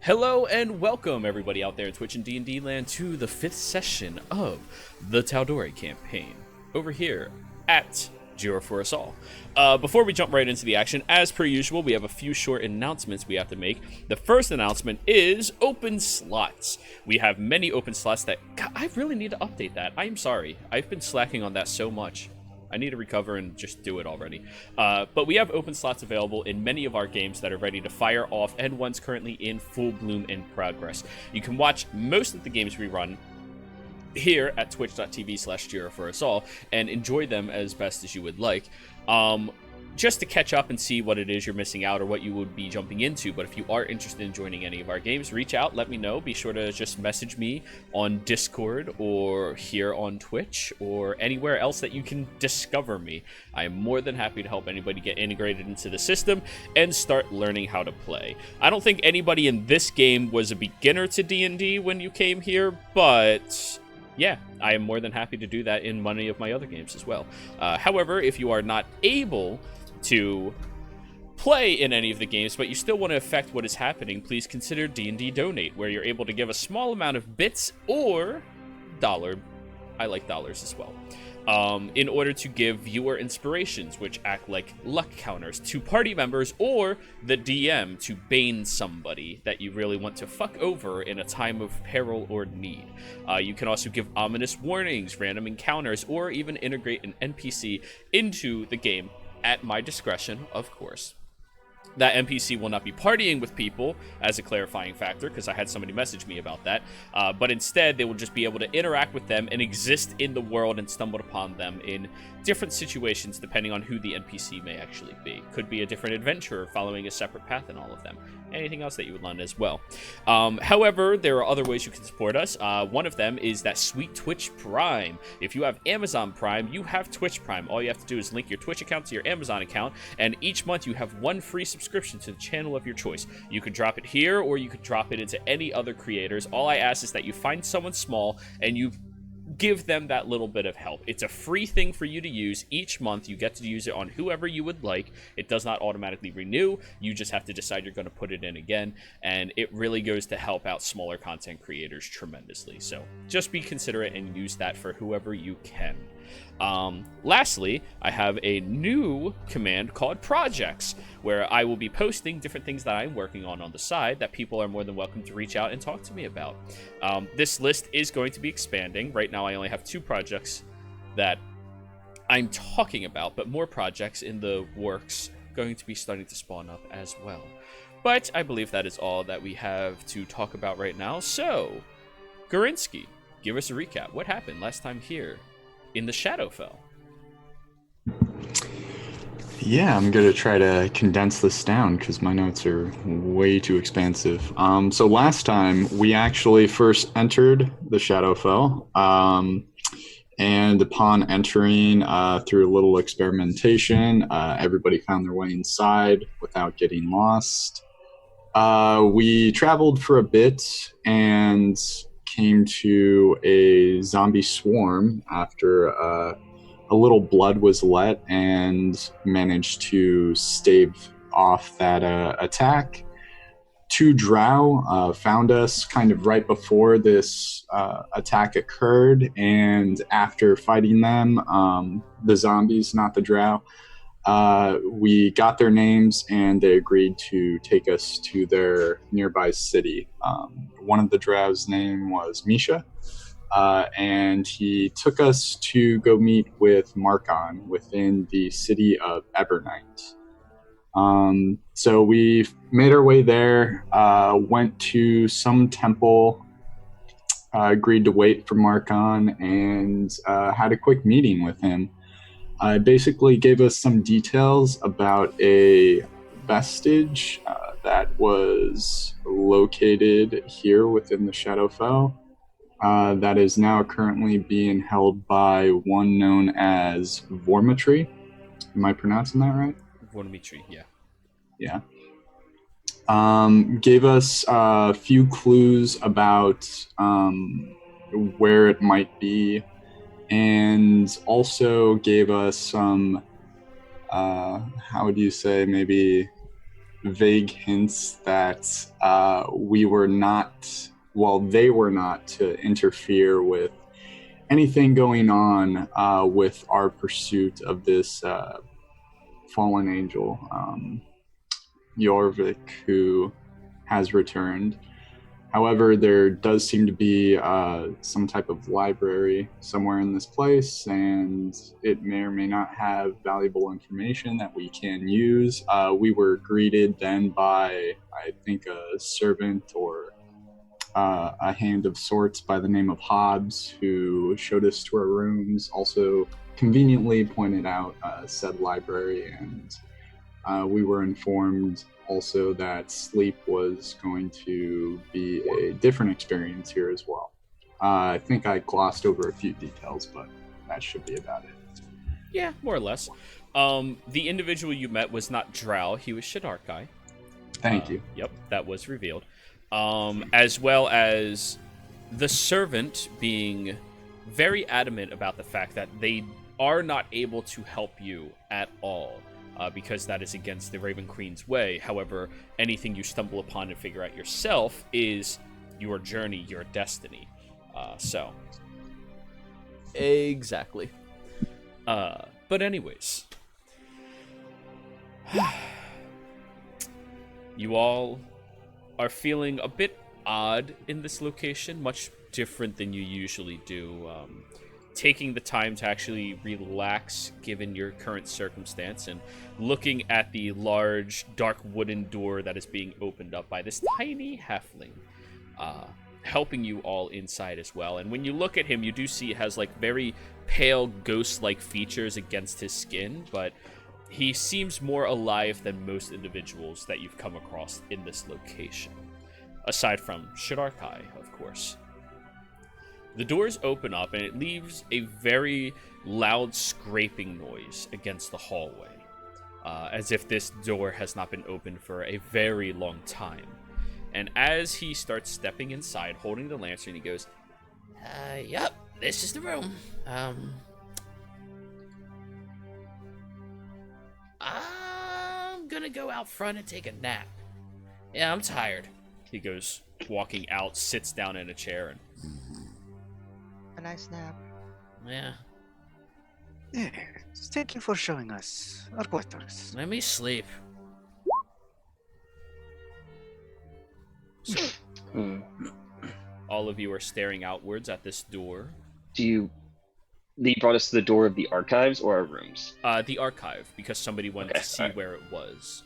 Hello and welcome everybody out there in Twitch and D&D land to the 5th session of the Tal'Dorei campaign over here at Jira for Us All. Before we jump right into the action, as per usual, we have a few short announcements we have to make. The first announcement is open slots. We have many open slots that, God, I really need to update that. I'm sorry. I've been slacking on that so much. I need to recover and just do it already. But we have open slots available in many of our games that are ready to fire off and ones currently in full bloom in progress. You can watch most of the games we run here at twitch.tv/Jira for Us All and enjoy them as best as you would like. Just to catch up and see what it is you're missing out or what you would be jumping into. But if you are interested in joining any of our games, reach out, let me know. Be sure to just message me on Discord or here on Twitch or anywhere else that you can discover me. I am more than happy to help anybody get integrated into the system and start learning how to play. I don't think anybody in this game was a beginner to D&D when you came here, but yeah, I am more than happy to do that in many of my other games as well. However, if you are not able to play in any of the games, but you still want to affect what is happening, please consider D&D Donate, where you're able to give a small amount of bits or dollar. I like dollars as well. In order to give viewer inspirations, which act like luck counters to party members or the DM to bane somebody that you really want to fuck over in a time of peril or need. You can also give ominous warnings, random encounters, or even integrate an NPC into the game at my discretion, of course. That NPC will not be partying with people as a clarifying factor, because I had somebody message me about that, but instead they will just be able to interact with them and exist in the world and stumble upon them in different situations depending on who the NPC may actually be. Could be a different adventurer following a separate path in all of them. Anything else that you would learn as well. However, there are other ways you can support us. One of them is that sweet Twitch Prime. If you have Amazon Prime, you have Twitch Prime. All you have to do is link your Twitch account to your Amazon account, and each month you have one free subscription to the channel of your choice. You could drop it here, or you could drop it into any other creators. All I ask is that you find someone small and you give them that little bit of help. It's a free thing for you to use each month. You get to use it on whoever you would like. It does not automatically renew. You just have to decide you're going to put it in again, and it really goes to help out smaller content creators tremendously. So just be considerate and use that for whoever you can. Lastly, I have a new command called projects, where I will be posting different things that I'm working on the side that people are more than welcome to reach out and talk to me about. This list is going to be expanding. Right now I only have 2 projects that I'm talking about, but more projects in the works going to be starting to spawn up as well. But I believe that is all that we have to talk about right now. So, Gorinsky, give us a recap. What happened last time here in the Shadowfell? Yeah, I'm going to try to condense this down because my notes are way too expansive. So last time, we actually first entered the Shadowfell, and upon entering, through a little experimentation, everybody found their way inside without getting lost. We traveled for a bit and came to a zombie swarm after a little blood was let, and managed to stave off that attack. 2 drow found us kind of right before this attack occurred, and after fighting them, the zombies, not the drow, we got their names and they agreed to take us to their nearby city. One of the drow's name was Misha, and he took us to go meet with Markon within the city of Evernight. So we made our way there, went to some temple, agreed to wait for Markon, and had a quick meeting with him. Basically gave us some details about a vestige that was located here within the Shadowfell that is now currently being held by one known as Vormitry. Am I pronouncing that right? Vormitry, yeah. Yeah. Gave us a few clues about where it might be, and also gave us some, how would you say, maybe vague hints that they were not to interfere with anything going on with our pursuit of this fallen angel, Jorvik, who has returned. However, there does seem to be some type of library somewhere in this place, and it may or may not have valuable information that we can use. We were greeted then by, I think, a servant or a hand of sorts by the name of Hobbs, who showed us to our rooms, also conveniently pointed out said library, and we were informed also that sleep was going to be a different experience here as well. I think I glossed over a few details, but that should be about it. Yeah, more or less. The individual you met was not Drow, he was Shidarkai. Thank you. Yep, that was revealed. As well as the servant being very adamant about the fact that they are not able to help you at all. Because that is against the Raven Queen's way. However, anything you stumble upon and figure out yourself is your journey, your destiny. Exactly. But anyways. You all are feeling a bit odd in this location, much different than you usually do. Taking the time to actually relax given your current circumstance and looking at the large dark wooden door that is being opened up by this tiny halfling, helping you all inside as well. And when you look at him, you do see it has like very pale ghost-like features against his skin, but he seems more alive than most individuals that you've come across in this location, aside from Shidarkai, of course. The doors open up, and it leaves a very loud scraping noise against the hallway, as if this door has not been opened for a very long time. And as he starts stepping inside, holding the lantern, he goes, Yep, this is the room. I'm gonna go out front and take a nap. Yeah, I'm tired. He goes, walking out, sits down in a chair, and A nice nap. Yeah, Yes, thank you for showing us our quarters. let me sleep. so all of you are staring outwards at this door. They brought us to the door of the archives or our rooms? The archive, because somebody wanted to see where it was.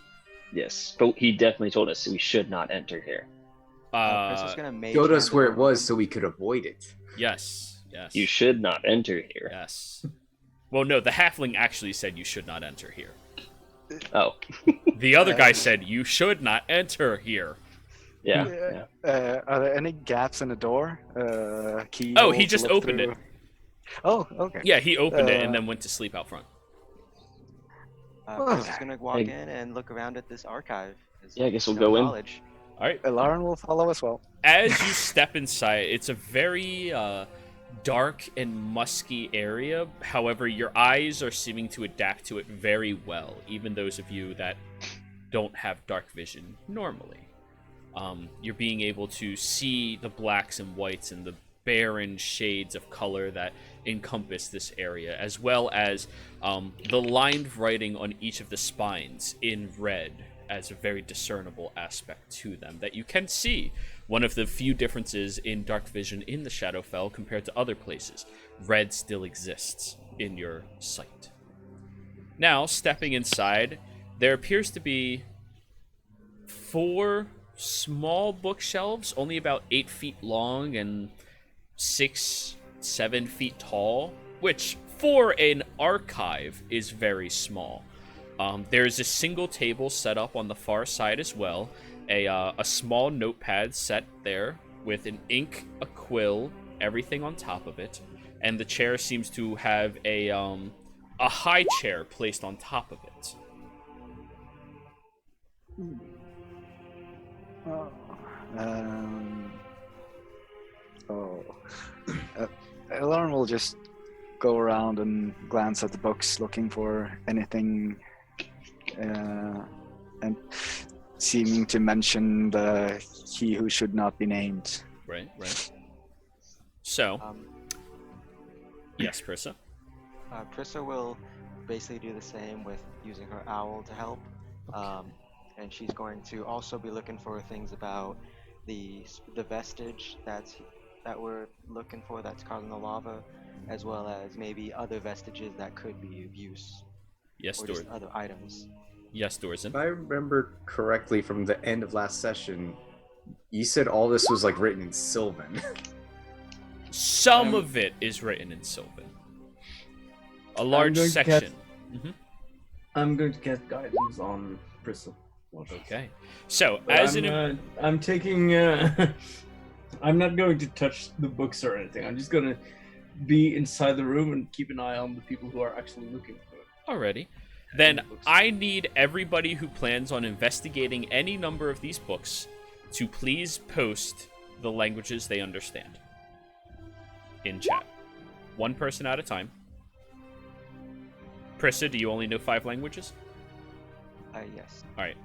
Yes, but he definitely told us we should not enter here. Chris is gonna mage Showed us hand where the it door. was so we could avoid it. Yes, yes. You should not enter here. Yes. Well, no, the halfling actually said you should not enter here. Oh. The other guy said you should not enter here. Yeah. Are there any gaps in the door? Key. Oh, he just opened it. Oh, okay. Yeah, he opened it and then went to sleep out front. Chris is gonna walk in and look around at this archive. Yeah, I guess we'll go in. knowledge. All right. Lauren will follow as well. As you step inside, it's a very dark and musky area. However, your eyes are seeming to adapt to it very well, even those of you that don't have dark vision normally. You're being able to see the blacks and whites and the barren shades of color that encompass this area, as well as the lined writing on each of the spines in red as a very discernible aspect to them that you can see. One of the few differences in dark vision in the Shadowfell compared to other places. Red still exists in your sight. Now, stepping inside, there appears to be 4 small bookshelves, only about 8 feet long and 6-7 feet tall, which for an archive is very small. There's a single table set up on the far side as well, a small notepad set there with an ink, a quill, everything on top of it, and the chair seems to have a high chair placed on top of it. Lauren will just go around and glance at the books, looking for anything. And seeming to mention the he who should not be named. Right. So, yes, Prissa. Prissa will basically do the same with using her owl to help. And she's going to also be looking for things about the vestige that we're looking for that's causing the lava, as well as maybe other vestiges that could be of use. Yes, or Dor. just other items. Yes, Dorzen. If I remember correctly from the end of last session, you said all this was like written in Sylvan. Some of it is written in Sylvan. A large section. I'm going to cast guidance on Prissa. Okay. So, But as I'm taking. I'm not going to touch the books or anything. I'm just going to be inside the room and keep an eye on the people who are actually looking for it. Alrighty. Then I need everybody who plans on investigating any number of these books to please post the languages they understand in chat. One person at a time. Prissa, do you only know 5 languages? Yes. Alright.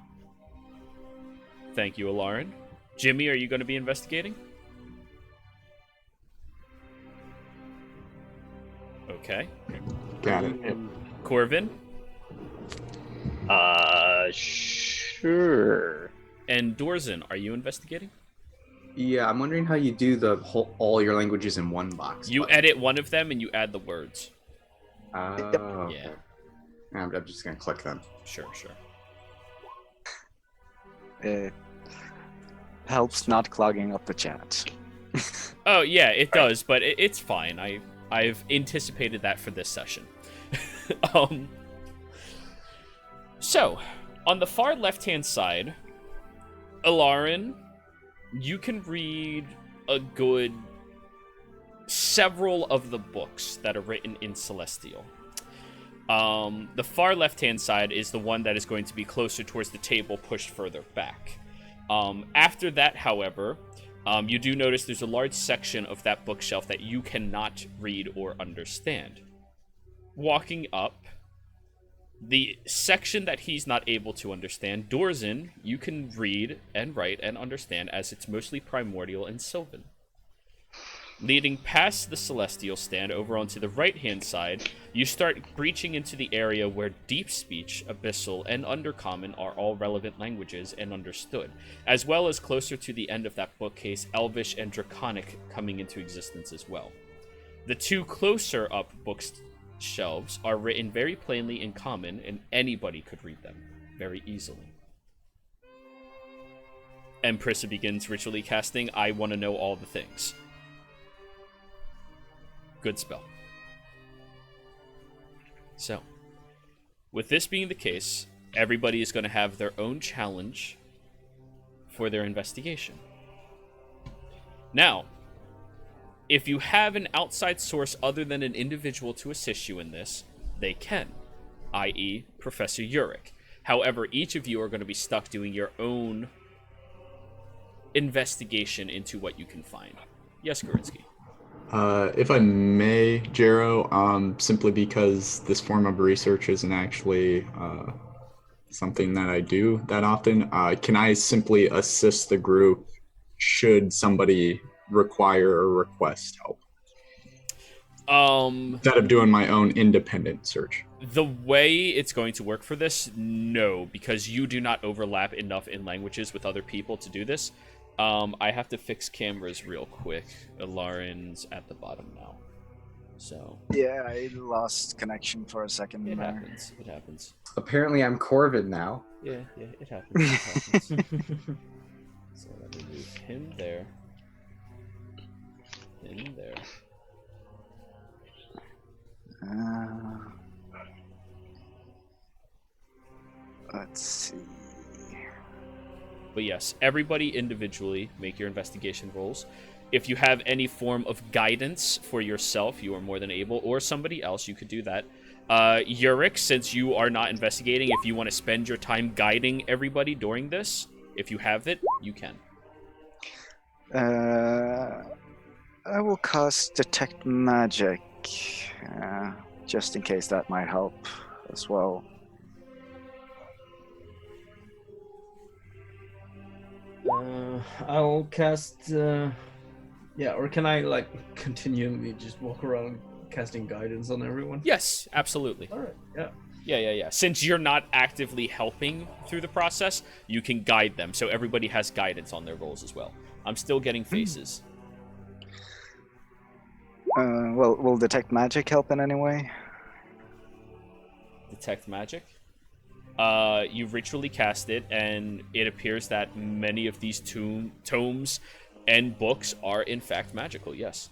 Thank you, Alarin. Jimmy, are you going to be investigating? Okay. Got it. Yep. Corvin? Sure. And Dorzen, are you investigating? Yeah, I'm wondering how you do the whole all your languages in one box. You edit one of them and you add the words. Oh. Yeah. I'm just gonna click them. Sure. It helps not clogging up the chat. Oh, yeah, it does, but it's fine. I've anticipated that for this session. So, on the far left-hand side, Alarin, you can read a good several of the books that are written in Celestial. The far left-hand side is the one that is going to be closer towards the table, pushed further back. After that, however, you do notice there's a large section of that bookshelf that you cannot read or understand. Walking up, the section that he's not able to understand, Dorzen, you can read and write and understand, as it's mostly primordial and Sylvan. Leading past the Celestial stand over onto the right-hand side, you start breaching into the area where Deep Speech, Abyssal, and Undercommon are all relevant languages and understood, as well as closer to the end of that bookcase, Elvish and Draconic coming into existence as well. The 2 closer up bookshelves are written very plainly in Common, and anybody could read them very easily. And Prissa begins ritually casting I Want to Know All the Things. Good spell. So, with this being the case, everybody is going to have their own challenge for their investigation. Now, if you have an outside source other than an individual to assist you in this, they can, i.e. Professor Uric. However, each of you are going to be stuck doing your own investigation into what you can find. Yes, Gorinsky. If I may, Jero, simply because this form of research isn't actually something that I do that often, can I simply assist the group should somebody require or request help? Instead of doing my own independent search. The way it's going to work for this, no, because you do not overlap enough in languages with other people to do this. I have to fix cameras real quick. Alarin's at the bottom now. So. Yeah, I lost connection for a second. It there. happens. It happens. Apparently, I'm Corvin now. Yeah, it happens. It happens. So let me move him there. Him there. Let's see. But yes, everybody individually make your investigation rolls. If you have any form of guidance for yourself, you are more than able, or somebody else, you could do that. Uric, since you are not investigating, if you want to spend your time guiding everybody during this, if you have it, you can. I will cast Detect Magic, just in case that might help as well. I'll cast. Yeah, or can I like continually just walk around casting guidance on everyone? Yes, absolutely. All right. Yeah. Yeah. Since you're not actively helping through the process, you can guide them. So everybody has guidance on their rolls as well. I'm still getting faces. Well, will detect magic help in any way? Detect magic. You ritually cast it, and it appears that many of these tomes and books are in fact magical. Yes.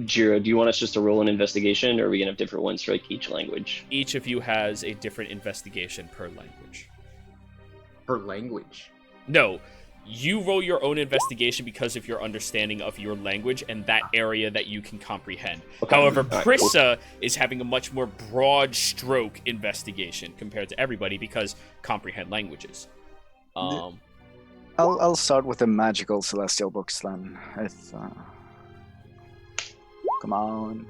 Jiro, do you want us just to roll an investigation, or are we gonna have different ones for like each language? Each of you has a different investigation per language. Per language. No, you roll your own investigation because of your understanding of your language and that area that you can comprehend. Okay. However, All right, Prissa is having a much more broad stroke investigation compared to everybody because comprehend languages. I'll start with the magical celestial books then. Come on.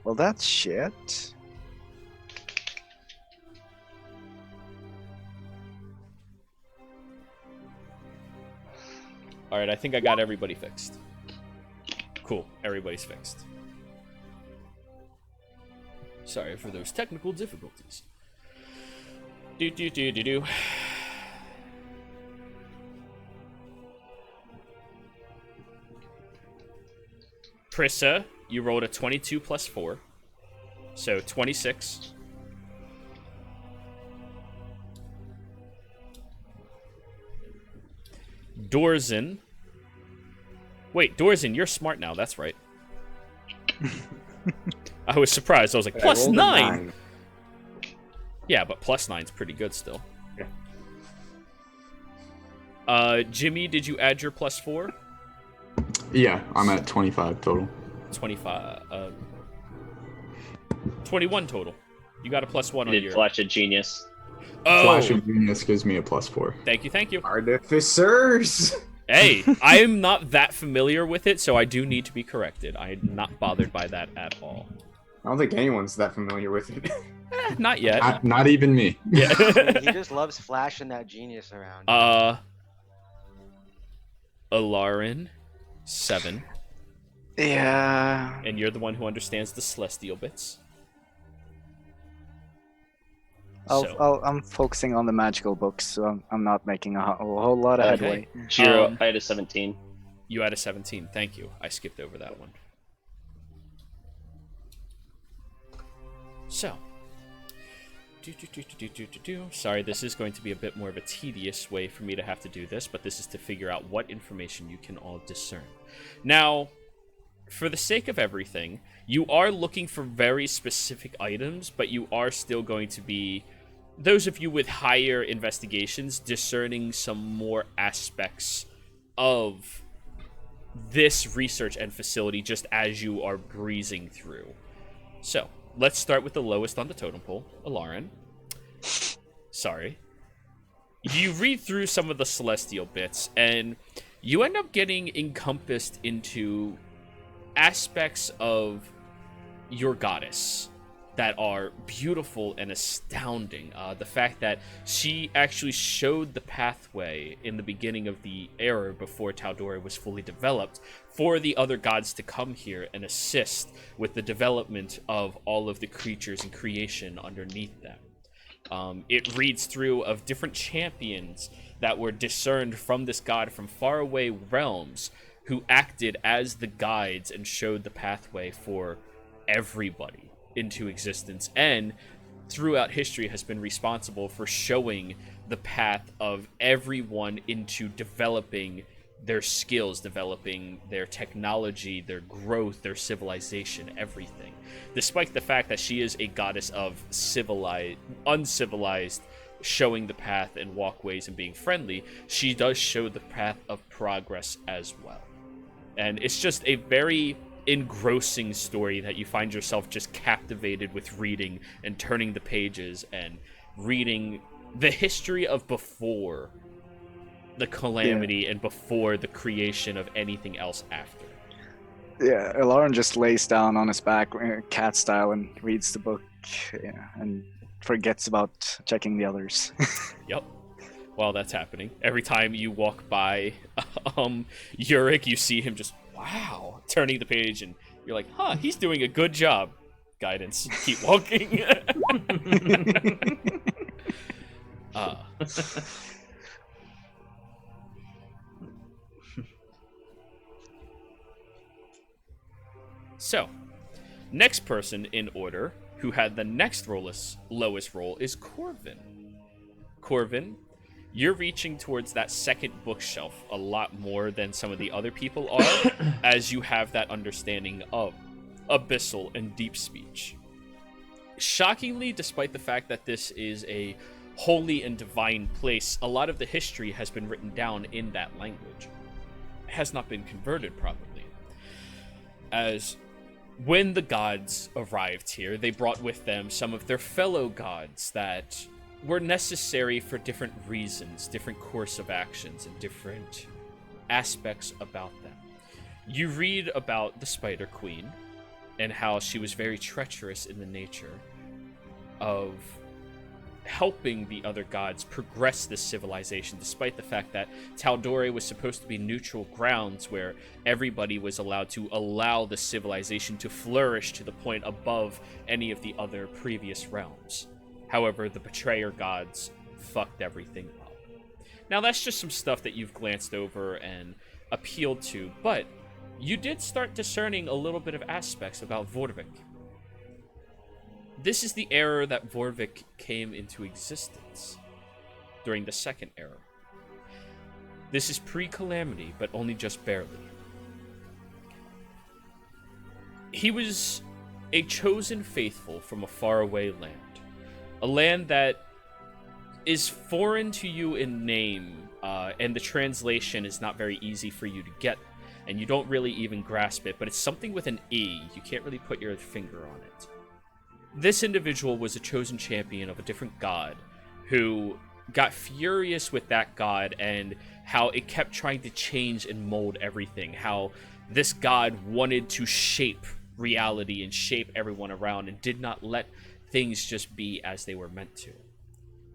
Well, that's shit. All right, I think I got everybody fixed. Cool, everybody's fixed. Sorry for those technical difficulties. Do. Prissa, you rolled a 22 plus 4. So 26. Dorzen. Wait, Dorzen, you're smart now. That's right. I was surprised. I was like, plus I rolled a 9. Yeah, but plus 9's pretty good still. Yeah. Jimmy, did you add your plus 4? Yeah, I'm at 25 total. 21 total. You got a plus 1 on Did your... Flash of Genius. Oh! Flash of Genius gives me a +4. Thank you. Artificers! Hey, I'm not that familiar with it, so I do need to be corrected. I'm not bothered by that at all. I don't think anyone's that familiar with it. Not yet. Not even me. Yeah. He just loves flashing that genius around. Alarin, 7. Yeah. And you're the one who understands the celestial bits. I'm focusing on the magical books, so I'm not making a whole lot of headway. Jiro, I had a 17. You had a 17. Thank you. I skipped over that one. So. Sorry, this is going to be a bit more of a tedious way for me to have to do this, but this is to figure out what information you can all discern. Now, for the sake of everything, you are looking for very specific items, but you are still going to be, those of you with higher investigations, discerning some more aspects of this research and facility just as you are breezing through. So, let's start with the lowest on the totem pole, Alarin. Sorry. You read through some of the celestial bits, and you end up getting encompassed into aspects of your goddess that are beautiful and astounding. The fact that she actually showed the pathway in the beginning of the era before Tal'Dorei was fully developed for the other gods to come here and assist with the development of all of the creatures and creation underneath them. It reads through of different champions that were discerned from this god from faraway realms who acted as the guides and showed the pathway for everybody into existence, and throughout history has been responsible for showing the path of everyone into developing their skills, developing their technology, their growth, their civilization, everything. Despite the fact that she is a goddess of uncivilized, showing the path and walkways and being friendly, she does show the path of progress as well. And it's just a very engrossing story that you find yourself just captivated with reading and turning the pages and reading the history of before the calamity and before the creation of anything else after. Yeah, Alarin just lays down on his back, cat style, and reads the book, and forgets about checking the others. Yep. while that's happening. Every time you walk by Yurik, you see him just, wow, turning the page, and you're like, huh, he's doing a good job. Guidance. Keep walking. So, next person in order who had the next lowest roll is Corvin. Corvin, you're reaching towards that second bookshelf a lot more than some of the other people are, as you have that understanding of abyssal and deep speech. Shockingly, despite the fact that this is a holy and divine place, a lot of the history has been written down in that language. It has not been converted properly. As when the gods arrived here, they brought with them some of their fellow gods that were necessary for different reasons, different course of actions, and different aspects about them. You read about the Spider Queen and how she was very treacherous in the nature of helping the other gods progress this civilization, despite the fact that Tal'Dorei was supposed to be neutral grounds where everybody was allowed to allow the civilization to flourish to the point above any of the other previous realms. However, the betrayer gods fucked everything up. Now, that's just some stuff that you've glanced over and appealed to, but you did start discerning a little bit of aspects about Vorvik. This is the era that Vorvik came into existence, during the second era. This is pre-Calamity, but only just barely. He was a chosen faithful from a faraway land. A land that is foreign to you in name, and the translation is not very easy for you to get, and you don't really even grasp it, but it's something with an E. You can't really put your finger on it. This individual was a chosen champion of a different god who got furious with that god and how it kept trying to change and mold everything, how this god wanted to shape reality and shape everyone around and did not let things just be as they were meant to.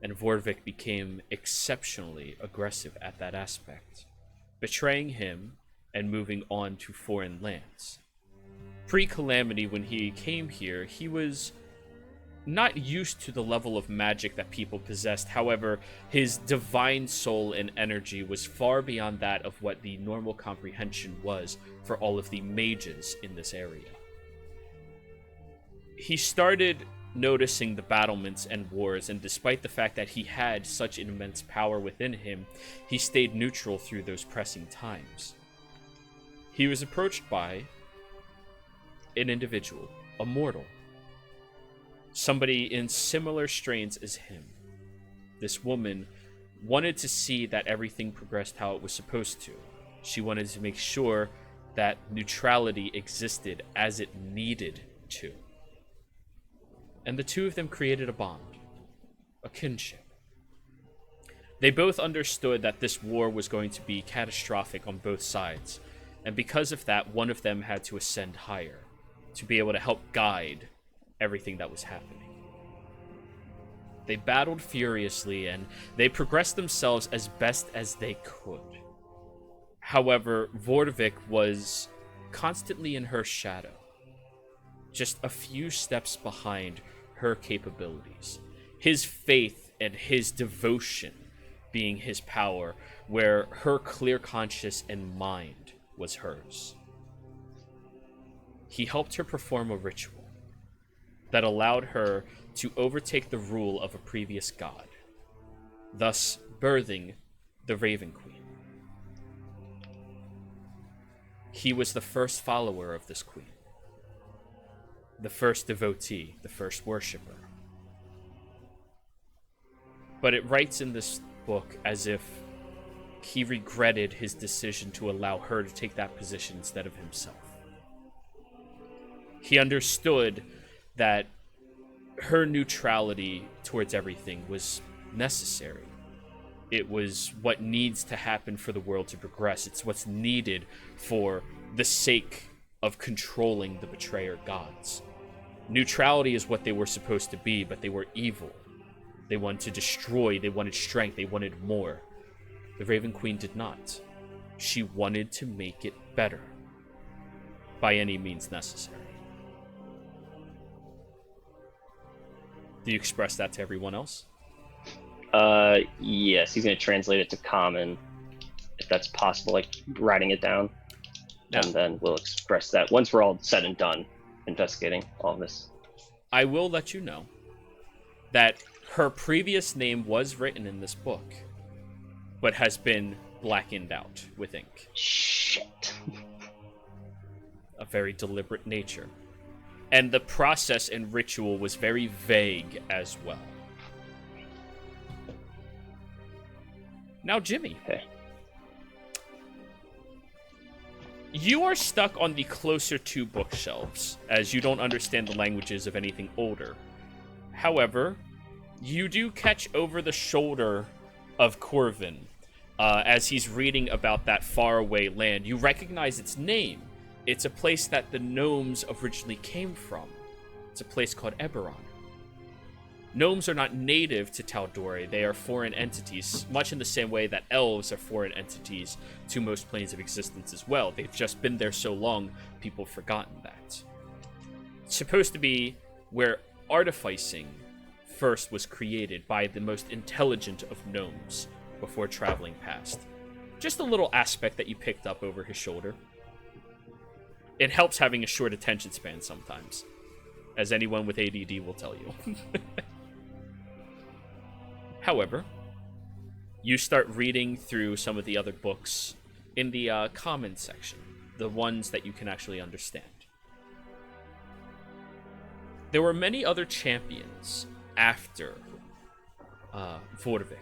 And Vorvik became exceptionally aggressive at that aspect, betraying him and moving on to foreign lands. Pre-Calamity, when he came here, he was not used to the level of magic that people possessed. However, his divine soul and energy was far beyond that of what the normal comprehension was for all of the mages in this area. He started noticing the battlements and wars, and despite the fact that he had such immense power within him, he stayed neutral through those pressing times. He was approached by an individual, a mortal, somebody in similar strains as him. This woman wanted to see that everything progressed how it was supposed to. She wanted to make sure that neutrality existed as it needed to. And the two of them created a bond, a kinship. They both understood that this war was going to be catastrophic on both sides, and because of that, one of them had to ascend higher to be able to help guide everything that was happening. They battled furiously, and they progressed themselves as best as they could. However, Vorvik was constantly in her shadow, just a few steps behind her capabilities. His faith and his devotion being his power, where her clear conscience and mind was hers. He helped her perform a ritual that allowed her to overtake the rule of a previous god, thus birthing the Raven Queen. He was the first follower of this queen, the first devotee, the first worshiper. But it writes in this book as if he regretted his decision to allow her to take that position instead of himself. He understood that her neutrality towards everything was necessary. It was what needs to happen for the world to progress. It's what's needed for the sake of controlling the betrayer gods. Neutrality is what they were supposed to be, but they were evil. They wanted to destroy, they wanted strength, they wanted more. The Raven Queen did not. She wanted to make it better. By any means necessary. Do you express that to everyone else? Yes, he's going to translate it to common, if that's possible, like writing it down. Now, and then we'll express that once we're all said and done investigating all of this. I will let you know that her previous name was written in this book, but has been blackened out with ink. Shit. A very deliberate nature. And the process and ritual was very vague as well. Now, Jimmy. Okay. You are stuck on the closer to bookshelves, as you don't understand the languages of anything older. However, you do catch over the shoulder of Corvin as he's reading about that faraway land. You recognize its name. It's a place that the gnomes originally came from. It's a place called Eberron. Gnomes are not native to Tal'Dorei. They are foreign entities, much in the same way that elves are foreign entities to most planes of existence as well. They've just been there so long, people have forgotten that. It's supposed to be where artificing first was created by the most intelligent of gnomes before traveling past. Just a little aspect that you picked up over his shoulder. It helps having a short attention span sometimes, as anyone with ADD will tell you. However, you start reading through some of the other books in the common section, the ones that you can actually understand. There were many other champions after Vorvik.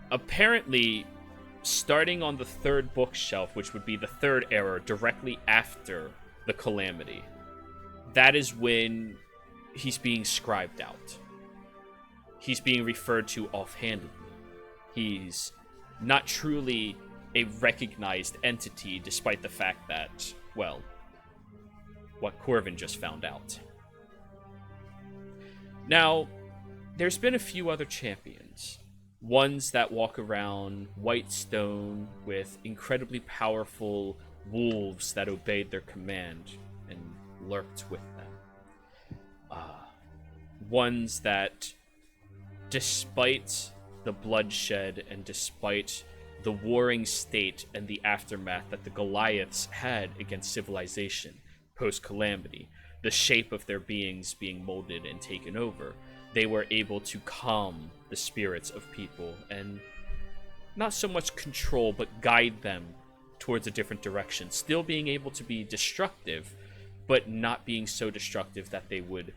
Apparently, starting on the third bookshelf, which would be the third era, directly after the Calamity, that is when he's being scribed out. He's being referred to offhandedly. He's not truly a recognized entity, despite the fact that, well, what Corvin just found out. Now, there's been a few other champions. Ones that walk around white stone with incredibly powerful wolves that obeyed their command and lurked with them. Ones that, despite the bloodshed and despite the warring state and the aftermath that the Goliaths had against civilization post-Calamity, the shape of their beings being molded and taken over, they were able to calm the spirits of people and not so much control, but guide them towards a different direction. Still being able to be destructive, but not being so destructive that they would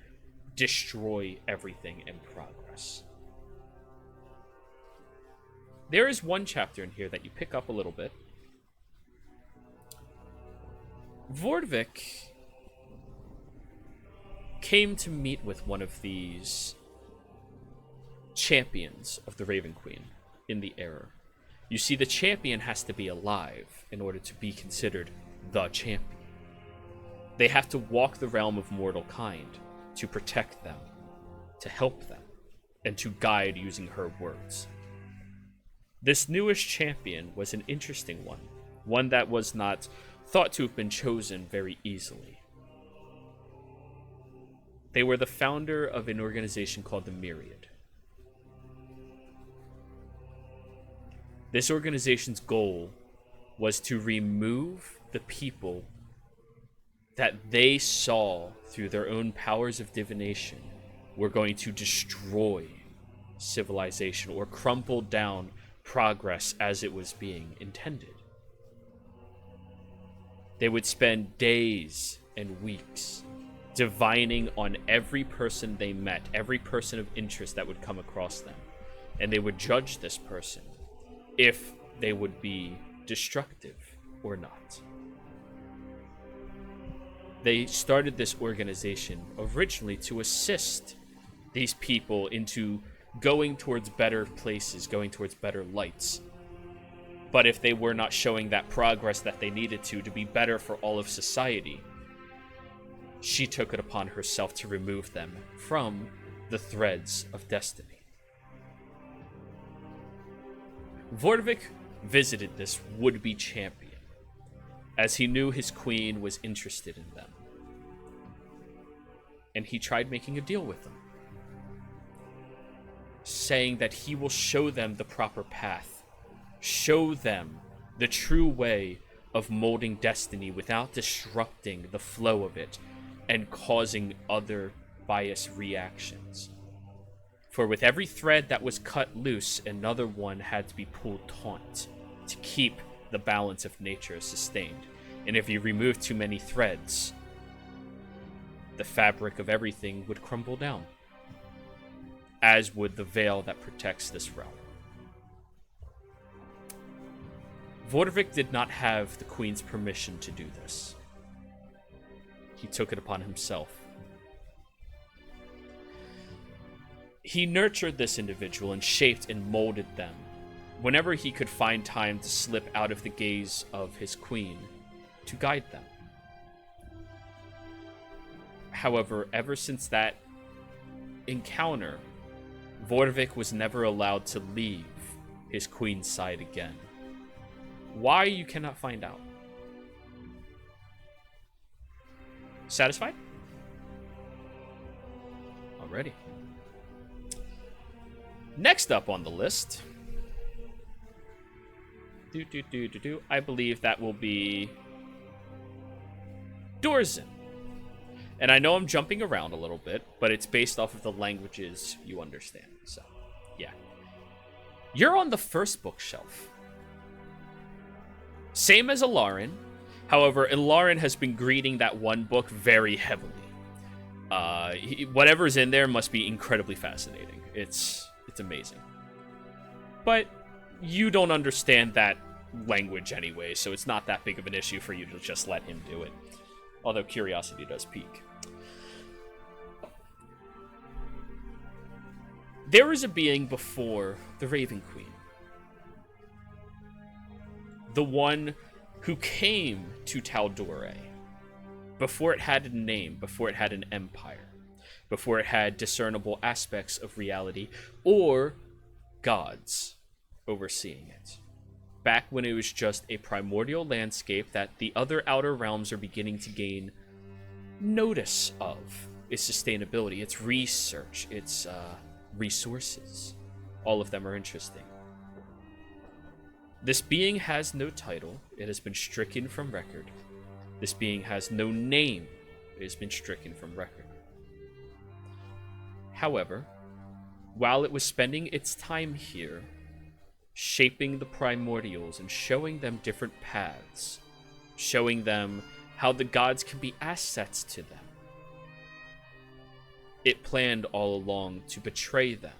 destroy everything in progress. There is one chapter in here that you pick up a little bit. Vorvik came to meet with one of these champions of the Raven Queen in the era. You see, the champion has to be alive in order to be considered the champion. They have to walk the realm of mortal kind to protect them, to help them, and to guide using her words. This newest champion was an interesting one that was not thought to have been chosen very easily. They were the founder of an organization called the Myriad. This organization's goal was to remove the people that they saw through their own powers of divination were going to destroy civilization or crumple down progress as it was being intended. They would spend days and weeks divining on every person they met, every person of interest that would come across them, and they would judge this person if they would be destructive or not. They started this organization originally to assist these people into going towards better places, going towards better lights. But if they were not showing that progress that they needed to be better for all of society, she took it upon herself to remove them from the threads of destiny. Vortvik visited this would-be champion, as he knew his queen was interested in them. And he tried making a deal with them, saying that he will show them the proper path, show them the true way of molding destiny without disrupting the flow of it and causing other biased reactions. For with every thread that was cut loose, another one had to be pulled taut to keep the balance of nature sustained. And if you remove too many threads, the fabric of everything would crumble down, as would the veil that protects this realm. Vortvik did not have the Queen's permission to do this. He took it upon himself. He nurtured this individual and shaped and molded them whenever he could find time to slip out of the gaze of his queen to guide them. However, ever since that encounter, Vortvik was never allowed to leave his queen's side again. Why, you cannot find out. Satisfied? Alrighty. Next up on the list, I believe that will be Dorzen. And I know I'm jumping around a little bit, but it's based off of the languages you understand. So, yeah. You're on the first bookshelf. Same as Ilarin. However, Ilarin has been greeting that one book very heavily. Whatever's in there must be incredibly fascinating. It's amazing. But you don't understand that language anyway, so it's not that big of an issue for you to just let him do it. Although curiosity does pique. There is a being before the Raven Queen. The one who came to Tal'Dorei before it had a name, before it had an empire, before it had discernible aspects of reality or gods overseeing it. Back when it was just a primordial landscape that the other outer realms are beginning to gain notice of. Its sustainability, its research, its resources. All of them are interesting. This being has no title. It has been stricken from record. This being has no name. It has been stricken from record. However, while it was spending its time here, shaping the primordials and showing them different paths, showing them how the gods can be assets to them, it planned all along to betray them.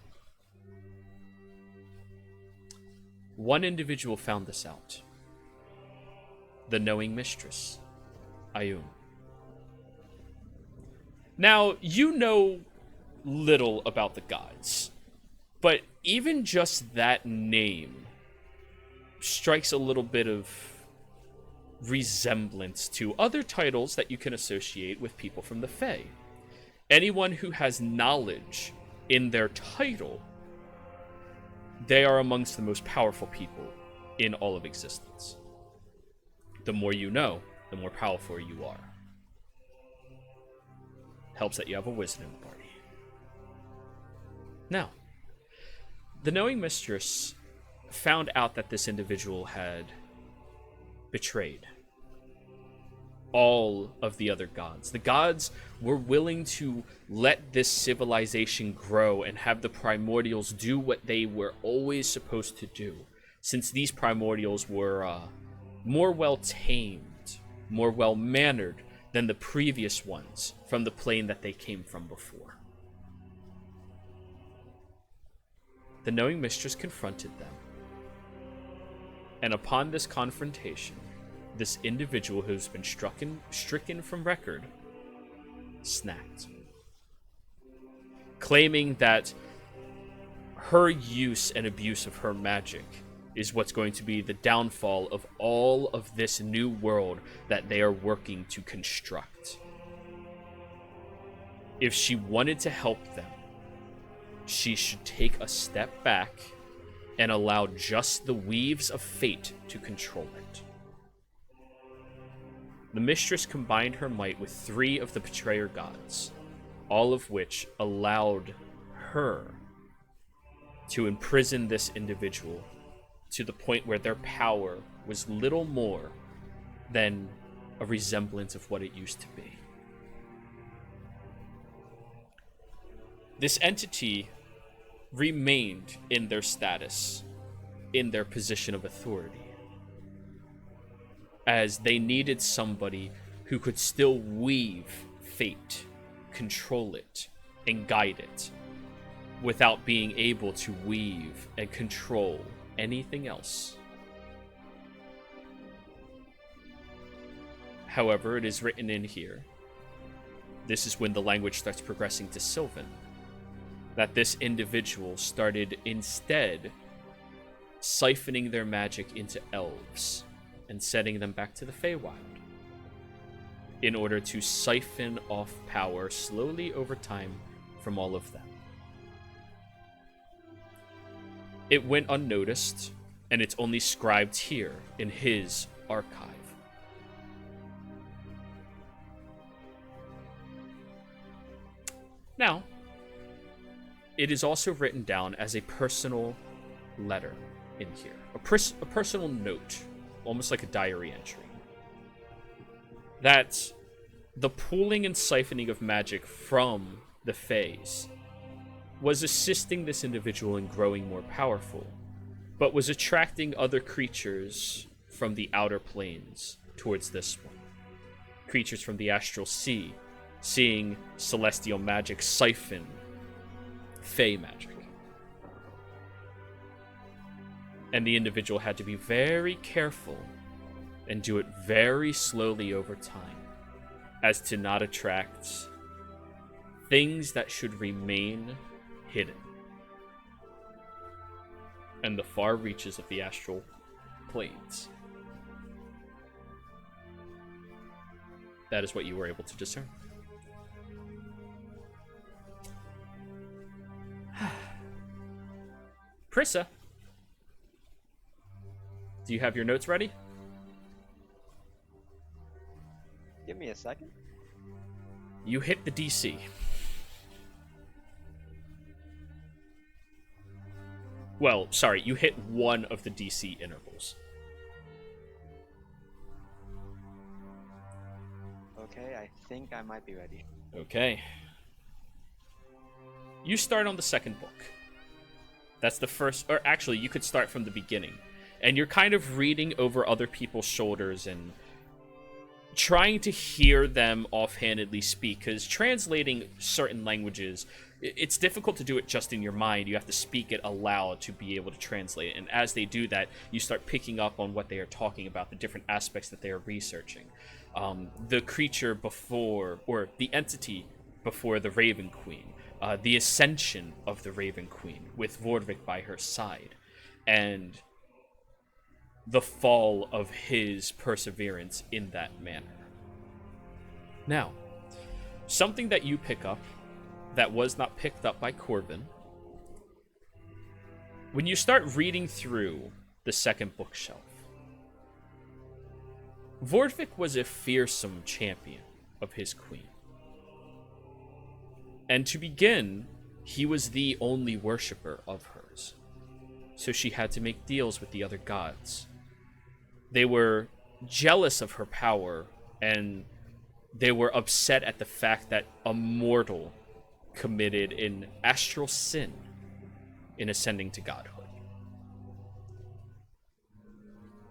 One individual found this out. The knowing mistress, Ayun. Now, you know little about the gods, but even just that name strikes a little bit of resemblance to other titles that you can associate with people from the Fae. Anyone who has knowledge in their title, they are amongst the most powerful people in all of existence. The more you know, the more powerful you are. Helps that you have a wizard in the party. Now, the knowing mistress found out that this individual had betrayed all of the other gods. The gods were willing to let this civilization grow and have the primordials do what they were always supposed to do, since these primordials were more well-tamed, more well-mannered than the previous ones from the plane that they came from before. The knowing mistress confronted them, and upon this confrontation, this individual who's been stricken from record snapped, claiming that her use and abuse of her magic is what's going to be the downfall of all of this new world that they are working to construct. If she wanted to help them, she should take a step back and allow just the weaves of fate to control it. The mistress combined her might with 3 of the betrayer gods, all of which allowed her to imprison this individual to the point where their power was little more than a resemblance of what it used to be. This entity remained in their status, in their position of authority, as they needed somebody who could still weave fate, control it, and guide it, without being able to weave and control anything else. However, it is written in here, this is when the language starts progressing to Sylvan, that this individual started instead siphoning their magic into elves and setting them back to the Feywild in order to siphon off power slowly over time from all of them. It went unnoticed, and it's only scribed here in his archive. Now, it is also written down as a personal letter in here. A personal note, almost like a diary entry. That the pooling and siphoning of magic from the Fays was assisting this individual in growing more powerful, but was attracting other creatures from the outer planes towards this one. Creatures from the astral sea, seeing celestial magic siphon Fey magic. And the individual had to be very careful and do it very slowly over time, as to not attract things that should remain hidden and the far reaches of the astral planes. That is what you were able to discern. Prissa, do you have your notes ready? Give me a second. You hit the DC. Well, sorry, you hit one of the DC intervals. Okay, I think I might be ready. Okay. You start on the second book. That's the first, or actually, you could start from the beginning. And you're kind of reading over other people's shoulders and trying to hear them offhandedly speak, because translating certain languages, it's difficult to do it just in your mind. You have to speak it aloud to be able to translate it. And as they do that, you start picking up on what they are talking about, the different aspects that they are researching. The creature before, or the entity before the Raven Queen. The ascension of the Raven Queen, with Vordvik by her side. And the fall of his perseverance in that manner. Now, something that you pick up that was not picked up by Corbin. When you start reading through the second bookshelf, Vordvik was a fearsome champion of his queen. And to begin, he was the only worshipper of hers. So she had to make deals with the other gods. They were jealous of her power, and they were upset at the fact that a mortal committed an astral sin in ascending to godhood.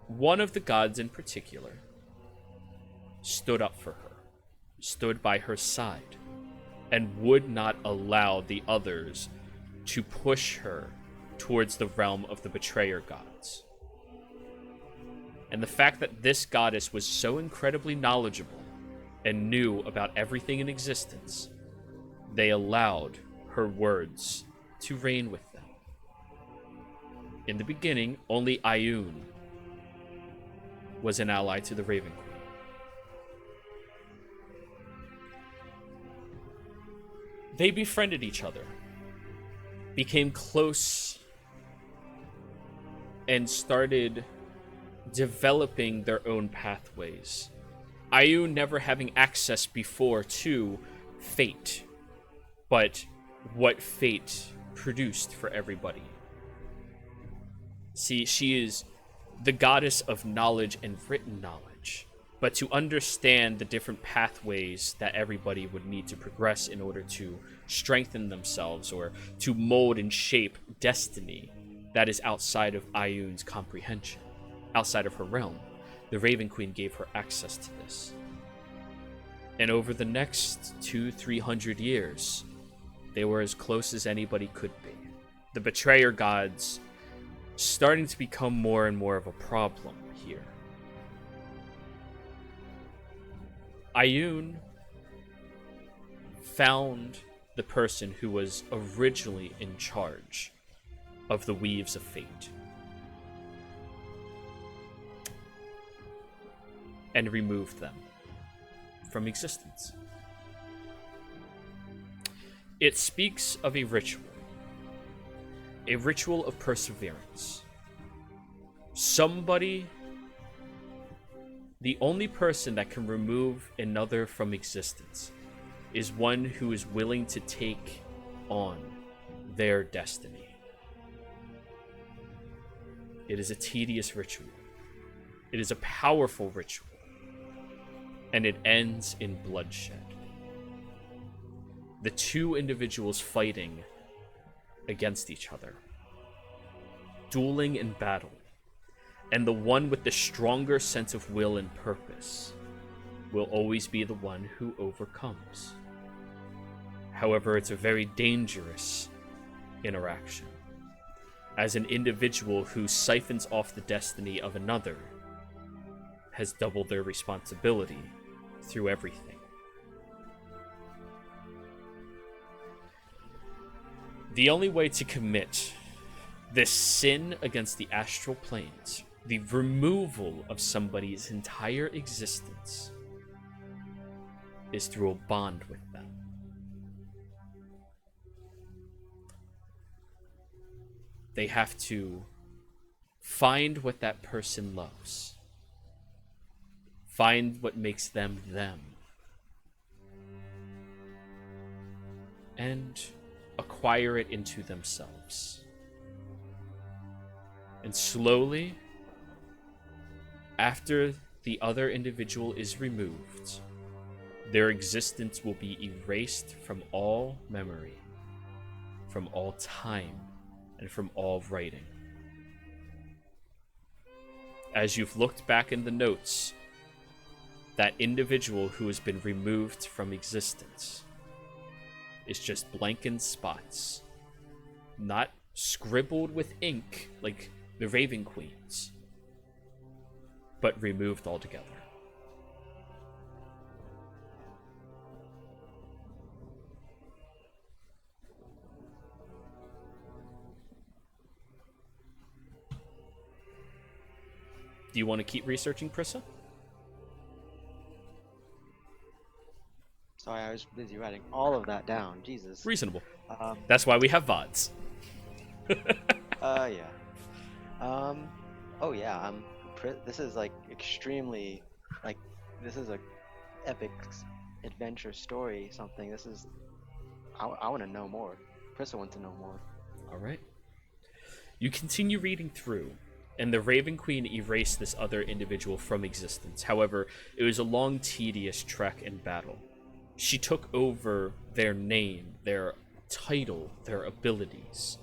One of the gods in particular stood up for her, stood by her side, and would not allow the others to push her towards the realm of the betrayer gods. And the fact that this goddess was so incredibly knowledgeable and knew about everything in existence, they allowed her words to reign with them. In the beginning, only Ioun was an ally to the Raven Queen. They befriended each other. became close and started developing their own pathways. Ayun never having access before to fate, but what fate produced for everybody. See, she is the goddess of knowledge and written knowledge, but to understand the different pathways that everybody would need to progress in order to strengthen themselves or to mold and shape destiny that is outside of Ayun's comprehension, outside of her realm, the Raven Queen gave her access to this. And over the next 200-300 years, they were as close as anybody could be. The Betrayer gods starting to become more and more of a problem here. Ayun found the person who was originally in charge of the Weaves of Fate and removed them from existence. It speaks of a ritual of perseverance. Somebody, the only person that can remove another from existence is one who is willing to take on their destiny. It is a tedious ritual. It is a powerful ritual. And it ends in bloodshed. The two individuals fighting against each other, dueling in battle, and the one with the stronger sense of will and purpose will always be the one who overcomes. However, it's a very dangerous interaction, as an individual who siphons off the destiny of another has doubled their responsibility through everything. The only way to commit this sin against the astral planes, the removal of somebody's entire existence, is through a bond with them. They have to find what that person loves. Find what makes them them. And acquire it into themselves. And slowly, after the other individual is removed, their existence will be erased from all memory, from all time, and from all writing. As you've looked back in the notes, that individual who has been removed from existence is just blankened spots, not scribbled with ink like the Raven Queens, but removed altogether. Do you want to keep researching, Prissa? Sorry, I was busy writing all of that down. Jesus. Reasonable. Um, That's why we have VODs. yeah. Oh yeah. This is like extremely, like, this is a epic adventure story. Something. This is. I want to know more. Prissa wants to know more. All right. You continue reading through, and the Raven Queen erased this other individual from existence. However, it was a long, tedious trek and battle. She took over their name, their title, their abilities,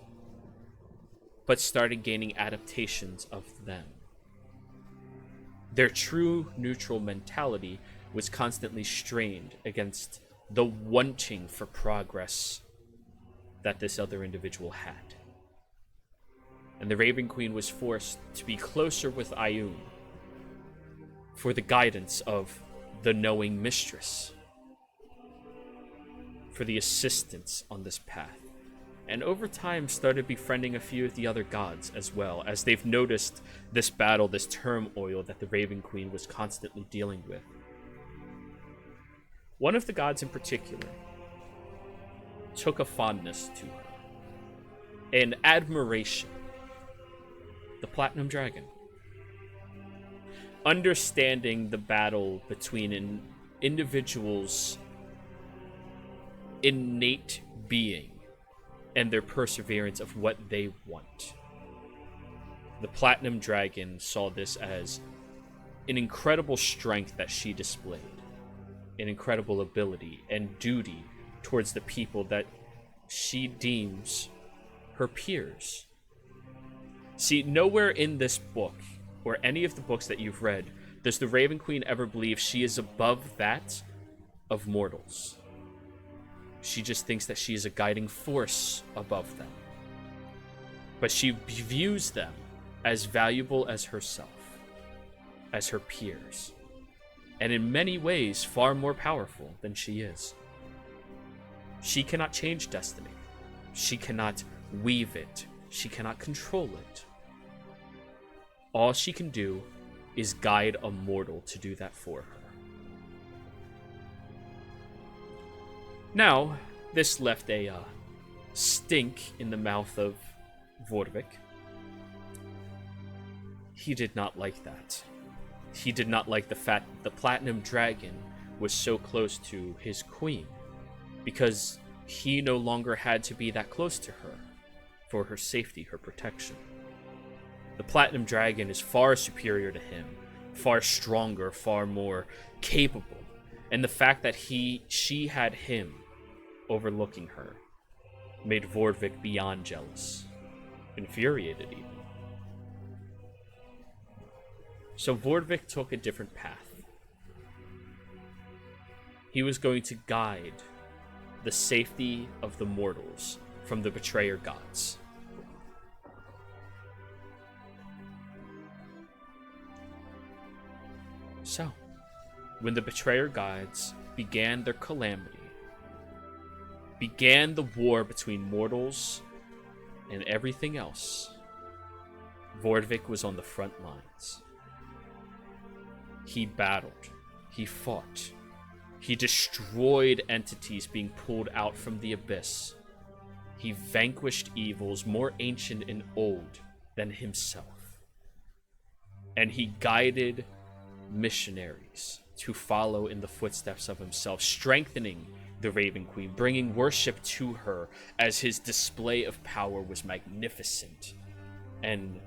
but started gaining adaptations of them. Their true neutral mentality was constantly strained against the wanting for progress that this other individual had. And the Raven Queen was forced to be closer with Ayun for the guidance of the knowing mistress, for the assistance on this path, and over time started befriending a few of the other gods as well, as they've noticed this battle, this turmoil that the Raven Queen was constantly dealing with. One of the gods in particular took a fondness to her, and admiration. The Platinum Dragon. Understanding the battle between an individual's innate being and their perseverance of what they want. The Platinum Dragon saw this as an incredible strength that she displayed, an incredible ability and duty towards the people that she deems her peers. See, nowhere in this book, or any of the books that you've read, does the Raven Queen ever believe she is above that of mortals. She just thinks that she is a guiding force above them. But she views them as valuable as herself, as her peers, and in many ways far more powerful than she is. She cannot change destiny. She cannot weave it. She cannot control it. All she can do is guide a mortal to do that for her. Now, this left a stink in the mouth of Vorvik. He did not like that. He did not like the fact that the Platinum Dragon was so close to his queen, because he no longer had to be that close to her for her safety, her protection. The Platinum Dragon is far superior to him, far stronger, far more capable, and the fact that she had him overlooking her made Vorvik beyond jealous, infuriated even. So Vorvik took a different path. He was going to guide the safety of the mortals from the betrayer gods. So, when the betrayer gods began their calamity, began the war between mortals and everything else, Vorvik was on the front lines. He battled. He fought. He destroyed entities being pulled out from the abyss. He vanquished evils more ancient and old than himself. And he guided missionaries to follow in the footsteps of himself, strengthening the Raven Queen, bringing worship to her as his display of power was magnificent, and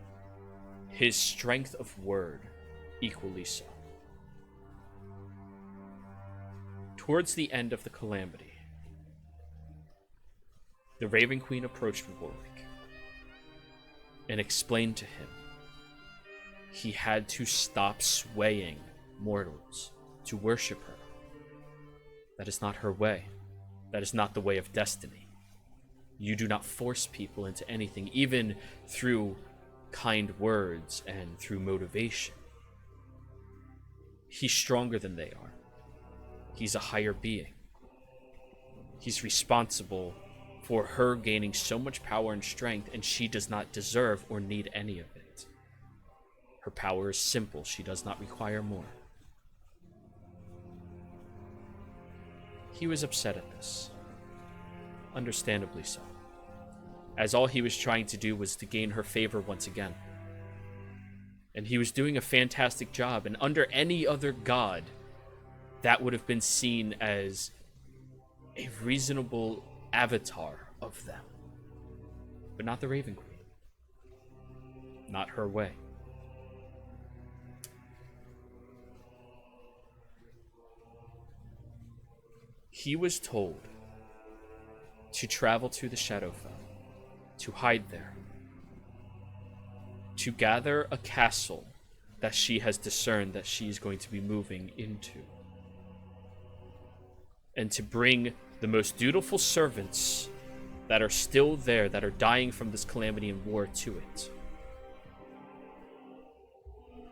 his strength of word equally so. Towards the end of the calamity, the Raven Queen approached Warwick and explained to him he had to stop swaying mortals to worship her. That is not her way. That is not the way of destiny. You do not force people into anything, even through kind words and through motivation. He's stronger than they are. He's a higher being. He's responsible for her gaining so much power and strength, and she does not deserve or need any of it. Her power is simple. She does not require more. He was upset at this. Understandably so. As all he was trying to do was to gain her favor once again. And he was doing a fantastic job, and under any other god, that would have been seen as a reasonable avatar of them. But not the Raven Queen. Not her way. He was told to travel to the Shadowfell, to hide there, to gather a castle that she has discerned that she is going to be moving into, and to bring the most dutiful servants that are still there, that are dying from this calamity and war, to it,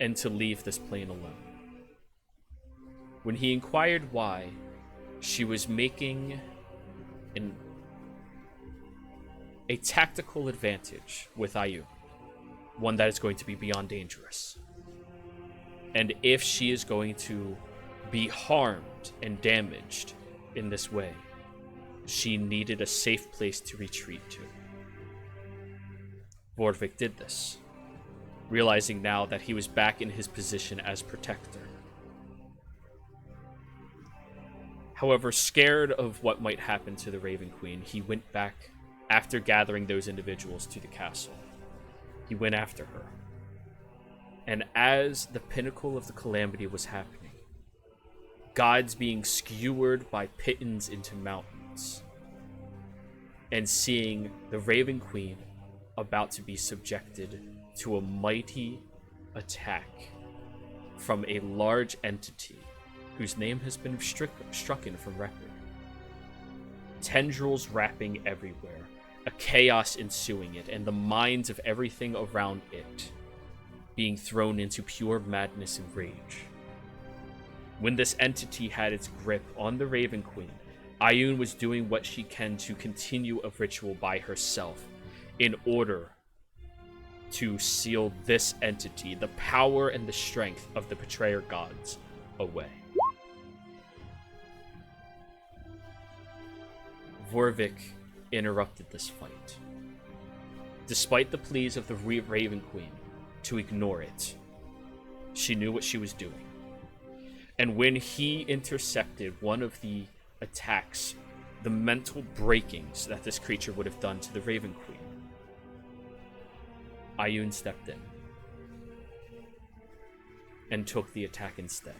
and to leave this plane alone. When he inquired why, she was making a tactical advantage with Ayu, one that is going to be beyond dangerous. And if she is going to be harmed and damaged in this way, she needed a safe place to retreat to. Vorvik did this, realizing now that he was back in his position as protector. However, scared of what might happen to the Raven Queen, he went back after gathering those individuals to the castle. He went after her. And as the pinnacle of the calamity was happening, gods being skewered by pittons into mountains, and seeing the Raven Queen about to be subjected to a mighty attack from a large entity whose name has been strucken from record. Tendrils wrapping everywhere, a chaos ensuing it, and the minds of everything around it being thrown into pure madness and rage. When this entity had its grip on the Raven Queen, Ioun was doing what she can to continue a ritual by herself in order to seal this entity, the power and the strength of the Betrayer gods, away. Vorvik interrupted this fight. Despite the pleas of the Raven Queen to ignore it, she knew what she was doing. And when he intercepted one of the attacks, the mental breakings that this creature would have done to the Raven Queen, Ioun stepped in and took the attack instead,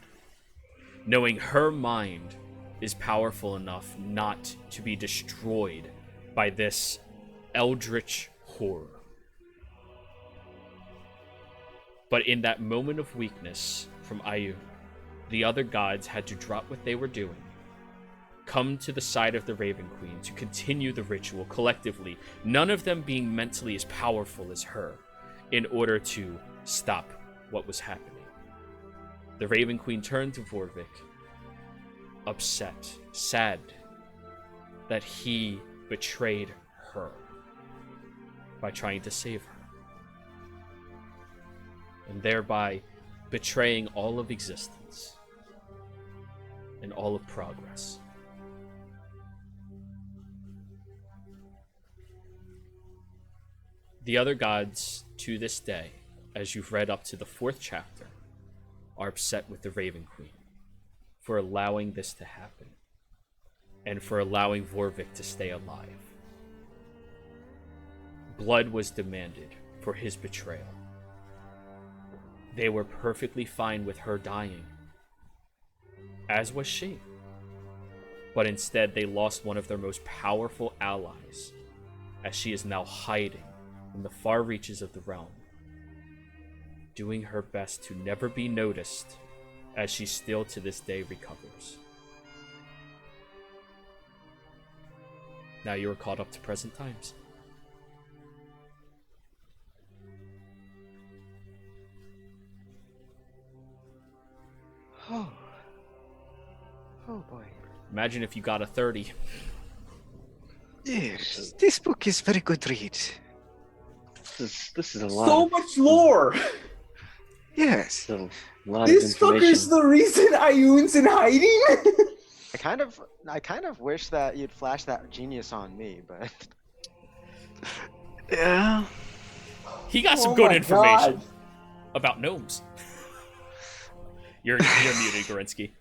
knowing her mind is powerful enough not to be destroyed by this eldritch horror. But in that moment of weakness from Ioun, the other gods had to drop what they were doing, come to the side of the Raven Queen to continue the ritual collectively, none of them being mentally as powerful as her, in order to stop what was happening. The Raven Queen turned to Vorvik, upset, sad that he betrayed her by trying to save her, and thereby betraying all of existence and all of progress. The other gods, to this day, as you've read up to the 4th chapter, are upset with the Raven Queen for allowing this to happen and for allowing Vorvik to stay alive. Blood was demanded for his betrayal. They were perfectly fine with her dying, as was she. But instead, they lost one of their most powerful allies, as she is now hiding in the far reaches of the realm, doing her best to never be noticed, as she still to this day recovers. Now you are caught up to present times. Oh. Oh boy. Imagine if you got a 30. Yes, this book is very good read. This is a lot. So much lore. Yes. Of, a lot This of information. fucker's the reason Ioun's in hiding. I kind of wish that you'd flash that genius on me, but Yeah. He got some Oh good my information God. about gnomes. You're muted, Gorinsky.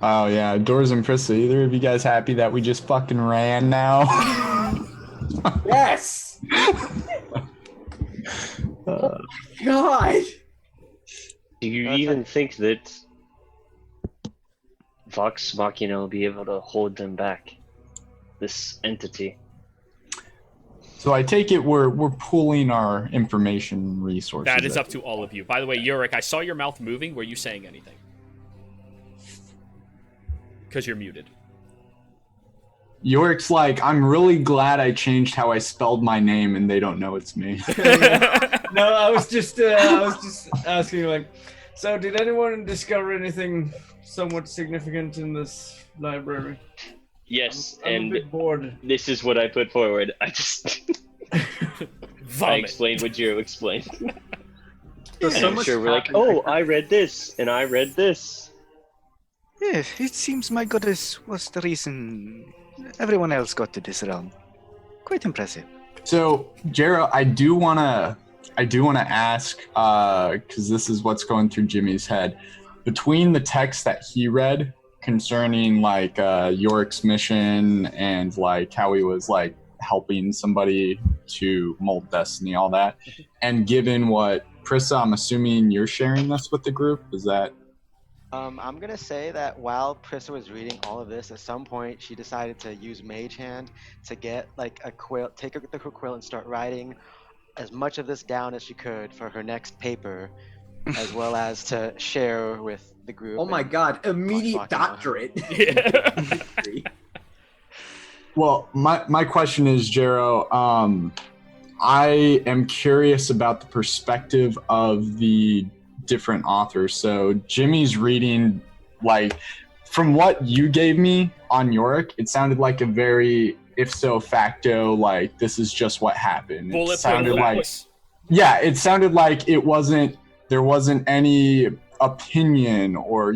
Oh yeah, Doors and Prissa, either of you guys happy that we just fucking ran now? Yes. God. Do you Okay. even think that Vox Machina will be able to hold them back? This entity. So I take it we're pooling our information resources. That is up to all of you. By the way, Yurik, I saw your mouth moving. Were you saying anything? Because you're muted. Yorik's like, I'm really glad I changed how I spelled my name and they don't know it's me. No, I was just asking, like, so did anyone discover anything somewhat significant in this library? Yes, I'm a and bit bored. this is what I put forward. I Vomit. explained what Jiro explained. So And I'm much sure we're like, happened. oh, I read this, and I read this. Yeah, it seems my goddess was the reason everyone else got to this realm. Quite impressive. So, Jero, I do wanna ask, because this is what's going through Jimmy's head. Between the text that he read concerning like Yorick's mission and like how he was like helping somebody to mold destiny, all that, and given what Prissa, I'm assuming you're sharing this with the group. Is that? I'm gonna say that while Prissa was reading all of this, at some point she decided to use Mage Hand to get like a quill, take the quill and start writing as much of this down as she could for her next paper, as well as to share with the group. Oh my god, immediate Flashbacking doctorate. Well, my question is, Jero, I am curious about the perspective of the different authors. So Jimmy's reading, like, from what you gave me on Yorick, it sounded like a very ipso facto, like, this is just what happened. Bullet It sounded like, facts. yeah, it sounded like there wasn't any opinion or,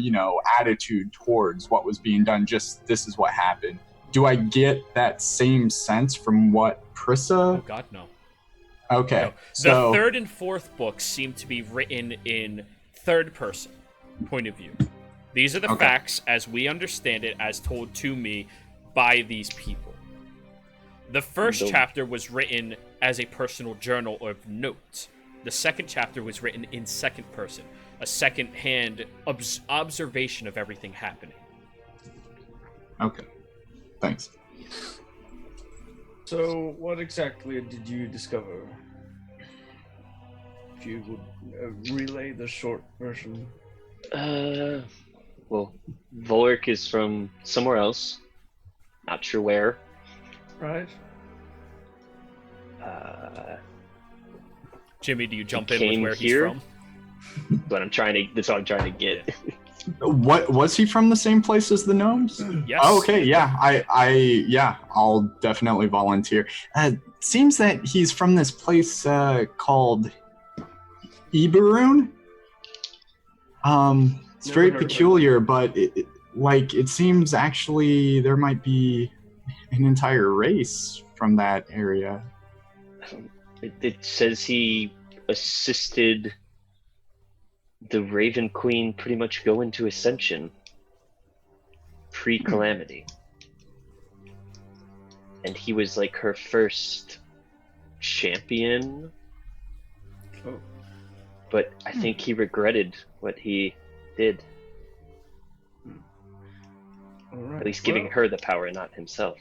attitude towards what was being done, just this is what happened. Do I get that same sense from what Prissa? Oh God, no. Okay, No. so The third and fourth books seem to be written in third person point of view. These are the Okay. facts as we understand it, as told to me by these people. The first chapter was written as a personal journal of note. The second chapter was written in second person, a second-hand observation of everything happening. okay, thanks. So, what exactly did you discover? If you would relay the short version. Well, Volric is from somewhere else. Not sure where. Right? Jimmy, do you jump He in with came where here? he's from? But that's what I'm trying to get. What was he from? The same place as the gnomes? Yes. Oh, okay, yeah, I'll definitely volunteer. Seems that he's from this place called Iberun. It's Never very heard of it. peculiar, but it seems actually there might be an entire race from that area. It says he assisted the Raven Queen pretty much go into Ascension pre-Calamity. And he was like her first champion. Oh. But I think he regretted what he did. All right. At least giving her the power, not himself.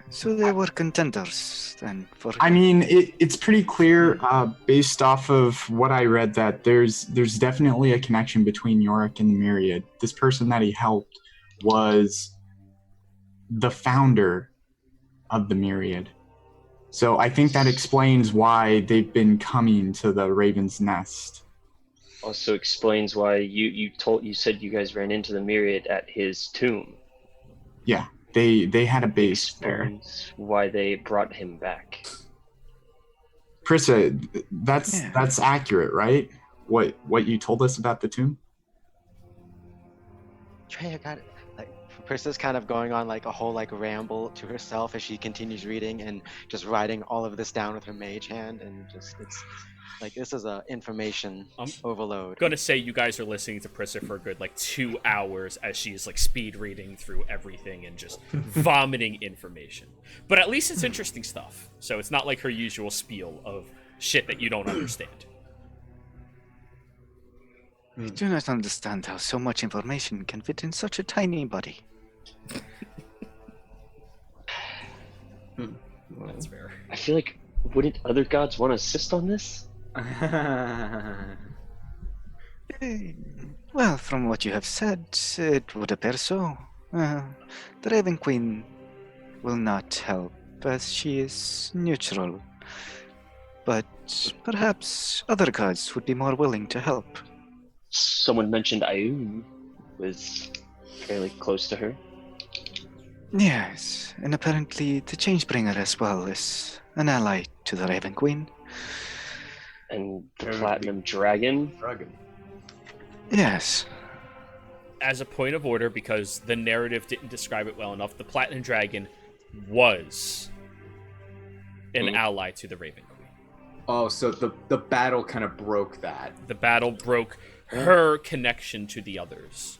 So they were contenders then for. I mean, it's pretty clear based off of what I read that there's definitely a connection between Yorick and the Myriad. This person that he helped was the founder of the Myriad. So I think that explains why they've been coming to the Raven's Nest. Also explains why you said you guys ran into the Myriad at his tomb. Yeah, they had a base there. Explains why they brought him back. Prissa, that's accurate, right? What you told us about the tomb? Treya got it. Like Prissa's kind of going on like a whole like ramble to herself as she continues reading and just writing all of this down with her mage hand, and just it's like this is a information overload. Gonna say you guys are listening to Prissa for a good 2 hours as she's speed reading through everything and just vomiting information. But at least it's interesting stuff. So it's not like her usual spiel of shit that you don't understand. I do not understand how so much information can fit in such a tiny body. That's fair. I feel like, wouldn't other gods want to assist on this? Well, from what you have said, it would appear so. The Raven Queen will not help, as she is neutral. But perhaps other gods would be more willing to help. Someone mentioned Ayun was fairly close to her. Yes, and apparently the Changebringer as well is an ally to the Raven Queen. And the Platinum Dragon. Yes. As a point of order, because the narrative didn't describe it well enough, the Platinum Dragon was an ally to the Raven Queen. Oh, so the battle kind of broke that. The battle broke her connection to the others.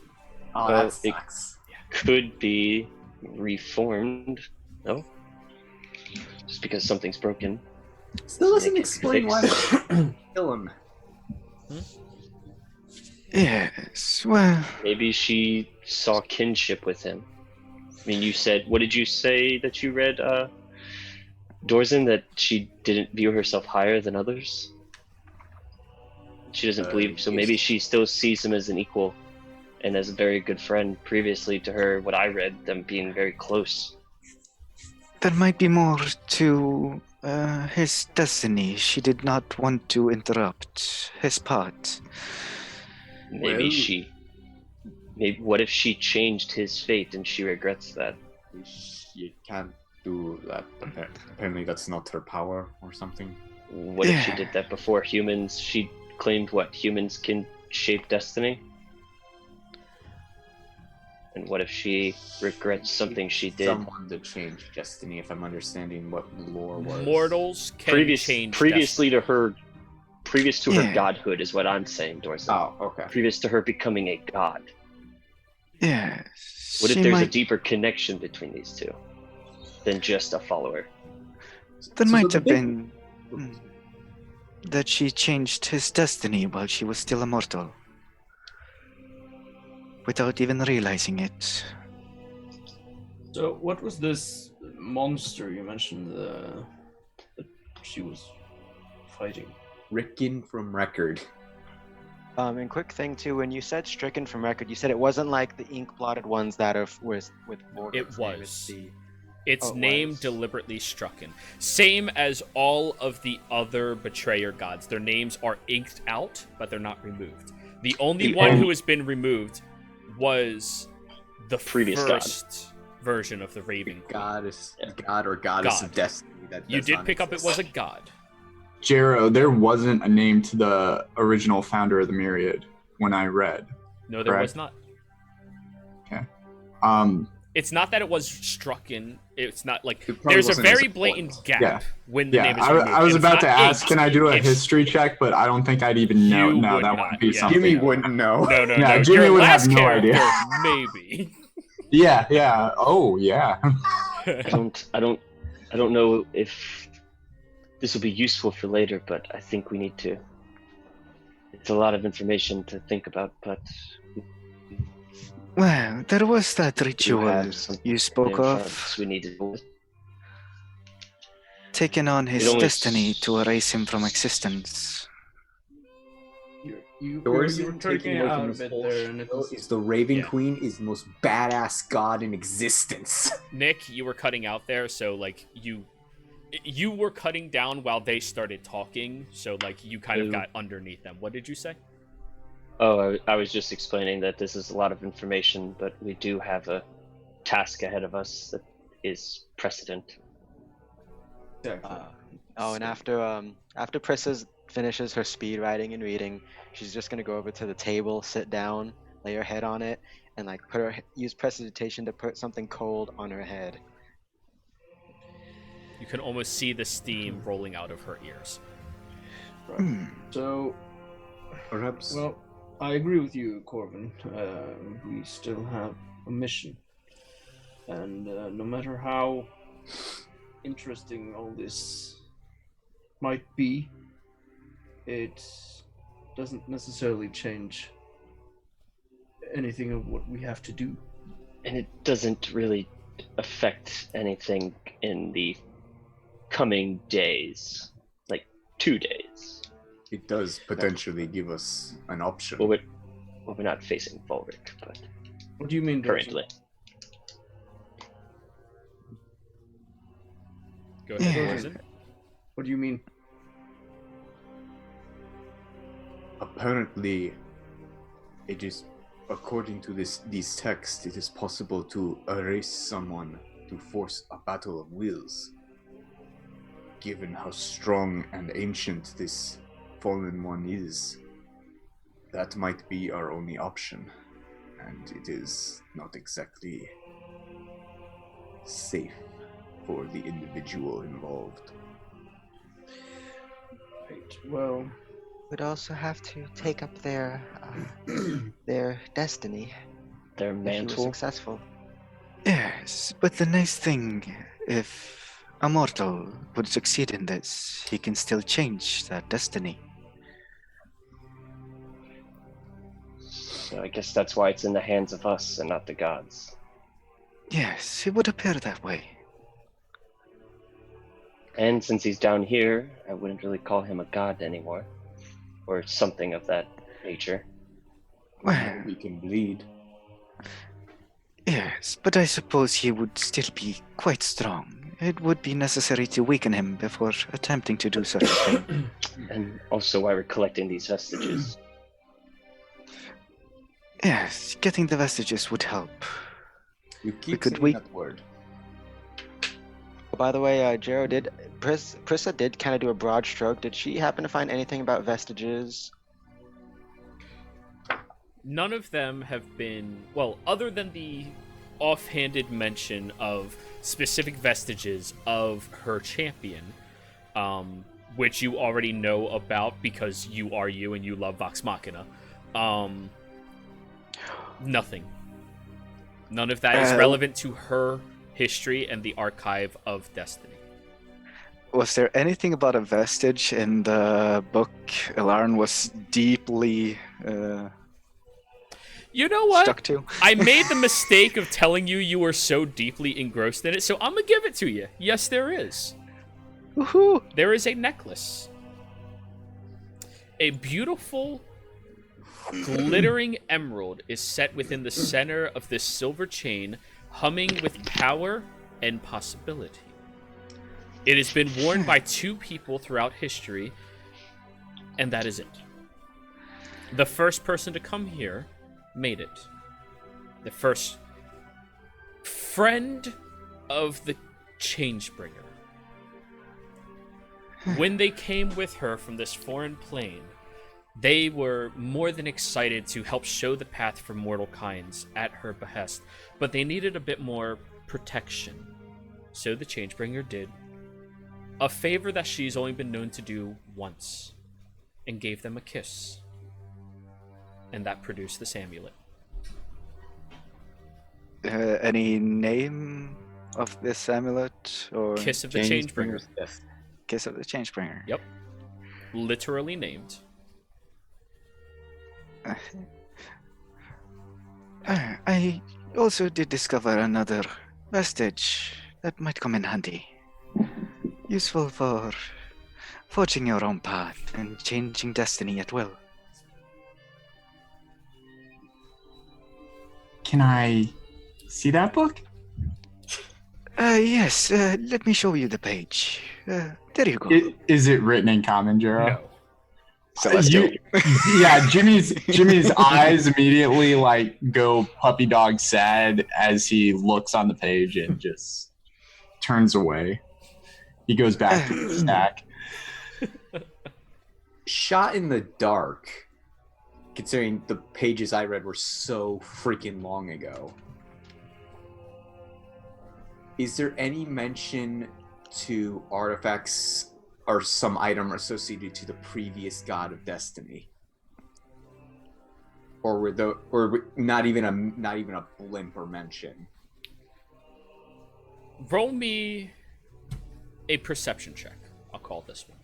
Oh, Well, that sucks. Could be reformed. No? Just because something's broken. Still doesn't Make it explain why fixed. they kill him. Yes, well, Maybe she saw kinship with him. I mean, you said, what did you say that you read, Dorzen, that she didn't view herself higher than others? She doesn't believe, so maybe she still sees him as an equal and as a very good friend. Previously to her, what I read, them being very close. there might be more to his destiny. She did not want to interrupt his part. Maybe what if she changed his fate and she regrets that? You can't do that. Apparently, that's not her power or something. What if she did that before humans? She claimed what humans can shape destiny? And what if she regrets something she did? Someone to change destiny, if I'm understanding what the lore was. Mortals can change previously destiny. to her, previous to Yeah. her godhood is what I'm saying, Dorset. Oh, okay. Previous to her becoming a god. Yes. What if she there's a might, deeper connection between these two than just a follower? There So might the have big- been that she changed his destiny while she was still immortal, without even realizing it. So, what was this monster you mentioned that she was fighting? Ricken from Record. And quick thing too, when you said stricken from record, you said it wasn't like the ink blotted ones that are with Morgan's It name, was. it's the- Its Oh, it name was. deliberately strucken. Same as all of the other betrayer gods. Their names are inked out, but they're not removed. The only The one only- who has been removed was the Previous god. first version of the Raven Queen. Goddess, Yeah. God or goddess God. of destiny. That You does did not pick up it exist. was a god. Jero, there wasn't a name to the original founder of the Myriad when I read. No, there was Correct. not. It's not that it was strucken. It's not like It probably there's a wasn't as very blatant important. gap Yeah. when the Yeah, name is removed. I was It's about to not ask, inked. can I do a It's- history check? But I don't think I'd even know. You No, would that not, wouldn't be yeah. something. Jimmy wouldn't know. No, Yeah, no. Jimmy Your would have last no character, idea. maybe. Yeah. Oh, yeah. I don't know if this will be useful for later, but I think we need to. It's a lot of information to think about, but Well, there was that we ritual have something you spoke in front of, us we need to deal with. taking on his only destiny s- to erase him from existence. You Doors were taking tricking away out from a this bit whole there, and it show was is the Raven Yeah. Queen is the most badass god in existence. Nick, you were cutting out there, so like you were cutting down while they started talking, so like you kind of Oh. got underneath them. What did you say? Oh, I was just explaining that this is a lot of information, but we do have a task ahead of us that is precedent. And after Priscilla finishes her speed writing and reading, she's just gonna go over to the table, sit down, lay her head on it, and like use prestidigitation to put something cold on her head. You can almost see the steam rolling out of her ears. so. Perhaps. Well, I agree with you, Corvin. We still have a mission, and no matter how interesting all this might be, it doesn't necessarily change anything of what we have to do. And it doesn't really affect anything in the coming days, like 2 days. It does potentially give us an option. Well, we're not facing Volric, but What do you mean, Dorothy? currently. Go ahead, Yeah. Dorzen. What do you mean? Apparently, it is, according to these texts, it is possible to erase someone to force a battle of wills. Given how strong and ancient this fallen one is, that might be our only option, and it is not exactly safe. for the individual involved. Right. Well, Would also have to take up their destiny Their if he was mantle. successful. Yes, but the nice thing, if a mortal would succeed in this, he can still change that destiny. So I guess that's why it's in the hands of us and not the gods. Yes, it would appear that way. And since he's down here, I wouldn't really call him a god anymore. Or something of that nature. Well, We can bleed. yes, but I suppose he would still be quite strong. It would be necessary to weaken him before attempting to do such a thing. And also why we're collecting these vestiges. Yes, getting the vestiges would help. You keep could saying wait- that word. By the way, Prissa did kind of do a broad stroke. Did she happen to find anything about vestiges? None of them have been, well, other than the offhanded mention of specific vestiges of her champion, which you already know about because you are you and you love Vox Machina. Nothing. None of that is relevant to her history and the archive of Destiny. Was there anything about a vestige in the book Ilarn was deeply You know what? stuck to? I made the mistake of telling you you were so deeply engrossed in it, so I'm gonna give it to you. Yes, there is. Woohoo! There is a necklace. A beautiful, glittering emerald is set within the center of this silver chain, humming with power and possibility. It has been worn by 2 people throughout history, and that is it. The first person to come here made it. The first friend of the Changebringer. When they came with her from this foreign plane, they were more than excited to help show the path for mortal kinds at her behest, but they needed a bit more protection. So the Changebringer did a favor that she's only been known to do once, and gave them a kiss. And that produced this amulet. Any name of this amulet or Kiss of the Changebringer. Yes. Kiss of the Changebringer? Yep. Literally named. I also did discover another vestige that might come in handy. Useful for forging your own path and changing destiny at will. Can I see that book? Yes, let me show you the page. There you go. Is it written in common, Jero? No. Celestial. Yeah, Jimmy's eyes immediately like go puppy dog sad as he looks on the page and just turns away. He goes back to the stack. Shot in the dark, considering the pages I read were so freaking long ago. Is there any mention to artifacts or some item associated to the previous god of destiny? Or not even a blimp or mention? Roll me a perception check. I'll call this one.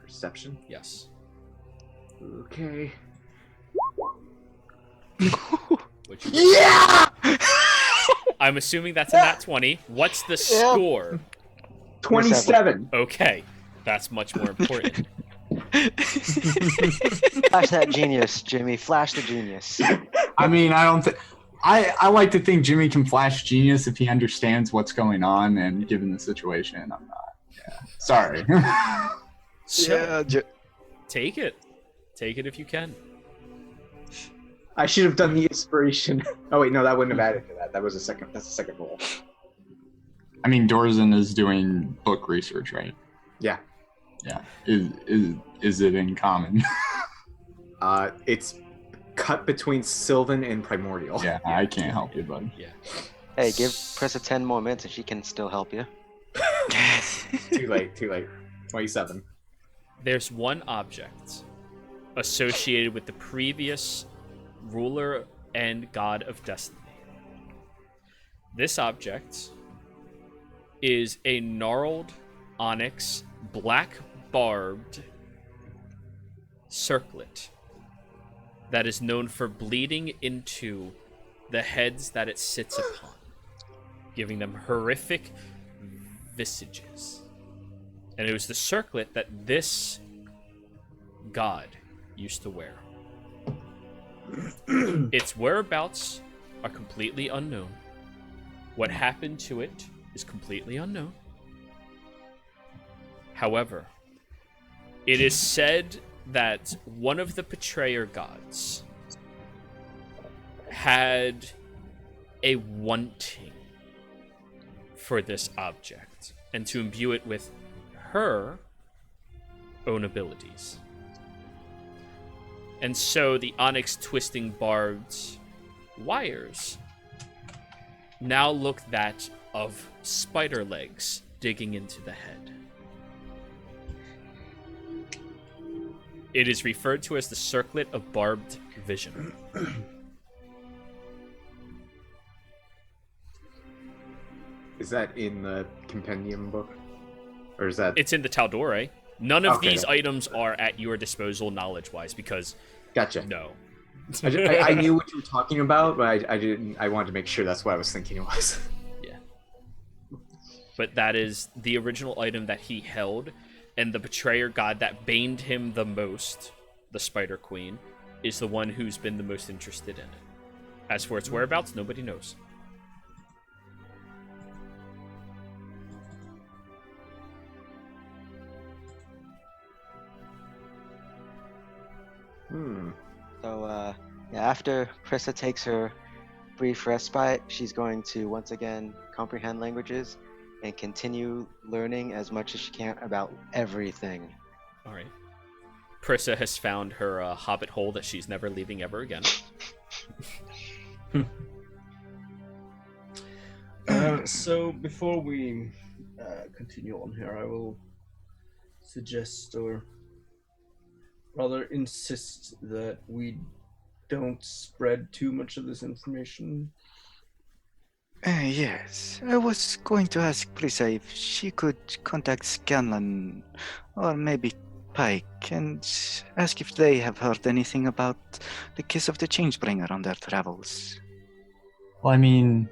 Perception? Yes. Okay. Which Yeah! I'm assuming that's a nat 20. What's the score? 27. Okay. That's much more important. Flash that genius, Jimmy. Flash the genius. I mean, I don't think. I like to think Jimmy can flash genius if he understands what's going on, and given the situation, I'm not. Yeah. Sorry. So, Yeah, take it. Take it if you can. I should have done the inspiration. Oh wait, no, that wouldn't have added to that. That's a second roll. I mean, Dorzen is doing book research, right? Yeah. Yeah. Is it in common? It's cut between Sylvan and Primordial. Yeah, I can't help you, bud. Yeah. Hey, give Pressa 10 more minutes and she can still help you. Too late. 27. There's one object associated with the previous ruler and god of destiny. This object is a gnarled onyx, black barbed circlet that is known for bleeding into the heads that it sits upon, giving them horrific visages. And it was the circlet that this god used to wear. Its whereabouts are completely unknown. What happened to it is completely unknown. However, it is said that one of the betrayer gods had a wanting for this object and to imbue it with her own abilities. And so the onyx twisting barbed wires now look that of spider legs digging into the head. It is referred to as the circlet of barbed vision. Is that in the compendium book? Or is that... It's in the Tal'Dorei. None of Okay. these items are at your disposal knowledge-wise because Gotcha. no. I knew what you were talking about, but I didn't. I wanted to make sure that's what I was thinking it was. Yeah. But that is the original item that he held, and the betrayer god that baned him the most, the Spider Queen, is the one who's been the most interested in it. As for its whereabouts, nobody knows. So, after Prissa takes her brief respite, she's going to once again comprehend languages and continue learning as much as she can about everything. All right. Prissa has found her hobbit hole that she's never leaving ever again. So before we continue on here, I will suggest, or rather insist, that we don't spread too much of this information. Yes, I was going to ask Prisa if she could contact Scanlan or maybe Pike and ask if they have heard anything about the Kiss of the Changebringer on their travels. Well, I mean,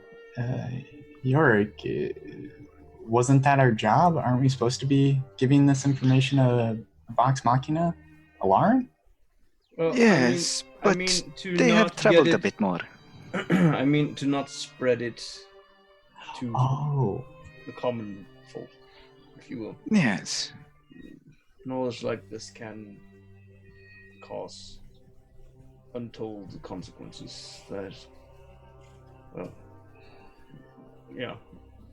Yorick, wasn't that our job? Aren't we supposed to be giving this information a Vox Machina? Alarm? Well, Yes, I but mean, to they have not traveled get a it- bit more. I mean, to not spread it to Oh, the common folk, if you will. Yes. Knowledge like this can cause untold consequences that, well, yeah,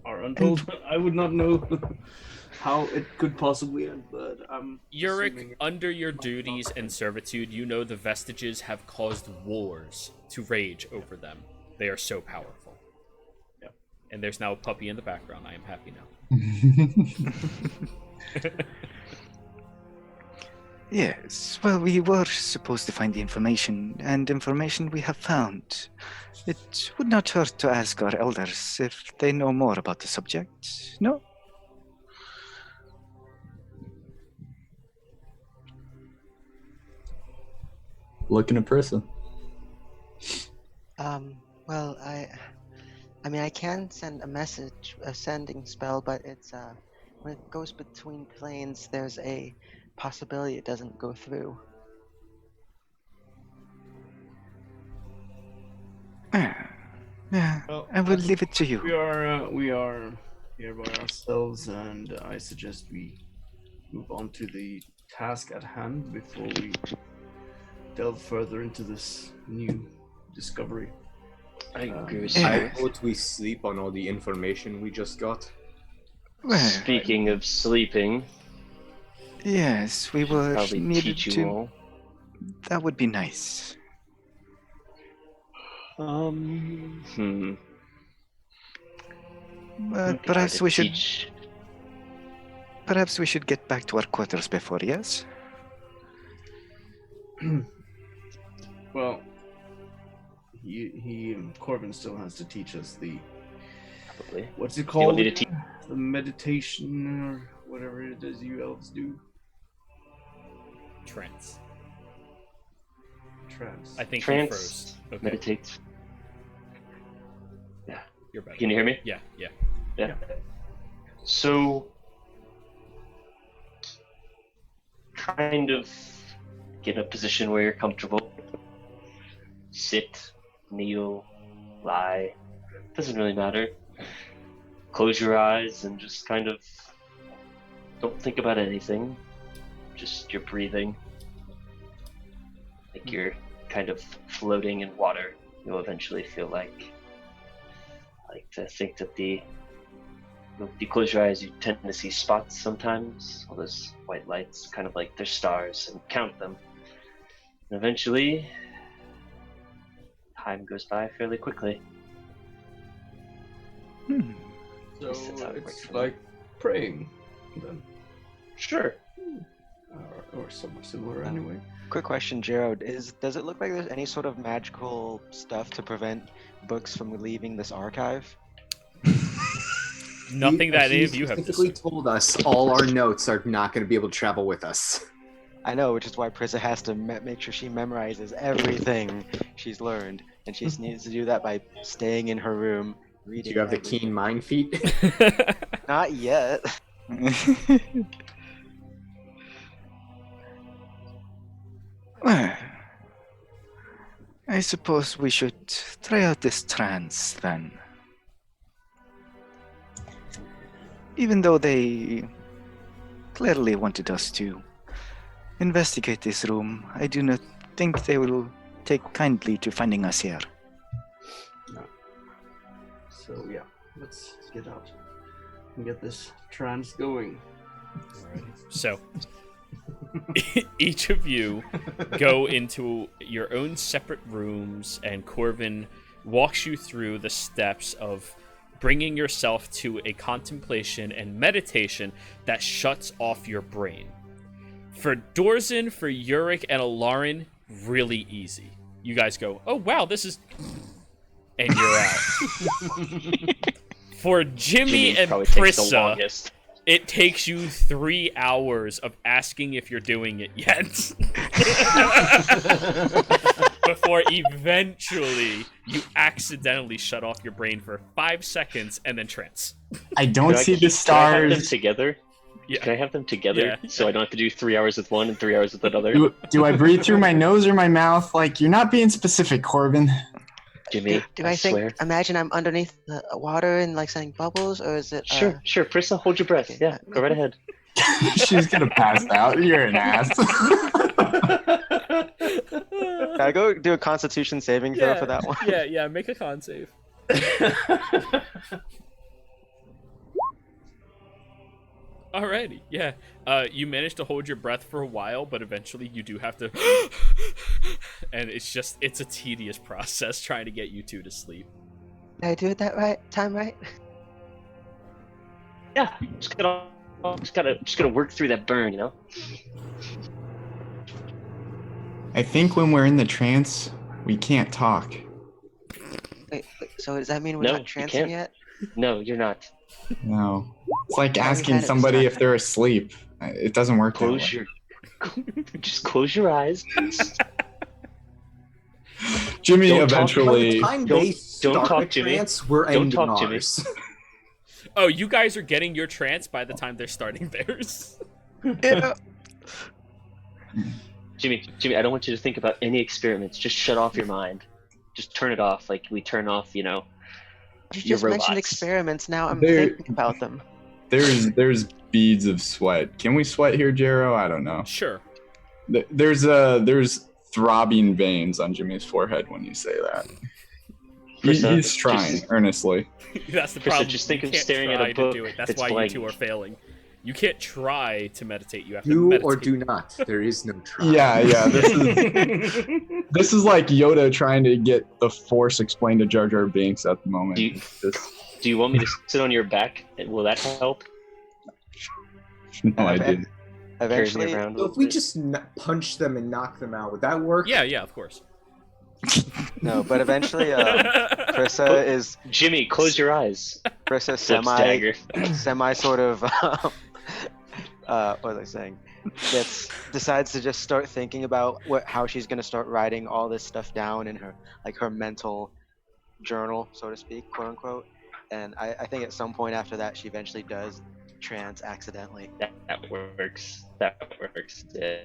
are untold. I would not know how it could possibly end, but I'm Yorick, assuming- under your duties and servitude, you know the vestiges have caused wars to rage over them. They are so powerful. Yeah. And there's now a puppy in the background. I am happy now. Yes, well, we were supposed to find the information, and information we have found. It would not hurt to ask our elders if they know more about the subject, no? looking at Prissa. Well, I mean, I can send a message, a sending spell, but it's, when it goes between planes, there's a possibility it doesn't go through. Yeah, Well, I will leave it to you. We are here by ourselves, and I suggest we move on to the task at hand before we delve further into this new discovery. I agree with Yeah. I you. vote we sleep on all the information we just got. Well, Speaking of sleeping, yes, we were probably needed teach you to. all. That would be nice. Hmm. But Try perhaps to we should. teach Perhaps we should get back to our quarters before, yes? Well, Corbin still has to teach us the Probably. what's it Do you want called? me to teach? The meditation or whatever it is you elves do. Trance. Trance. I think you Trance. froze. Okay, Meditate. you're better. Can you hear me? Yeah. Yeah. So, kind of get in a position where you're comfortable. Sit, kneel, lie. Doesn't really matter. Close your eyes and just kind of don't think about anything. Just your breathing. Like you're kind of floating in water. You'll eventually feel like. I like to think that if you close your eyes, you tend to see spots sometimes. All those white lights, kind of like they're stars, and count them. And eventually, time goes by fairly quickly. So Yes, that's how it works it's for me. like praying, then, Sure. or somewhat similar anyway. Quick question, Gerald. Does it look like there's any sort of magical stuff to prevent books from leaving this archive? Nothing that any He of you have specifically discerned. told us all our notes are not going to be able to travel with us. I know, which is why Prissa has to make sure she memorizes everything she's learned, and she just needs to do that by staying in her room, Do reading. you have the everything. keen mind feat? Not yet. Well, I suppose we should try out this trance then. Even though they clearly wanted us to investigate this room, I do not think they will take kindly to finding us here. So yeah, let's get out and get this trance going. So, each of you go into your own separate rooms, and Corvin walks you through the steps of bringing yourself to a contemplation and meditation that shuts off your brain. For Dorzin, for Yurik, and Alarin, really easy. You guys go, oh wow, this is... and you're out. For Jimmy and probably takes the Prissa, longest. it takes you 3 hours of asking if you're doing it yet. Before eventually you accidentally shut off your brain for 5 seconds and then trance. I don't see the Can I have them stars. together? Yeah. Can I have them together Yeah. so I don't have to do 3 hours with one and 3 hours with another? Do I breathe through my nose or my mouth? Like, you're not being specific, Corbin. Jimmy, Do I think? swear. Imagine I'm underneath the water and like sending bubbles, or is it? Sure, Prissa, hold your breath. okay. Yeah, go right ahead. She's gonna pass out. You're an ass. Can I go do a Constitution saving throw for that one? Yeah, make a con save. Alrighty, yeah. You managed to hold your breath for a while, but eventually you do have to... and it's a tedious process trying to get you two to sleep. Did I do it that right? Yeah, just gotta work through that burn, you know. I think when we're in the trance, we can't talk. Wait, so does that mean we're No, not you trancing can't. yet? No, you're not. No. It's like Yeah, we've asking had it somebody this if time. they're asleep. It doesn't work that Close way. just close your eyes. Jimmy Don't talk eventually... By the time Don't- they don't start talk, the Jimmy. trance, we're Don't ending talk, Jimmy. ours. Oh, you guys are getting your trance by the time they're starting theirs. Yeah. Jimmy, I don't want you to think about any experiments. Just shut off your mind. Just turn it off like we turn off, You your just mentioned robots. experiments. Now I'm There- thinking about them. There's beads of sweat. Can we sweat here, Jero? I don't know. Sure. There's throbbing veins on Jimmy's forehead when you say that. Prissa, He's trying just- earnestly. That's the Prissa, problem. just think You of can't staring at a try to book do it. That's that's why blank. you two are failing. You can't try to meditate. You have to Do meditate. or do not. There is no try. Yeah. This is like Yoda trying to get the Force explained to Jar Jar Binks at the moment. Do you- It's just- Do you want me to sit on your back? Will that help? No, I didn't. Carries me Eventually, around a So little if we bit. just punch them and knock them out, would that work? Yeah, of course. no, but eventually, Krissa is Jimmy, close your eyes. Krissa Flips dagger. semi sort of what was I saying? Decides to just start thinking about how she's gonna start writing all this stuff down in her mental journal, so to speak, quote unquote. And I think at some point after that, she eventually does trance accidentally. That works. That works. Yeah.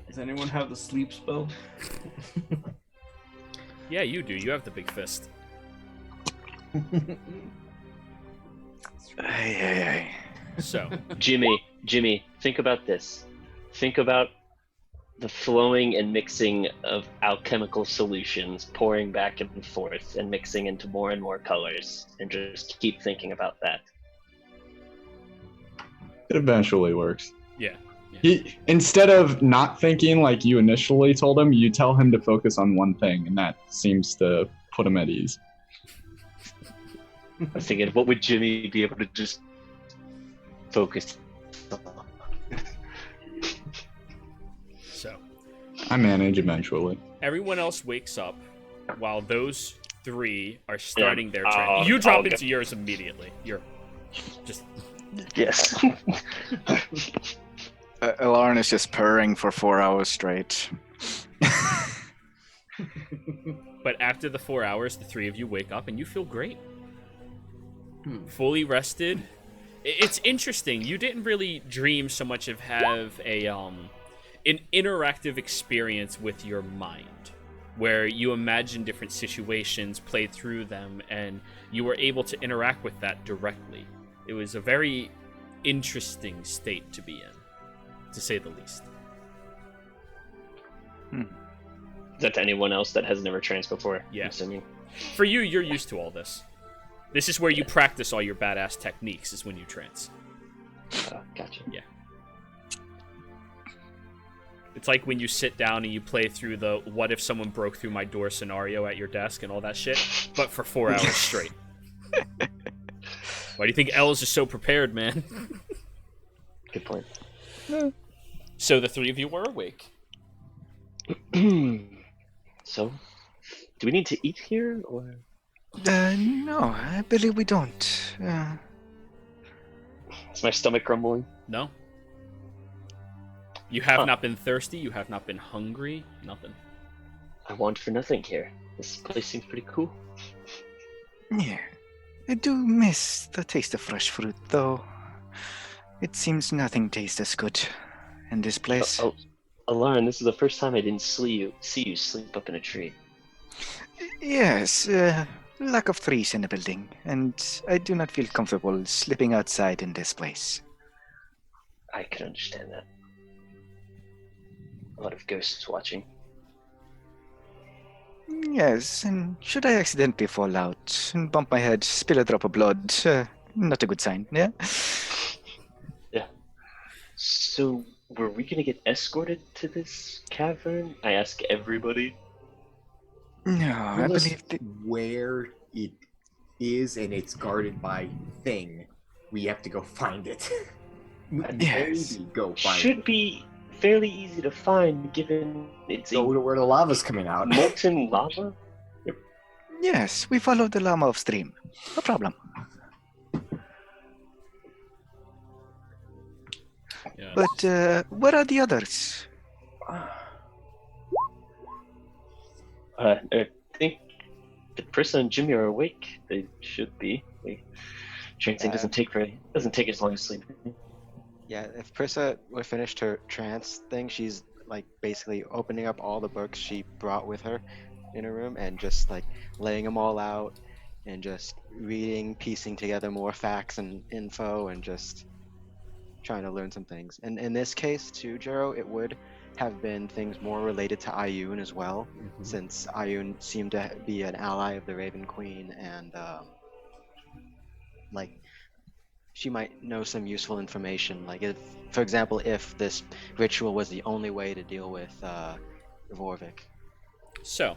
Does anyone have the sleep spell? Yeah, you do. You have the big fist. Ay. So, Jimmy, think about this. Think about the flowing and mixing of alchemical solutions pouring back and forth and mixing into more and more colors, and just keep thinking about that. It eventually works. yeah. Instead of not thinking like you initially told him, you tell him to focus on one thing, and that seems to put him at ease. I was thinking, what would Jimmy be able to just focus on? So, I manage eventually. everyone else wakes up while those three are starting their training. I'll You drop go. into yours immediately. You're just Yes. Alarn is just purring for 4 hours straight. But after the 4 hours, the three of you wake up and you feel great. Fully rested. It's interesting. You didn't really dream so much of have an interactive experience with your mind, where you imagine different situations, play through them, and you were able to interact with that directly. It was a very interesting state to be in, to say the least. Is that to anyone else that has never tranced before? Yeah. I'm assuming. For you, you're used to all this. This is where you practice all your badass techniques, is when you trance. Gotcha. Yeah. It's like when you sit down and you play through the what if someone broke through my door scenario at your desk and all that shit, but for 4 hours straight. Why do you think Els is so prepared, man? Good point. So the three of you were awake. So, do we need to eat here, or? No, I believe we don't. Is my stomach grumbling? No. You have not been thirsty, you have not been hungry, nothing. I want for nothing here. This place seems pretty cool. Yeah, I do miss the taste of fresh fruit, though. It seems nothing tastes as good in this place. Alarn, this is the first time I didn't see you sleep up in a tree. Yes, lack of trees in the building, and I do not feel comfortable sleeping outside in this place. I can understand that. A lot of ghosts watching. Yes, and should I accidentally fall out and bump my head, spill a drop of blood, not a good sign, yeah? Yeah. So, were we gonna get escorted to this cavern? I ask everybody. No, I Tell us believe that... where it is, and it's guarded by thing. We have to go find it. Yes. Maybe go find Should it. be fairly easy to find, given it's Go a to where the lava's coming out. molten lava. Yes, we follow the llama upstream. No problem. Yeah. But where are the others? I think the Prissa and Jimmy are awake. They should be. Trancing doesn't take as long as sleeping. Yeah, if Prissa would finished her trance thing, she's like basically opening up all the books she brought with her in her room and just like laying them all out and just reading, piecing together more facts and info and just trying to learn some things. And in this case too, Jero, it would have been things more related to Ayun as well, since Ayun seemed to be an ally of the Raven Queen and like she might know some useful information. Like if, for example, if this ritual was the only way to deal with Vorvik. So,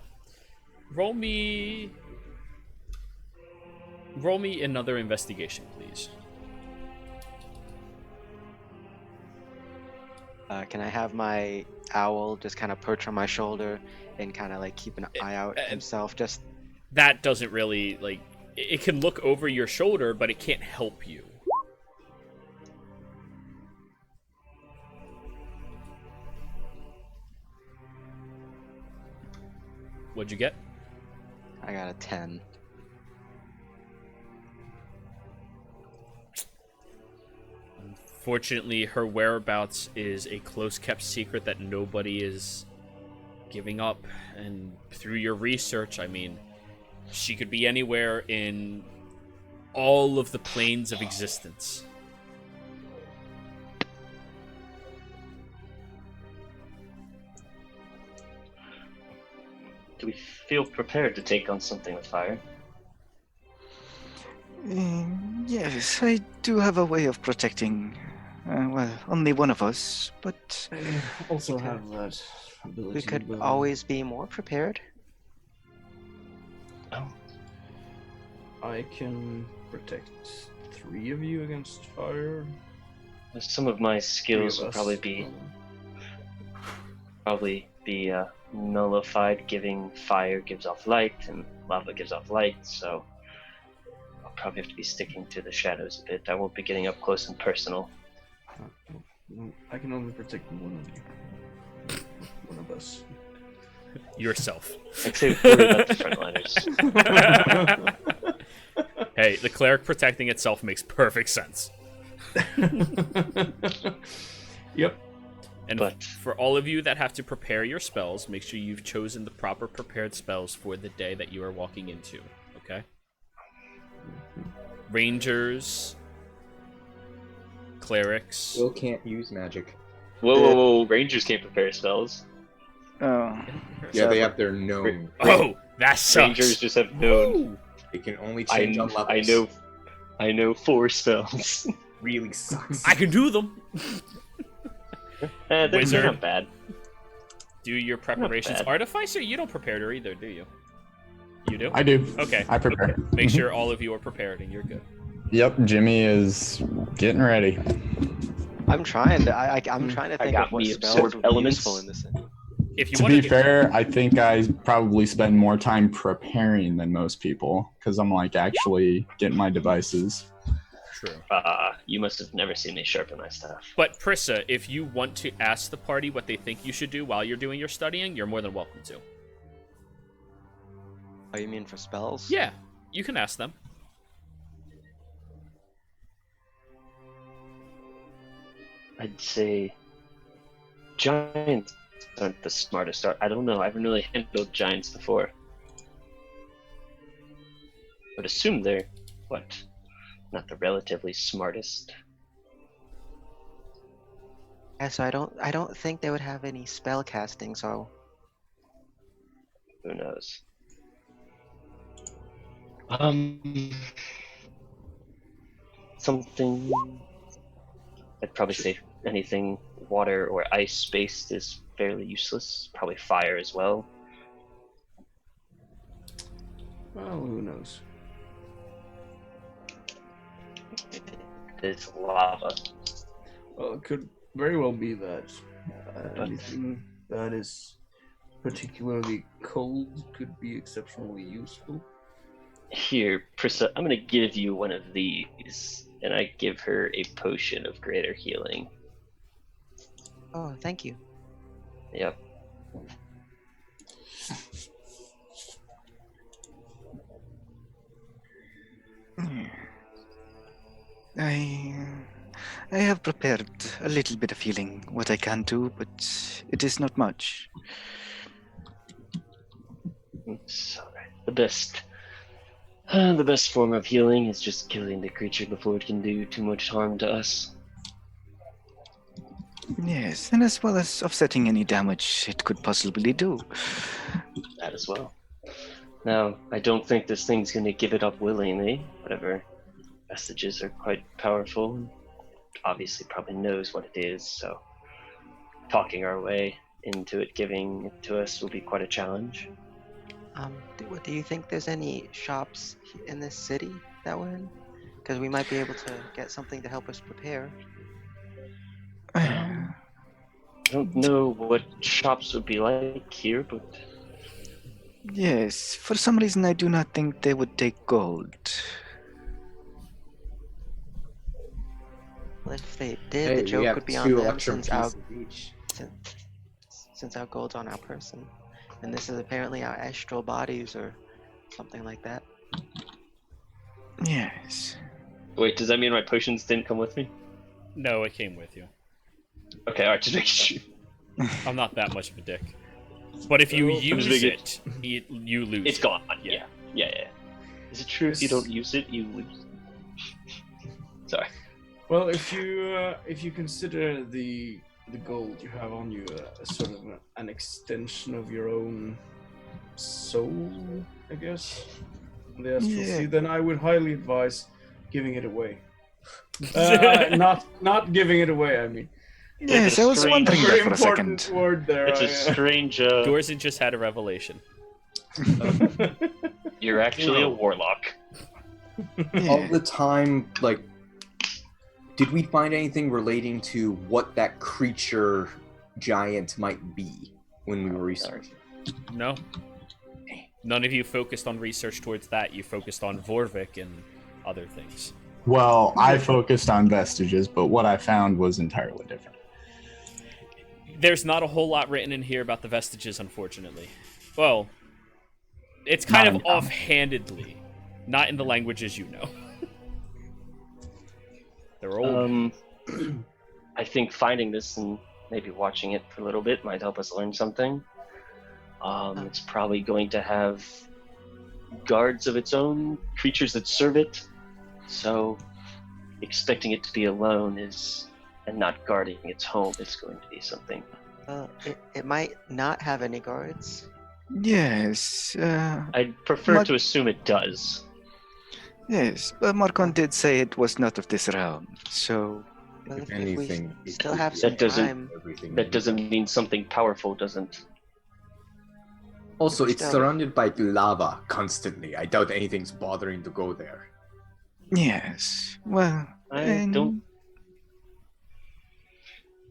roll me another investigation, please. Can I have my owl just kind of perch on my shoulder and kind of like keep an eye out himself? Just That doesn't really, like, it can look over your shoulder, but it can't help you. What'd you get? I got a 10. Fortunately, her whereabouts is a close-kept secret that nobody is giving up. And through your research, I mean, she could be anywhere in all of the planes of existence. Do we feel prepared to take on something with fire? Yes, I do have a way of protecting, well, only one of us, but I also have that ability. We could but always be more prepared. Oh, I can protect 3 of you against fire. some of my 3 skills of will us, probably be nullified. Giving fire gives off light, and lava gives off light. So I'll probably have to be sticking to the shadows a bit. I won't be getting up close and personal. I can only protect 1 of you. 1 of us. Yourself. I'd say worry about the frontliners. Hey, the cleric protecting itself makes perfect sense. Yep. And But- for all of you that have to prepare your spells, make sure you've chosen the proper prepared spells for the day that you are walking into, okay? Rangers, clerics. Will can't use magic. Whoa! Rangers can't prepare spells. oh, Yeah, they have their known. Oh, that sucks. Rangers just have known. They can only change on levels. I know 4 spells. Really sucks. I can do them. They're Wizard. not bad. Do your preparations. bad. Artificer, you don't prepare her either, do you? You do? I do. Okay. I prepare. Make sure all of you are prepared and you're good. Yep, Jimmy is getting ready. I'm trying to. I'm trying to I think got of what me spells absorb would be elements. useful in this. If you To want be get... fair, I think I probably spend more time preparing than most people because I'm like actually getting my devices. True. You must have never seen me sharpen my stuff. But Prissa, if you want to ask the party what they think you should do while you're doing your studying, you're more than welcome to. Oh, you mean for spells? Yeah, you can ask them. I'd say giants aren't the smartest. I don't know. I haven't really handled giants before. But assume they're what? Not the relatively smartest. Yeah, so I don't think they would have any spell casting, so Who knows? Something. I'd probably say anything water or ice based is fairly useless. Probably fire as well. Well, who knows? It's lava. Well, it could very well be that anything that is particularly cold could be exceptionally useful. Here, Prissa, I'm gonna give you one of these, and I give her a potion of greater healing. oh, thank you. Yep. I have prepared a little bit of healing, what I can do, but it is not much. It's alright. The best form of healing is just killing the creature before it can do too much harm to us. Yes, and as well as offsetting any damage it could possibly do. That as well. Now, I don't think this thing's gonna give it up willingly. Whatever messages are quite powerful. And obviously, probably knows what it is. So, talking our way into it giving it to us will be quite a challenge. Do you think there's any shops in this city that we're in? Because we might be able to get something to help us prepare. don't know what shops would be like here, but Yes, for some reason I do not think they would take gold. Well, if they did, Hey, the we joke have would be 2 on them electrum since our pieces each. since our gold's on our person, and this is apparently our astral bodies or something like that. Yes. wait, does that mean my potions didn't come with me? No, it came with you. Okay, alright, just make sure. I'm not that much of a dick. But if you use making- it, you lose. It's it. gone. Yeah. Is it true if you don't use it, you lose? Sorry. Well, if you consider the gold you have on you as sort of an extension of your own soul, I guess, the astral sea, then I would highly advise giving it away. Not giving it away. I mean, Yes, I was strange- wondering very that for a important second. word there. It's a strange. Dorzen just had a revelation. You're actually a Hero. warlock. All the time, like, did we find anything relating to what that creature giant might be when we were researching? No. None of you focused on research towards that. You focused on Vorvik and other things. Well, I focused on vestiges, but what I found was entirely different. There's not a whole lot written in here about the vestiges, unfortunately. Well, it's kind Not of in common. offhandedly, not in the languages you know. They're old. I think finding this and maybe watching it for a little bit might help us learn something. It's probably going to have guards of its own, creatures that serve it. So, expecting it to be alone and not guarding its home is going to be something. It might not have any guards. Yes, I'd prefer But- to assume it does. yes, but Marcon did say it was not of this realm, so Well, If if anything, we it still could have be some That doesn't- time, everything. That doesn't mean something powerful doesn't. Also, we it's still- surrounded by lava constantly. I doubt anything's bothering to go there. yes. Well, I don't.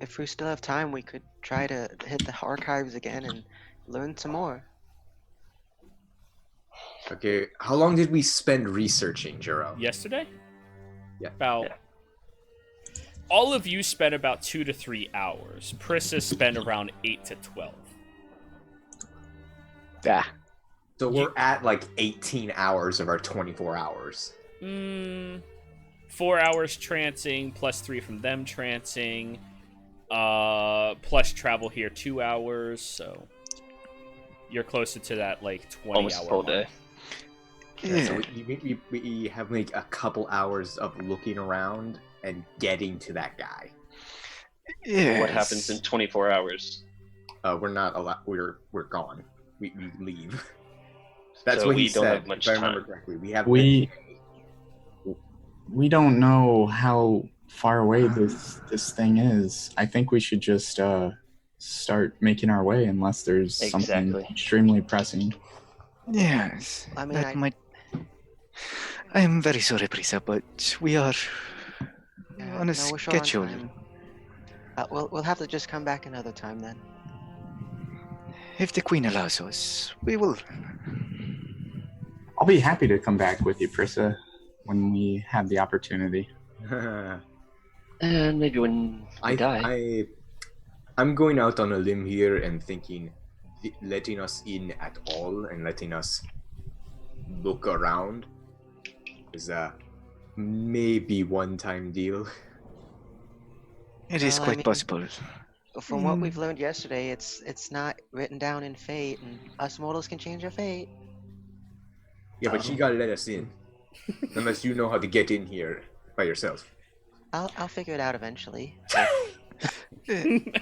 if we still have time, we could try to hit the archives again and learn some more. Okay, how long did we spend researching, Jerome? Yesterday? Yeah. About. Yeah. All of you spent about 2 to 3 hours. Prissa spent around 8 to 12. ah, So we're at like 18 hours of our 24 hours. 4 hours trancing, plus 3 from them trancing, plus travel here 2 hours, so you're closer to that like 20 Almost hour a full mark. day. yeah. So we have like a couple hours of looking around and getting to that guy. Yes. What happens in 24 hours? We're not allowed. We're gone. We leave. That's So what we he don't said. have much if I remember time. correctly, we have. We don't know how far away this thing is. I think we should just start making our way unless there's something Exactly. extremely pressing. Yes. I mean, that might. I am very sorry, Prisa, but we are Yeah, on a no, we're short on schedule. time. We'll have to just come back another time then. If the Queen allows us, we will. I'll be happy to come back with you, Prissa, when we have the opportunity. And maybe when we die. I'm going out on a limb here and thinking letting us in at all and letting us look around is a maybe one-time deal. It is Well, I quite mean- possible. From what we've learned yesterday, it's not written down in fate, and us mortals can change our fate. Yeah, but you gotta let us in. Unless you know how to get in here by yourself. I'll figure it out eventually.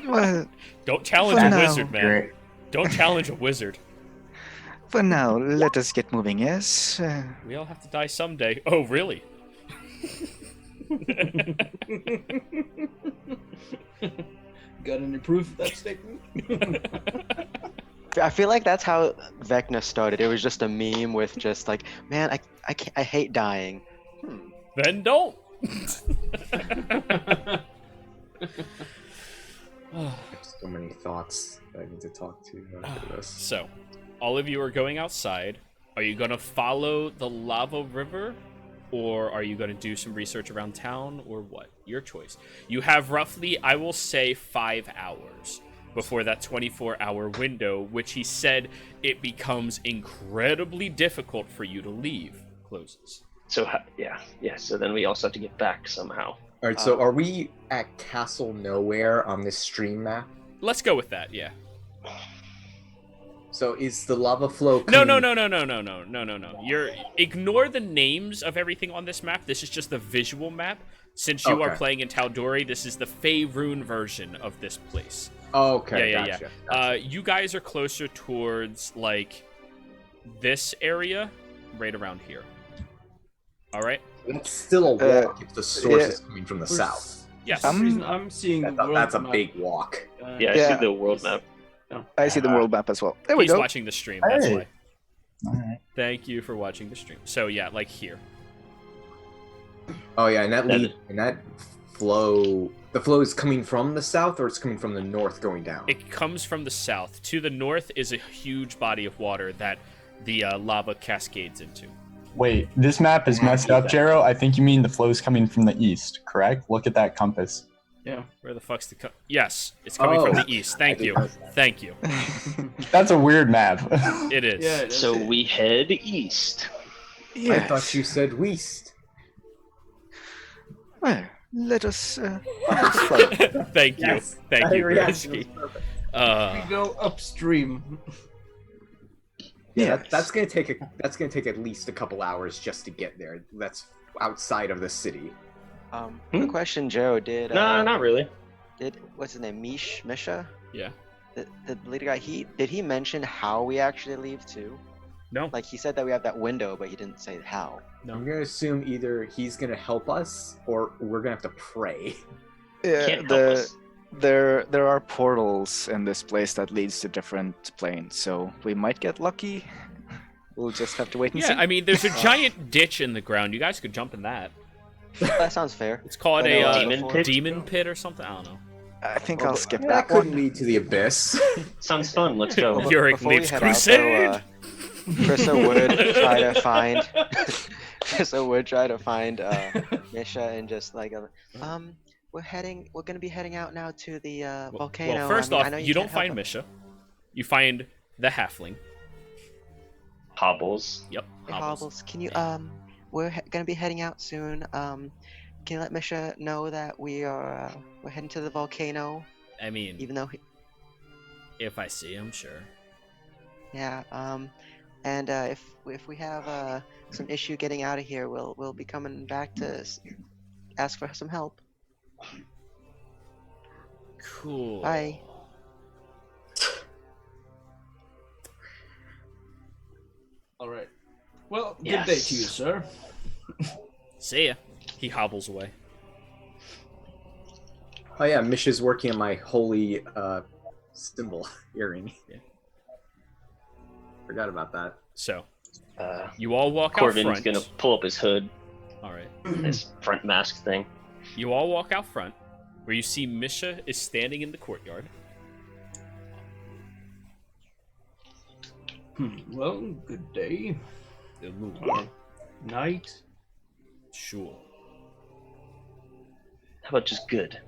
Well, Don't challenge For a now. wizard, man. Great. Don't challenge a wizard. for now, let us get moving, yes? We all have to die someday. Oh, really? Got any proof of that statement? I feel like that's how Vecna started. It was just a meme with just like, man, I hate dying. Then don't. I have so many thoughts that I need to talk to after this. So, all of you are going outside. Are you going to follow the lava river? Or are you going to do some research around town? Or what? Your choice. You have roughly, I will say, 5 hours before that 24-hour window, which he said it becomes incredibly difficult for you to leave, closes. So so then we also have to get back somehow. All right, so are we at Castle Nowhere on this stream map? Let's go with that, yeah. So is the lava flow? No. coming- You're ignore the names of everything on this map. This is just the visual map. Since you are Okay. playing in Tal'Dorei, this is the Faerun version of this place. Okay, Yeah. gotcha. You guys are closer towards like this area, right around here. All right. It's still a walk if the source is coming from the south. Yes. For some reason, I'm seeing the world That's a map. big walk. Yeah, I Yeah. see the world map. I see the world map as well. There we He's go. watching the stream. That's Hey. why. Alright. Thank you for watching the stream. So yeah, like here. Oh yeah, and That- that flow. The flow is coming from the south, or it's coming from the north, going down. It comes from the south. To the north is a huge body of water that the lava cascades into. Wait, this map is messed up, Jero. I think you mean the flow's coming from the east, correct? Look at that compass. Yeah. Where the fuck's the Yes, it's coming from Oh. the east. Thank I you. didn't know that. Thank you. That's a weird map. It is. Yeah. It is. So we head east. I thought you said west. Well, let us follow. Thank you. Yes, Thank that you, reaction Gracie. was perfect. We go upstream. Yeah, Yes. that's gonna take at least a couple hours just to get there. That's outside of the city. Quick question, Joe. Did No, not really. what's his name? Misha? Yeah. The leader guy. Did he mention how we actually leave too? No. Like he said that we have that window, but he didn't say how. I'm gonna assume either he's gonna help us or we're gonna have to pray. Yeah, Can't help us. there are portals in this place that leads to different planes, so we might get lucky. We'll just have to wait and see. Yeah, I mean, there's a giant ditch in the ground. You guys could jump in that. That sounds fair. It's called I a know, demon pit? demon pit or something. I don't know. I think I'll skip that that could one. lead to the abyss. Sounds fun. Let's go. Yorick Before we leads head crusade. out, though, Krista would try to find. Krista would try to find Misha and just like, we're gonna be heading out now to the volcano. Well, first I mean, I off, know you don't can't help find us. Misha. You find the halfling. Hobbles. Yep. Hey, Hobbles. Hobbles, can you we're gonna be heading out soon. Can you let Misha know that we're heading to the volcano? I mean, Even though if I see him, sure. yeah. And if we have some issue getting out of here, we'll be coming back to ask for some help. Cool. Bye. All right. Well, good Yes. day to you, sir. See ya. He hobbles away. Oh yeah, Misha's working on my holy symbol earring. Yeah. Forgot about that. So, Uh, you all walk out Corvin's front. gonna pull up his hood, All right. his front mask thing. You all walk out front, where you see Misha is standing in the courtyard. Well, good day. Night. Sure. How about just good?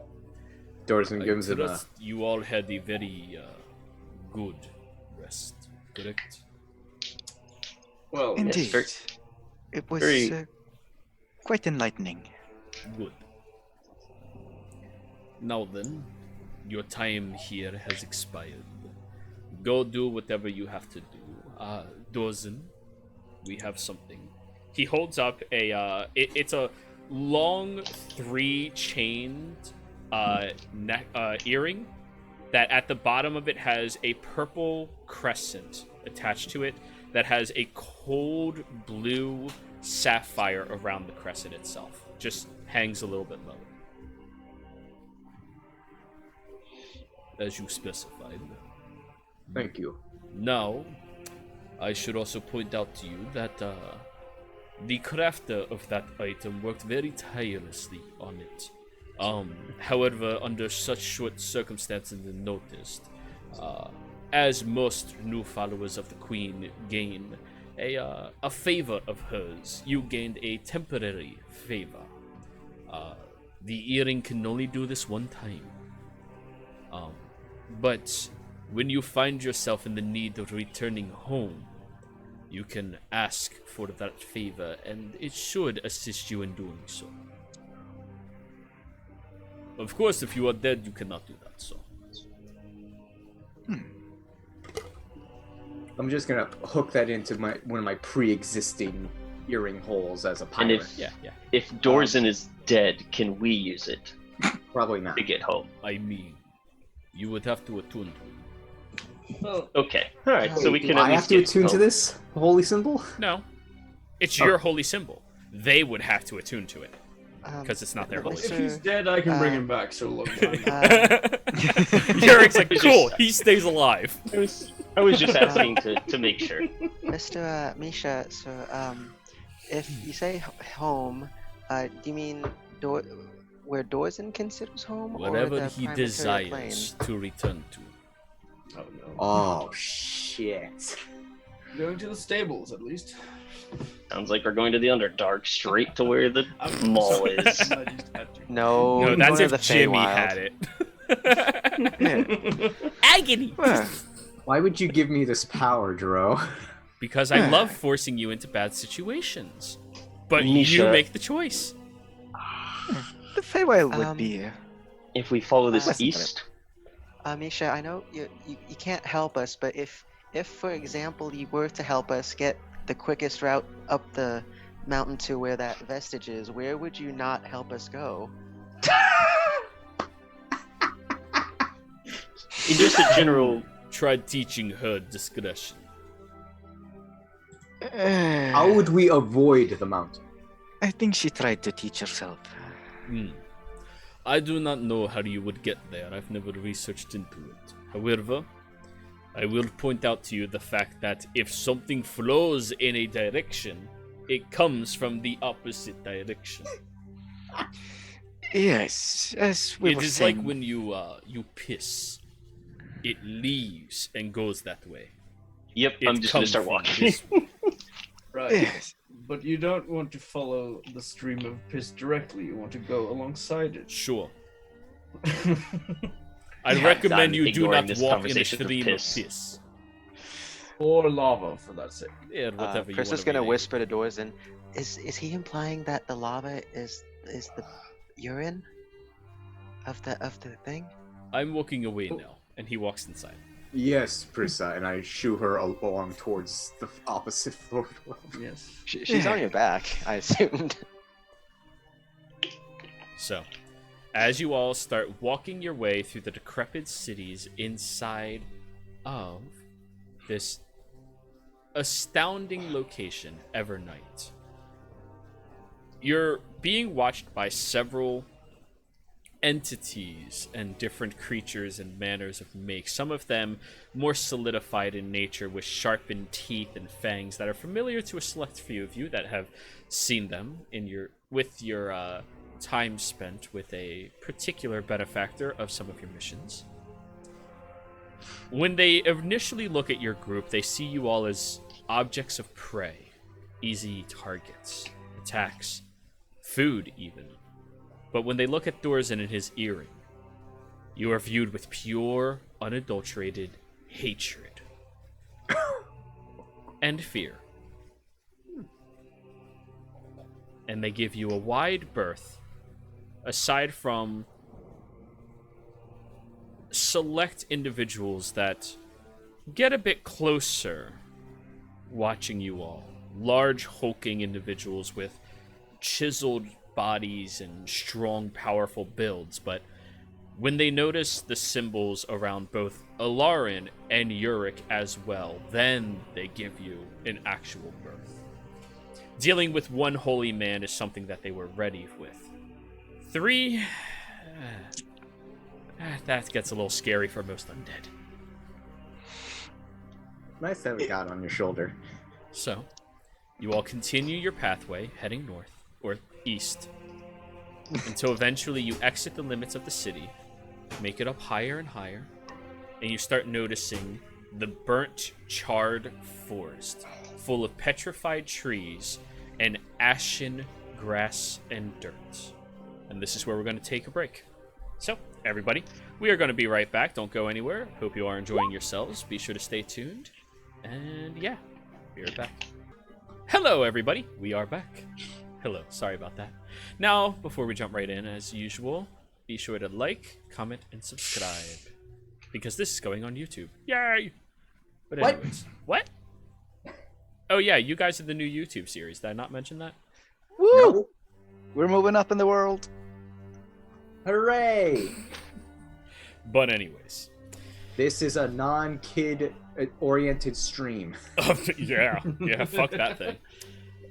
Dorson I gives him a. trust you all had a very good rest, correct? Well, Indeed. very- It was very- quite enlightening. Good. Now then, your time here has expired. Go do whatever you have to do. Dorzen, we have something. He holds up a, it's a long 3-chained earring that at the bottom of it has a purple crescent attached to it that has a cold blue sapphire around the crescent itself. Just hangs a little bit lower. As you specified. Thank you. Now, I should also point out to you that the crafter of that item worked very tirelessly on it. However, under such short circumstances and notice, as most new followers of the Queen gain a favor of hers, you gained a temporary favor. The earring can only do this one time. But when you find yourself in the need of returning home, you can ask for that favor, and it should assist you in doing so. Of course, if you are dead, you cannot do that, so. I'm just gonna hook that into one of my pre-existing earring holes as a pirate. And if Dorzen is dead, can we use it Probably not. to get home? I mean, you would have to attune to it. Well, Okay. All right. So we Do can. I at have least to get attune to home. this holy symbol? No. It's your holy symbol. They would have to attune to it, because it's not their holy if symbol. he's dead, I can bring him back. So long time. Yurick's like, cool, he stays alive. I was just asking to make sure. Mr. Misha, so if you say home, do you mean where Dorzen considers home, or Whatever the he Prime Material desires to return to. Oh no. Oh shit. Going to the stables, at least. Sounds like we're going to the Underdark, straight to where the mall is. I just had to. No, No, you're that's going to if the Jimmy Feywild. had it. Agony! Why would you give me this power, Dro? Because I love forcing you into bad situations. But you Misha. make the choice. The Feywild would Um, be. If we follow this Listen to east, Misha, I know you can't help us, but if for example you were to help us get the quickest route up the mountain to where that vestige is, where would you not help us go? in just a general, Try teaching her discretion. How would we avoid the mountain? I think she tried to teach herself. I do not know how you would get there. I've never researched into it. However, I will point out to you the fact that if something flows in a direction, it comes from the opposite direction. Yes, as we It were is saying. like when you piss. It leaves and goes that way. yep, It I'm just gonna comes start from walking. this way. Right. Yes. But you don't want to follow the stream of piss directly. You want to go alongside it. Sure. I recommend you do ignoring not this walk in a conversation of stream of piss. piss. Or lava, for that sake. Yeah, whatever you Chris want is to gonna rename it. whisper to Dorzen, is he implying that the lava is the urine of the thing? I'm walking away now, and he walks inside. Yes, Prissa, and I shoo her along towards the opposite floor. Yes. She's on your back, I assumed. So, as you all start walking your way through the decrepit cities inside of this astounding location, Evernight, you're being watched by several entities and different creatures and manners of make. Some of them more solidified in nature with sharpened teeth and fangs that are familiar to a select few of you that have seen them in your time spent with a particular benefactor of some of your missions. When they initially look at your group, they see you all as objects of prey, easy targets, attacks, food even. But when they look at Dorzen and his earring, you are viewed with pure, unadulterated hatred and fear. And they give you a wide berth, aside from select individuals that get a bit closer watching you all. Large, hulking individuals with chiseled bodies and strong, powerful builds, but when they notice the symbols around both Alarin and Uric as well, then they give you an actual birth. Dealing with one holy man is something that they were ready with. 3, that gets a little scary for most undead. Nice to have a god on your shoulder. So, you all continue your pathway, heading north, or east. until eventually you exit the limits of the city, make it up higher and higher, and you start noticing the burnt, charred forest full of petrified trees and ashen grass and dirt. And this is where we're going to take a break. So, everybody, we are going to be right back. Don't go anywhere. Hope you are enjoying yourselves. Be sure to stay tuned. And yeah, be right back. Hello, everybody. We are back. Hello. Sorry about that. Now, before we jump right in, as usual, be sure to like, comment, and subscribe. Because this is going on YouTube. Yay! But anyways. What? Oh, yeah, you guys are the new YouTube series. Did I not mention that? Woo! No. We're moving up in the world. Hooray! But anyways. This is a non-kid oriented stream. Yeah, fuck that thing.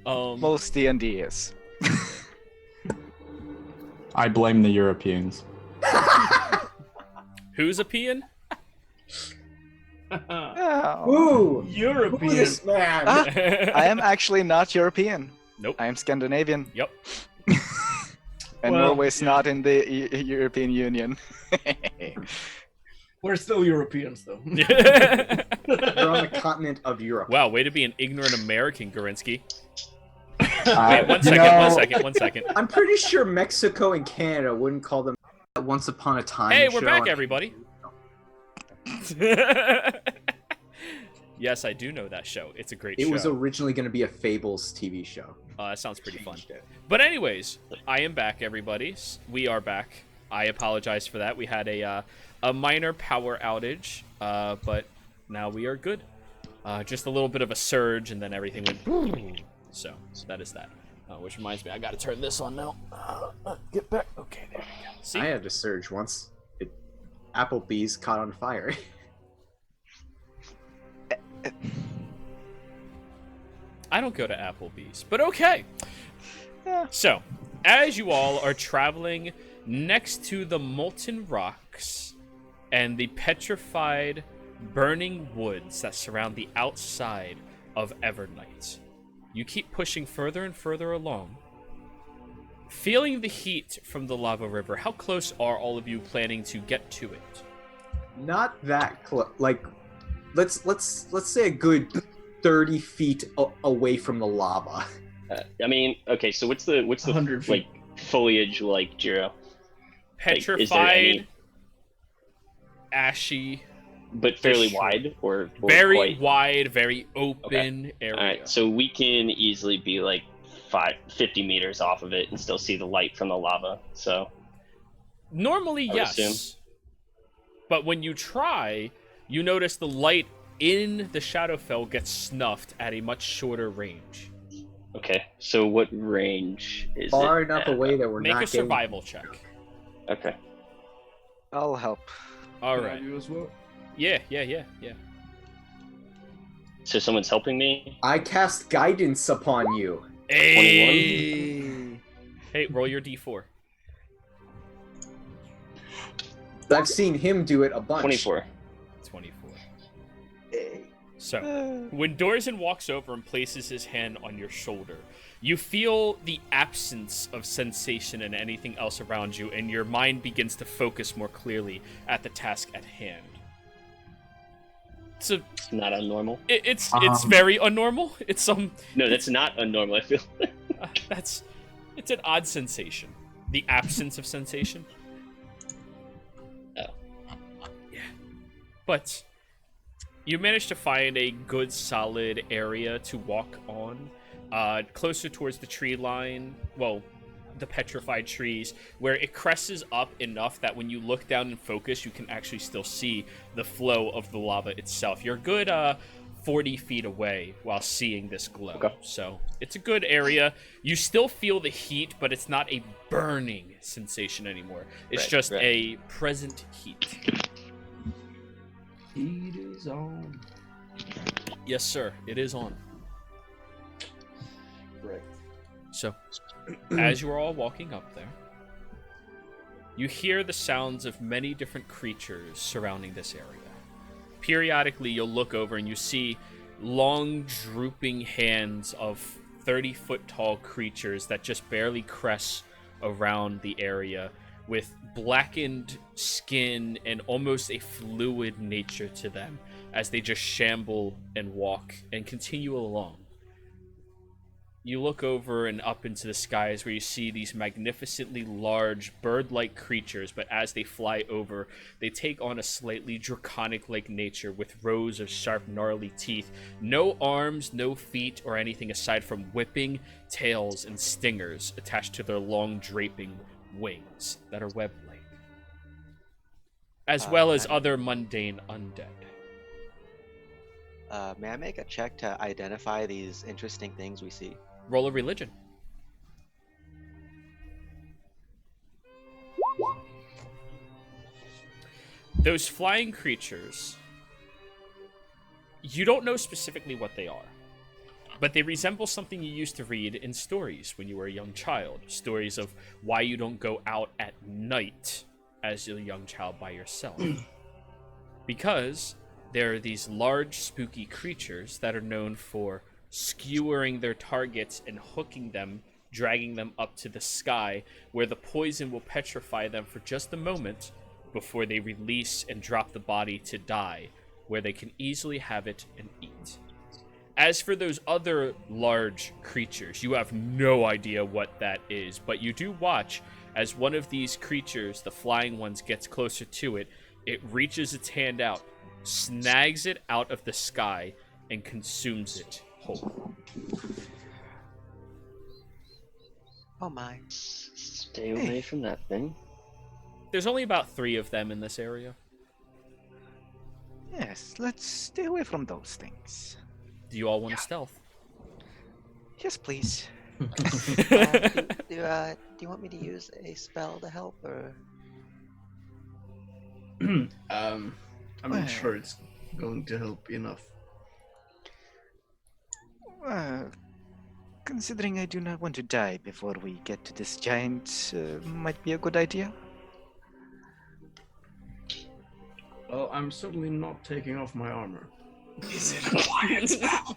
Most D&D is. I blame the Europeans. Who's a peon? Oh. Woo! European. Who this man? Ah, I am actually not European. Nope. I am Scandinavian. Yep. And Well, Norway's not in the European Union. We're still Europeans, though. We're on the continent of Europe. Wow, way to be an ignorant American, Gorinsky. Wait, Wait, one second. I'm pretty sure Mexico and Canada wouldn't call them Once Upon a Time. Hey, we're show back, on- everybody. Yes, I do know that show. It's a great show. It was originally going to be a Fables TV show. That sounds pretty fun. Changed it. But anyways, I am back, everybody. We are back. I apologize for that. We had a minor power outage, but now we are good. Just a little bit of a surge, and then everything went boom. So that is that. Which reminds me, I gotta turn this on now. Get back. Okay, there we go. See? I had to surge once. Applebee's caught on fire. I don't go to Applebee's, but okay. Yeah. So, as you all are traveling next to the molten rocks and the petrified, burning woods that surround the outside of Evernight, you keep pushing further and further along. Feeling the heat from the lava river, how close are all of you planning to get to it? Not that close. Like, let's say a good 30 feet away from the lava. I mean, okay. So what's the 100 feet. like foliage like, Jiro? Petrified, is there any- ashy, But fairly Sure. wide or very quite? wide, very open area. All right, so we can easily be like 50 meters off of it and still see the light from the lava. So Normally, I would yes. assume. But when you try, you notice the light in the Shadowfell gets snuffed at a much shorter range. okay, so what range is Far it? enough at? away that we're Make not a survival check. Okay. I'll help. All Can I right. do as well? Yeah. So someone's helping me. I cast guidance upon you. Hey, roll your d4. I've seen him do it a bunch. 24. 24. So, when Dorzan walks over and places his hand on your shoulder, you feel the absence of sensation and anything else around you, and your mind begins to focus more clearly at the task at hand. So Not unnormal. it's very unnormal. It's No, that's not unnormal. I feel. it's an odd sensation. The absence of sensation. Oh. Yeah. But you managed to find a good solid area to walk on, closer towards the tree line. Well, the petrified trees, where it cresses up enough that when you look down and focus, you can actually still see the flow of the lava itself. You're a good 40 feet away while seeing this glow. Okay. So it's a good area. You still feel the heat, but it's not a burning sensation anymore. It's Right, just right. a present heat. Heat is on. Yes, sir. It is on. Right. So, as you are all walking up there, you hear the sounds of many different creatures surrounding this area. Periodically, you'll look over and you see long, drooping hands of 30-foot tall creatures that just barely crest around the area with blackened skin and almost a fluid nature to them as they just shamble and walk and continue along. You look over and up into the skies where you see these magnificently large bird-like creatures, but as they fly over, they take on a slightly draconic-like nature with rows of sharp, gnarly teeth. No arms, no feet, or anything aside from whipping tails and stingers attached to their long, draping wings that are web-like. As well as other mundane undead. May I make a check to identify these interesting things we see? Roll a religion. Those flying creatures, you don't know specifically what they are, but they resemble something you used to read in stories when you were a young child. Stories of why you don't go out at night as a young child by yourself. Because there are these large, spooky creatures that are known for skewering their targets and hooking them, dragging them up to the sky, where the poison will petrify them for just a moment before they release and drop the body to die, where they can easily have it and eat. As for those other large creatures, you have no idea what that is, but you do watch as one of these creatures, the flying ones, gets closer to it. It reaches its hand out, snags it out of the sky, and consumes it whole. Oh my. Stay away from that thing. There's only about 3 of them in this area. Yes, let's stay away from those things. Do you all want to stealth? Yes, please. Do you want me to use a spell to help, or? I'm not sure it's going to help enough. Considering I do not want to die before we get to this giant, might be a good idea. Well, I'm certainly not taking off my armor. Is it a quiet spell?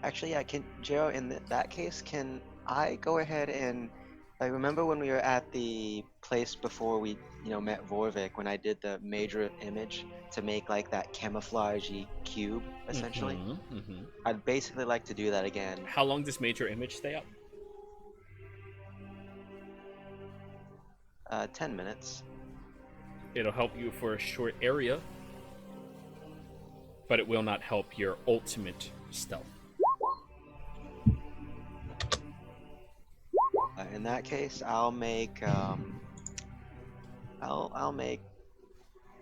Actually, I can, Jero, in that case, can I go ahead and, I remember when we were at the place before we, met Vorvik, when I did the major image to make like that camouflagey cube, essentially. I'd basically like to do that again. How long does major image stay up? 10 minutes. It'll help you for a short area, but it will not help your ultimate stealth. In that case, I'll make I'll make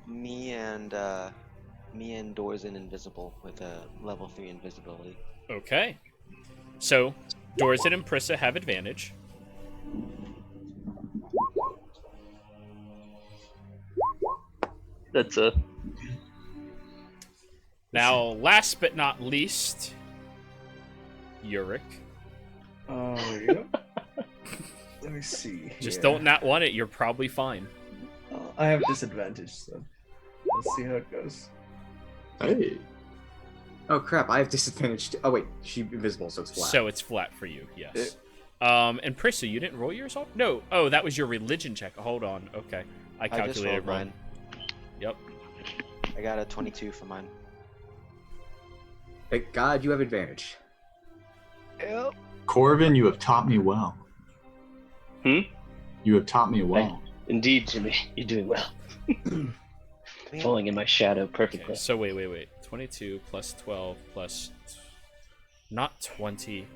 me and Dorzen invisible with a level 3 invisibility. Okay. So, Dorzen and Prissa have advantage. That's a... Now, last but not least, Yurik. Oh, yeah. Let me see. Just don't not want it. You're probably fine. I have disadvantage, so let's see how it goes. Hey. Oh crap! I have disadvantage. Oh wait, she's invisible, so it's flat. So it's flat for you. Yes. And Prissa, you didn't roll yours off? No. Oh, that was your religion check. Hold on. Okay, I calculated wrong. Mine. Yep. I got a 22 for mine. Thank God you have advantage. Yep. Corvin, you have taught me well. You have taught me well. Indeed, Jimmy, you're doing well. Falling in my shadow perfectly. Okay, so wait. 22 plus 12 plus... Not 20.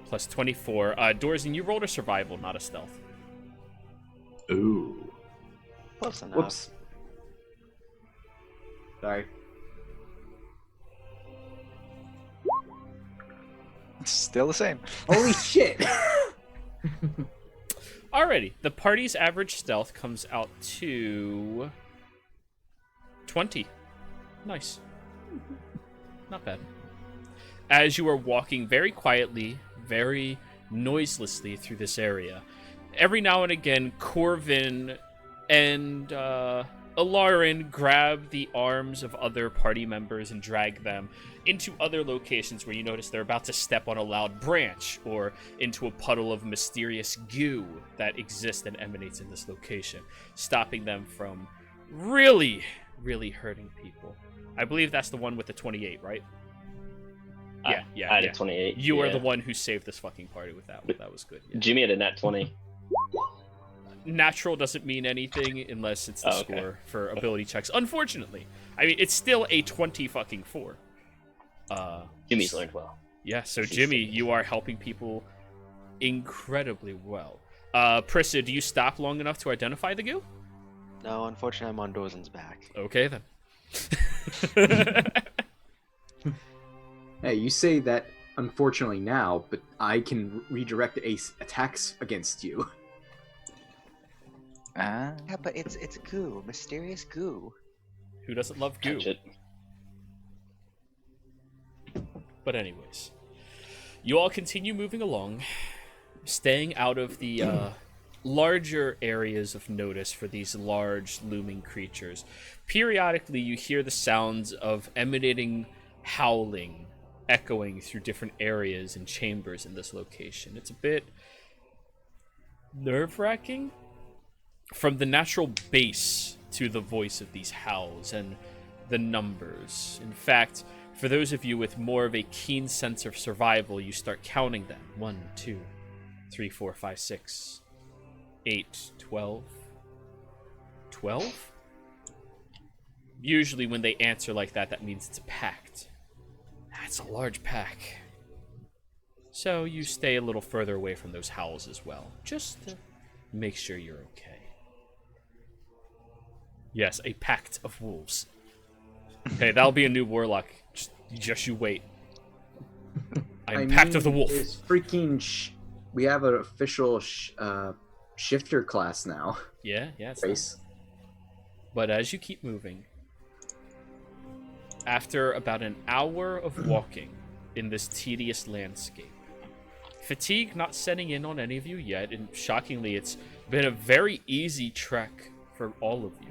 Plus 24. Dorzen, you rolled a survival, not a stealth. Ooh. Close enough. Whoops. Sorry. It's still the same. Holy shit! Alrighty, the party's average stealth comes out to 20. Nice. Not bad. As you are walking very quietly, very noiselessly through this area, every now and again, Corvin and Alarin grab the arms of other party members and drag them into other locations where you notice they're about to step on a loud branch or into a puddle of mysterious goo that exists and emanates in this location, stopping them from really, really hurting people. I believe that's the one with the 28, right? Yeah. I had a 28. You are the one who saved this fucking party with that one. That was good. Yeah. Jimmy had a nat 20. Natural doesn't mean anything unless it's the Oh, okay. score for ability checks. Unfortunately, I mean it's still a 20 fucking 4. Jimmy's learned well. Yeah, so Jimmy, you are helping people incredibly well. Prissa, do you stop long enough to identify the goo? No, unfortunately, I'm on Dorzen's back. Okay then. Hey, you say that unfortunately now, but I can redirect Ace attacks against you. Ah, Yeah, but it's goo, mysterious goo. Who doesn't love goo? Touch it. But anyways, you all continue moving along, staying out of the larger areas of notice for these large looming creatures. Periodically, you hear the sounds of emanating howling echoing through different areas and chambers in this location. It's a bit nerve-wracking from the natural bass to the voice of these howls and the numbers. In fact, for those of you with more of a keen sense of survival, you start counting them. 1, 2, 3, 4, 5, 6, 8, 12. 12? Usually when they answer like that, that means it's a pact. That's a large pack. So you stay a little further away from those howls as well, just to make sure you're okay. Yes, a pact of wolves. Okay, that'll be a new warlock. Just you wait. I'm Pact of the Wolf. It's freaking. We have an official shifter class now. Yeah, it's Race. But as you keep moving, after about an hour of walking in this tedious landscape, fatigue not setting in on any of you yet, and shockingly, it's been a very easy trek for all of you.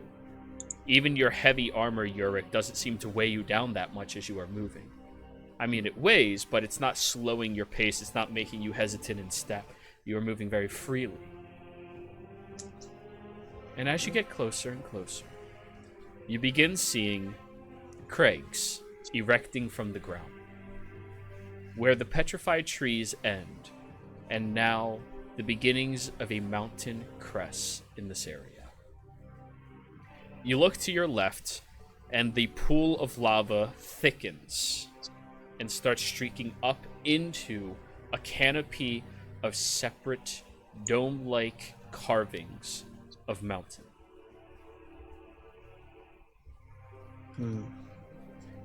Even your heavy armor, Yurik, doesn't seem to weigh you down that much as you are moving. I mean, it weighs, but it's not slowing your pace. It's not making you hesitant in step. You are moving very freely. And as you get closer and closer, you begin seeing crags erecting from the ground, where the petrified trees end, and now the beginnings of a mountain crest in this area. You look to your left, and the pool of lava thickens and starts streaking up into a canopy of separate dome-like carvings of mountain.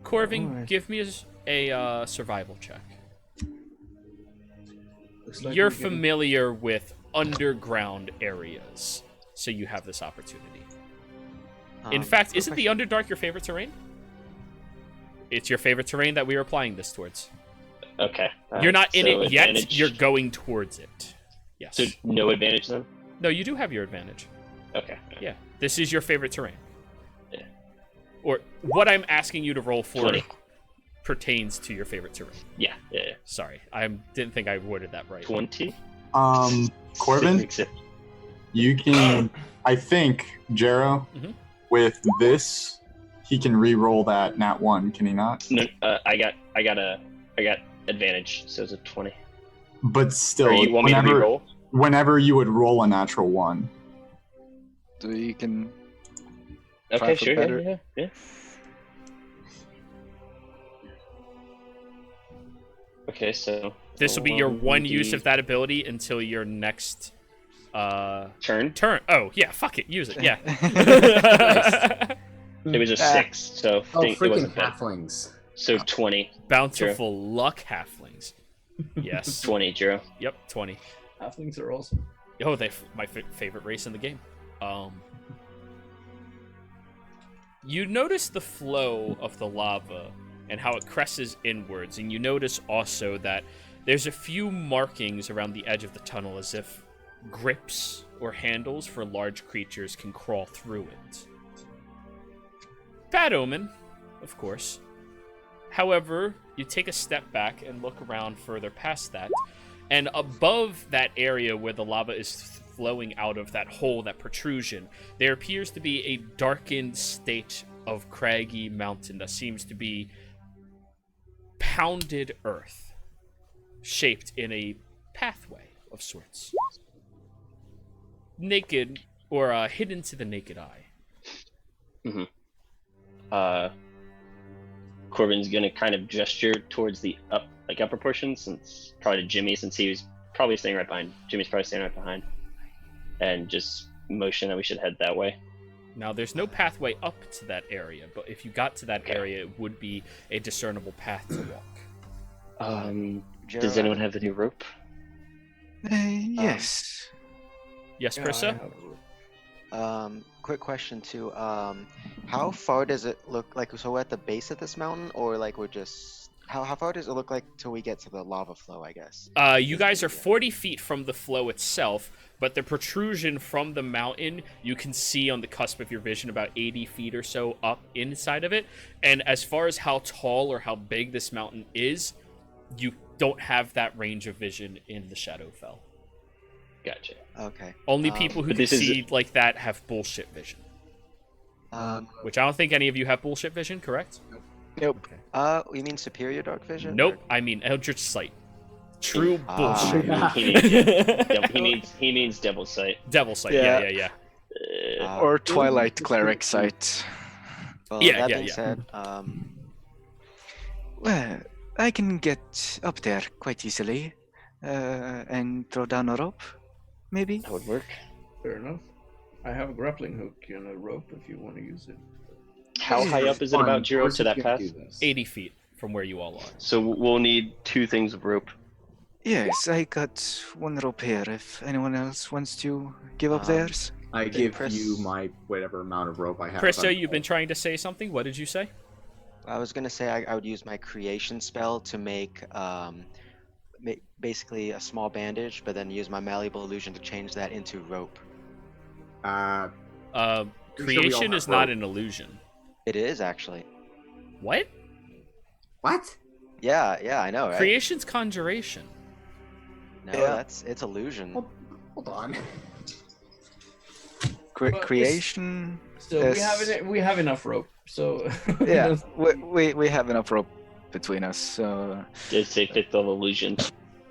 Corvin, Alright. give me a survival check. Looks like You're we're getting- familiar with underground areas, so you have this opportunity. In fact, quick isn't the Underdark your favorite terrain? It's your favorite terrain that we are applying this towards. Okay. You're not in so it yet, advantage- you're going towards it. Yes. So no advantage then? No, you do have your advantage. Okay. Yeah. This is your favorite terrain. Yeah. Or what I'm asking you to roll for 20. pertains to your favorite terrain. Yeah. Sorry, I didn't think I worded that right. 20? Corbin, you can. I think Jero, Mhm. with this, he can re-roll that nat 1. Can he not? No, I got advantage, so it's a 20. But still, Or you want me to re-roll? whenever you would roll a natural 1. so you can. Okay, Try for sure. better. Yeah. Okay, so This will be your one 1d use of that ability until your next turn. Oh, yeah, fuck it, use it. Yeah. It was a 6, so Oh, think it freaking wasn't bad. halflings. So 20. Bountiful luck halflings. Yes. 20, Jiro. Yep, 20. Halflings are awesome. Oh, my favorite race in the game. You notice the flow of the lava and how it crests inwards, and you notice also that there's a few markings around the edge of the tunnel as if grips or handles for large creatures can crawl through it. bad omen, of course. However, you take a step back and look around further past that, and above that area where the lava is flowing out of that hole, that protrusion, there appears to be a darkened state of craggy mountain that seems to be pounded earth, shaped in a pathway of sorts. Naked, or hidden to the naked eye. Corbin's gonna kind of gesture towards the upper portion, since probably to Jimmy, since he was probably staying right behind. Jimmy's probably staying right behind, and just motion that we should head that way. Now, there's no pathway up to that area, but if you got to that area, it would be a discernible path to walk. Does anyone have the new rope? Yes. Yes, Yeah, Krista? I have- Quick question too. How far does it look like? So we're at the base of this mountain, or like we're just how far does it look like till we get to the lava flow? I guess. You guys are 40 feet from the flow itself, but the protrusion from the mountain you can see on the cusp of your vision about 80 feet or so up inside of it. And as far as how tall or how big this mountain is, you don't have that range of vision in the Shadowfell. Gotcha. Okay. Only people who but can this is- see like that have bullshit vision. Which I don't think any of you have bullshit vision, correct? Nope. You mean superior dark vision? Nope. I mean Eldritch Sight. True bullshit. He means Devil's Sight. Devil Sight. Yeah. Yeah. Or Twilight Cleric Sight. Well, Yeah, that yeah, being yeah. said, Well, I can get up there quite easily, and throw down a rope, maybe. That would work. Fair enough. I have a grappling hook and a rope if you want to use it. How high up is it about, Jiro, to that path? 80 feet from where you all are. So we'll need 2 things of rope. Yes, I got one rope here. If anyone else wants to give up Um, theirs. I give Chris- you my whatever amount of rope I have. Krista, you've been trying to say something. What did you say? I was gonna say I would use my creation spell to make basically a small bandage, but then use my malleable illusion to change that into rope. Creation have is not rope. an illusion. It is actually. What? What? Yeah, I know, right? Creation's conjuration. No, Yeah. it's illusion. Hold on. But Creation. So Yes. we have enough rope. So Yeah, we have enough rope between us. So It's a 5th level illusion.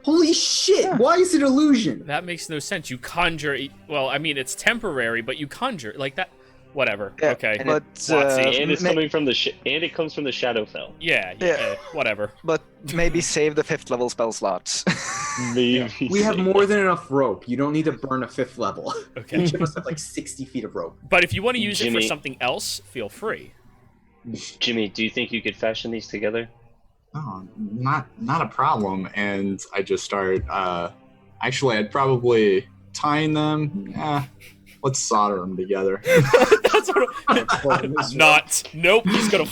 Holy shit! Yeah. Why is it illusion? That makes no sense. You conjure. Well, I mean, it's temporary, but you conjure like that. Whatever. Yeah, Okay. and but Watsy, And it's ma- coming from and it comes from the Shadowfell. Yeah. Yeah. Whatever. but maybe save the 5th level spell slots. Maybe. We have more than enough rope. You don't need to burn a 5th level. Okay. Each of us have like 60 feet of rope. But if you want to use it for Jimmy. something else, feel free. Jimmy, do you think you could fashion these together? Oh, not a problem. And I just start. Actually, I'd probably tying them. Let's solder them together. That's what. Not. Nope. He's gonna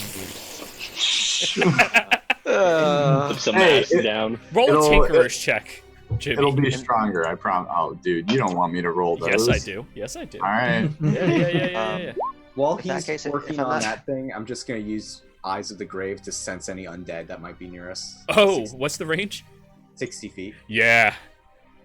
Put some Hey, ass down. roll a It'll- tinkerer's check, Jimmy. It'll be stronger. I promise. Oh, dude, you don't want me to roll those. Yes, I do. Yes, I do. All right. Yeah. While In that he's case, if working I'm on not- that thing, I'm just gonna use Eyes of the Grave to sense any undead that might be near us. Oh, what's the range? 60 feet. Yeah.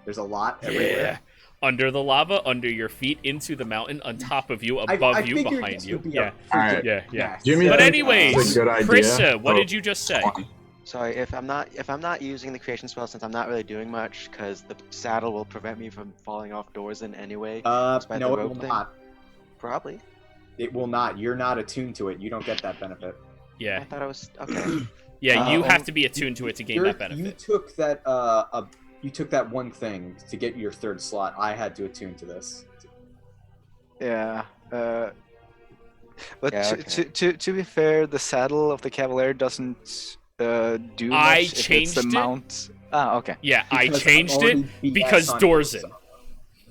There's a lot Yeah. everywhere. Under the lava, under your feet, into the mountain, on top of you, I above you, figured behind this you. would be Yeah. a All right. freaking Yeah. mess. Jimmy, But I think anyways, that's a good idea. Krista, what Oh, did you just say? Sorry, if I'm not using the creation spell, since I'm not really doing much, because the saddle will prevent me from falling off doors in any way. Despite No, the it rope will thing? not. Probably. It will not. You're not attuned to it. You don't get that benefit. I Yeah. thought I was okay. Yeah, you Uh, have to be attuned to it to gain You're- that You benefit. took that. You took that one thing to get your 3rd slot. I had to attune to this. Yeah. But Yeah, to be fair, the saddle of the Cavalier doesn't do much I if it's changed the it. mount. Ah, okay. Yeah, I Because changed I've it already BS because on doors in. yourself.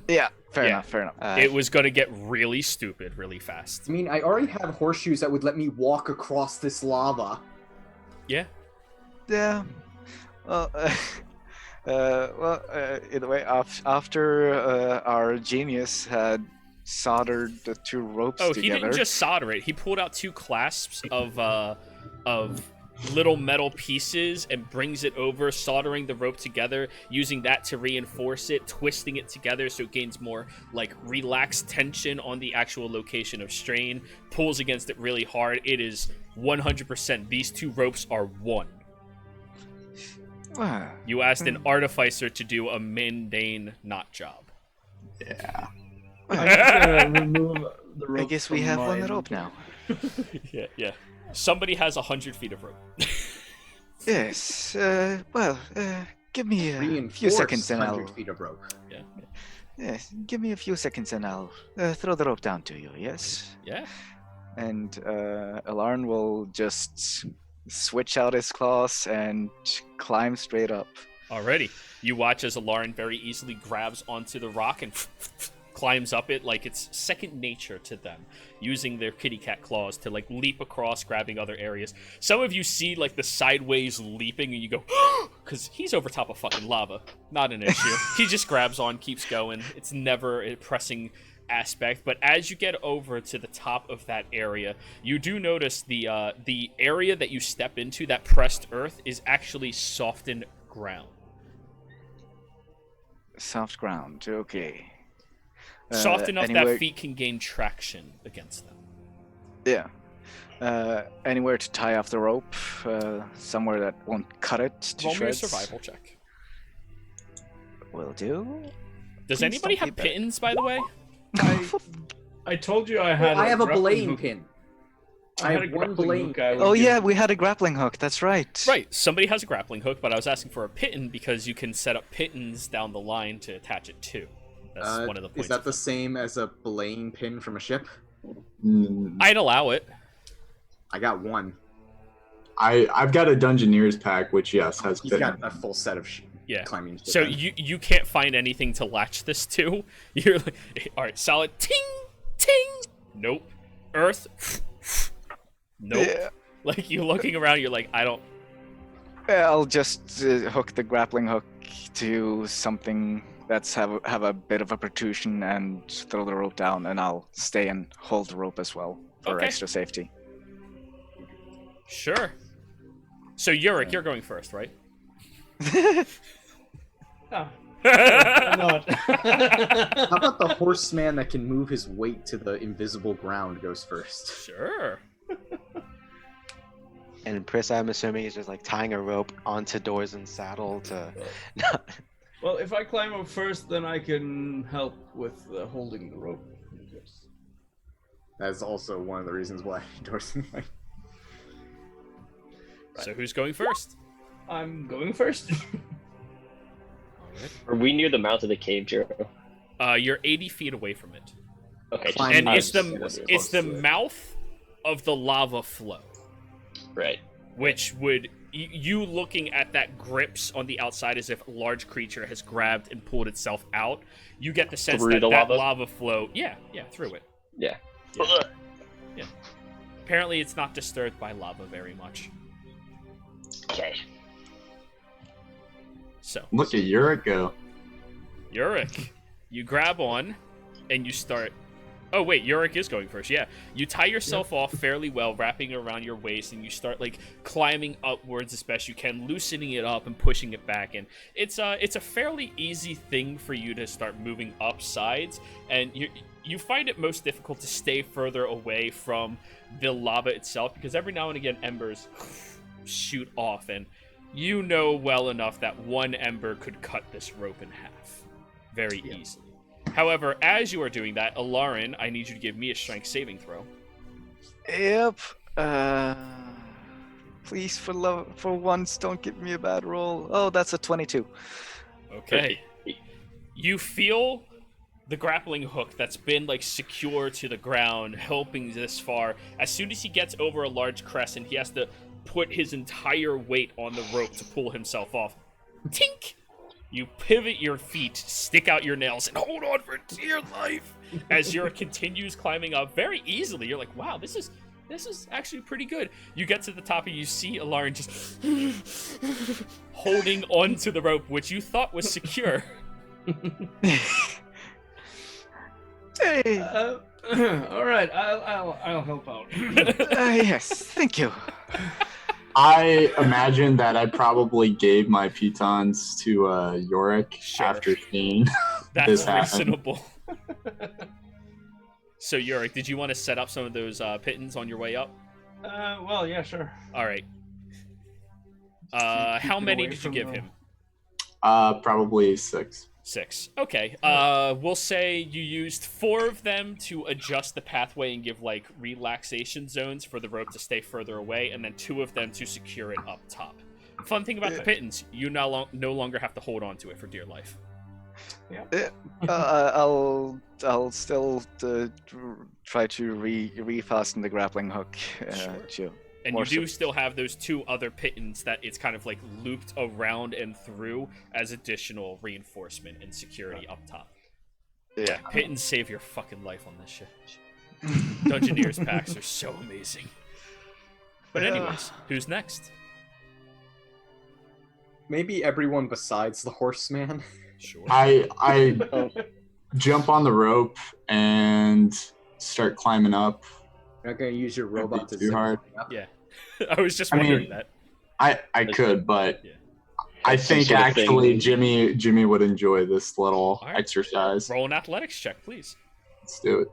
Yeah, fair Yeah. enough. Fair enough. It was gonna get really stupid really fast. I mean, I already have horseshoes that would let me walk across this lava. Yeah. Yeah. Well, either way, after our genius had soldered the two ropes Oh, together. he didn't just solder it. He pulled out 2 clasps of little metal pieces and brings it over, soldering the rope together, using that to reinforce it, twisting it together so it gains more like relaxed tension on the actual location of strain, pulls against it really hard. It is 100%. These 2 ropes are one. You asked an artificer to do a mundane knot job. Yeah. Remove the rope. I guess we from have my one rope now. Yeah. Somebody has 100 feet of rope. Yes. Give me a few Reinforced seconds and 100 I'll. feet of rope. Yes. Give me a few seconds and I'll throw the rope down to you. Yes. Yeah. And Alarn will just switch out his claws and climb straight up. Alrighty. You watch as Alarin very easily grabs onto the rock and climbs up it like it's second nature to them, using their kitty cat claws to like leap across, grabbing other areas. Some of you see like the sideways leaping and you go, because he's over top of fucking lava. Not an issue. He just grabs on, keeps going. It's never a pressing aspect. But as you get over to the top of that area, you do notice the area that you step into, that pressed earth, is actually softened ground. Soft ground. Okay. Soft enough anywhere... that feet can gain traction against them. Yeah. Anywhere to tie off the rope. Somewhere that won't cut it to Roll me a shreds. survival check. Will do. Does Please anybody don't have be bad. pittons, by the way? I told you I had. I have a grappling belaying hook. pin. I had a have one grappling belaying. hook. I would Oh give- yeah, we had a grappling hook. That's right. Right, somebody has a grappling hook, but I was asking for a pitton because you can set up pittons down the line to attach it to. That's one of the points. Is that of the it. same as a belaying pin from a ship? I'd allow it. I got one. I've got a Dungeoneer's pack, which yes has He's been. got a full set of Yeah. climbing. shit So then. you can't find anything to latch this to. You're like, all right, solid. Ting, ting. Nope. Earth. Nope. Yeah. Like you looking around, you're like, I don't. I'll just hook the grappling hook to something that's have a bit of a protrusion and throw the rope down, and I'll stay and hold the rope as well for Okay. extra safety. Sure. So Yurik, you're going first, right? Ah, why not? How about the horseman that can move his weight to the invisible ground goes first? Sure. And Pris, I'm assuming, is just like tying a rope onto Dorzin's saddle to. Well, if I climb up first, then I can help with holding the rope. Yes. That's also one of the reasons why Dorson like. So who's going first? I'm going first. Are we near the mouth of the cave, Jiro? You're 80 feet away from it. Okay, just Climb And out. it's the Yes, it's the close to it. mouth of the lava flow, right. which would you looking at that grips on the outside as if a large creature has grabbed and pulled itself out. You get the sense Through that the that lava? lava flow, yeah, through it. Yeah. Yeah. Apparently, it's not disturbed by lava very much. Okay. So, Look at Yurik go. Yurik, you grab on, and you start. Oh wait, Yurik is going first. Yeah, you tie yourself off fairly well, wrapping it around your waist, and you start like climbing upwards as best you can, loosening it up and pushing it back. And it's a fairly easy thing for you to start moving up sides, and you find it most difficult to stay further away from the lava itself because every now and again embers shoot off, and you know well enough that one ember could cut this rope in half very easily. However, as you are doing that, Alarin, I need you to give me a strength saving throw. Yep. Please, for once, don't give me a bad roll. Oh, that's a 22. Okay. You feel the grappling hook that's been like secure to the ground, helping this far. As soon as he gets over a large crescent, he has to put his entire weight on the rope to pull himself off. Tink! You pivot your feet, stick out your nails, and hold on for dear life as Yura continues climbing up very easily. You're like, wow, this is actually pretty good. You get to the top and you see Alarin just holding onto the rope, which you thought was secure. Hey, All right, I'll help out. yes, thank you. I imagine that I probably gave my pitons to Yorick Sure. after seeing That's this happen. reasonable. So, Yorick, did you want to set up some of those pittons on your way up? Well, yeah, sure. All right. Keep How it many away did you from give the- him? Probably 6. 6. Okay. We'll say you used 4 of them to adjust the pathway and give like relaxation zones for the rope to stay further away, and then 2 of them to secure it up top. Fun thing about the pittons, you no longer have to hold on to it for dear life. I'll still try to refasten the grappling hook. Sure. And more you do still have those 2 other pittons that it's kind of like looped around and through as additional reinforcement and security up top. Yeah. Pittons save your fucking life on this shit. Dungeoneers packs are so amazing. But anyways, who's next? Maybe everyone besides the horseman. Sure. I jump on the rope and start climbing up. You're not gonna use your robot to Too zip hard. up. Yeah. I was just I mean, wondering that. I could, but Yeah. I Some think sort of actually thing. Jimmy would enjoy this little All right. exercise. Roll an athletics check, please. Let's do it.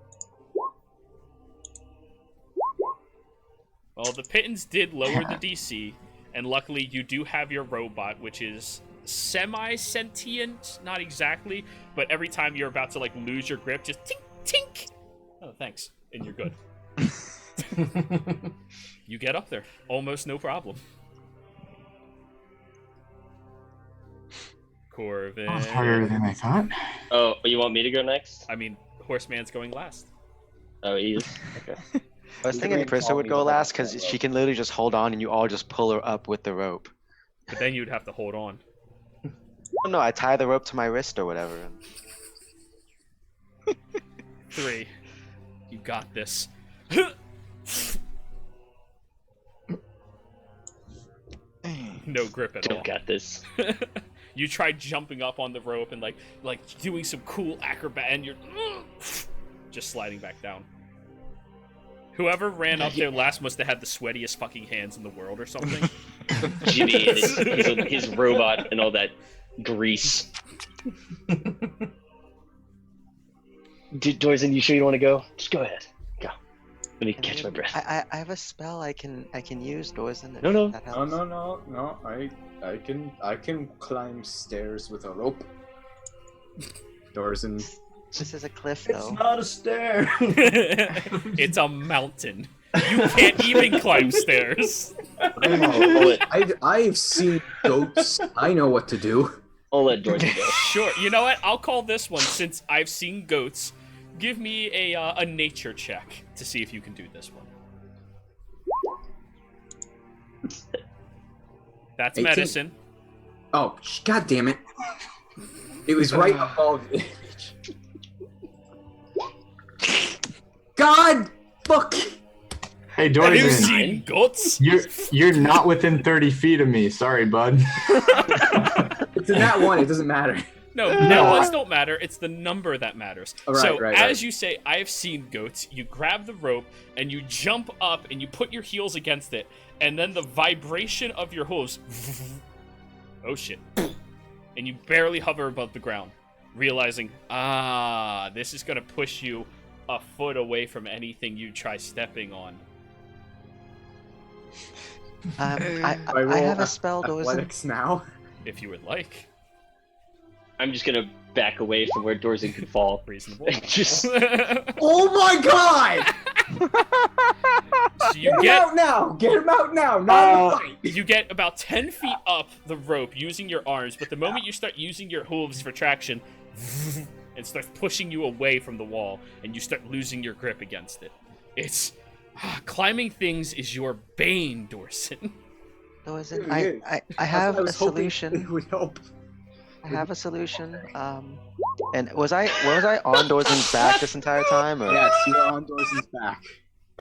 Well, the pittons did lower the DC, and luckily you do have your robot, which is semi-sentient, not exactly, but every time you're about to like lose your grip, just tink tink. Oh, thanks, and you're good. You get up there, almost no problem. Corvin. That was harder than I thought. Oh, you want me to go next? I mean, Horseman's going last. Oh, he is. Okay. I was thinking Prissa would go last because she can literally just hold on and you all just pull her up with the rope. But then you'd have to hold on. Oh, no, I tie the rope to my wrist or whatever. 3. You got this. No grip at all. Don't got this. You tried jumping up on the rope and like doing some cool acrobat, and you're just sliding back down. Whoever ran up there last must have had the sweatiest fucking hands in the world or something. Jimmy and his robot and all that grease. Dorzen, you sure you don't want to go? Just go ahead. Go. Let me catch my breath. I have a spell I can use, Dorzen. if No. that No, helps. no. I can climb stairs with a rope. Dorzen. This is a cliff, It's though. not a stair. It's a mountain. You can't even climb stairs. I've seen goats. I know what to do. I'll let Dorzen go. Sure. You know what? I'll call this one, since I've seen goats. Give me a nature check to see if you can do this one. That's 18. medicine. Oh, god damn it! It was right above the image. God, fuck! Hey, Have you Dorzen, seen goats? you're not within 30 feet of me. Sorry, bud. It's in that one. It doesn't matter. No, that ones don't matter. It's the number that matters. Oh, right, so right, as right. you say, I have seen goats. You grab the rope and you jump up and you put your heels against it, and then the vibration of your hooves. Oh shit! And you barely hover above the ground, realizing, this is gonna push you a foot away from anything you try stepping on. I roll have a spell, Dorzen. Athletics now. If you would like. I'm just gonna back away from where Dorzen could fall. Reasonable. Just Oh my god! So you Get him get out now! Get him out now! Not in the fight! you get about 10 feet up the rope using your arms, but the moment you start using your hooves for traction, it starts pushing you away from the wall, and you start losing your grip against it. It's climbing things is your bane, Dorson. Dorzen, Yeah, I have I a was hoping solution. it would help. I have a solution. And was I on Dorzen's back this entire time? Or? Yes, you are on Dorzen's back.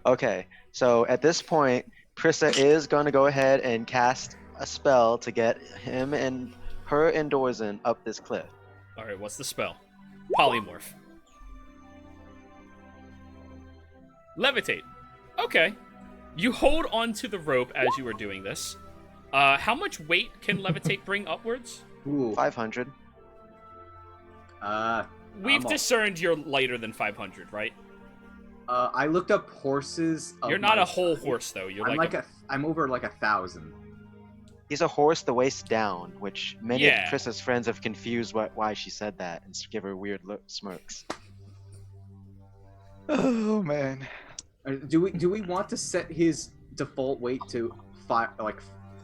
Okay, so at this point, Prissa is going to go ahead and cast a spell to get him and her and Dorzen up this cliff. All right, what's the spell? Polymorph. Levitate. Okay. You hold onto the rope as you are doing this. How much weight can levitate bring upwards? Ooh. 500. We've discerned you're lighter than 500, right? I looked up horses. You're not a whole horse, though. You're I'm over like 1,000. He's a horse the waist down, which many Yeah. of Chris's friends have confused why she said that and give her weird smirks. Oh man. Do we want to set his default weight to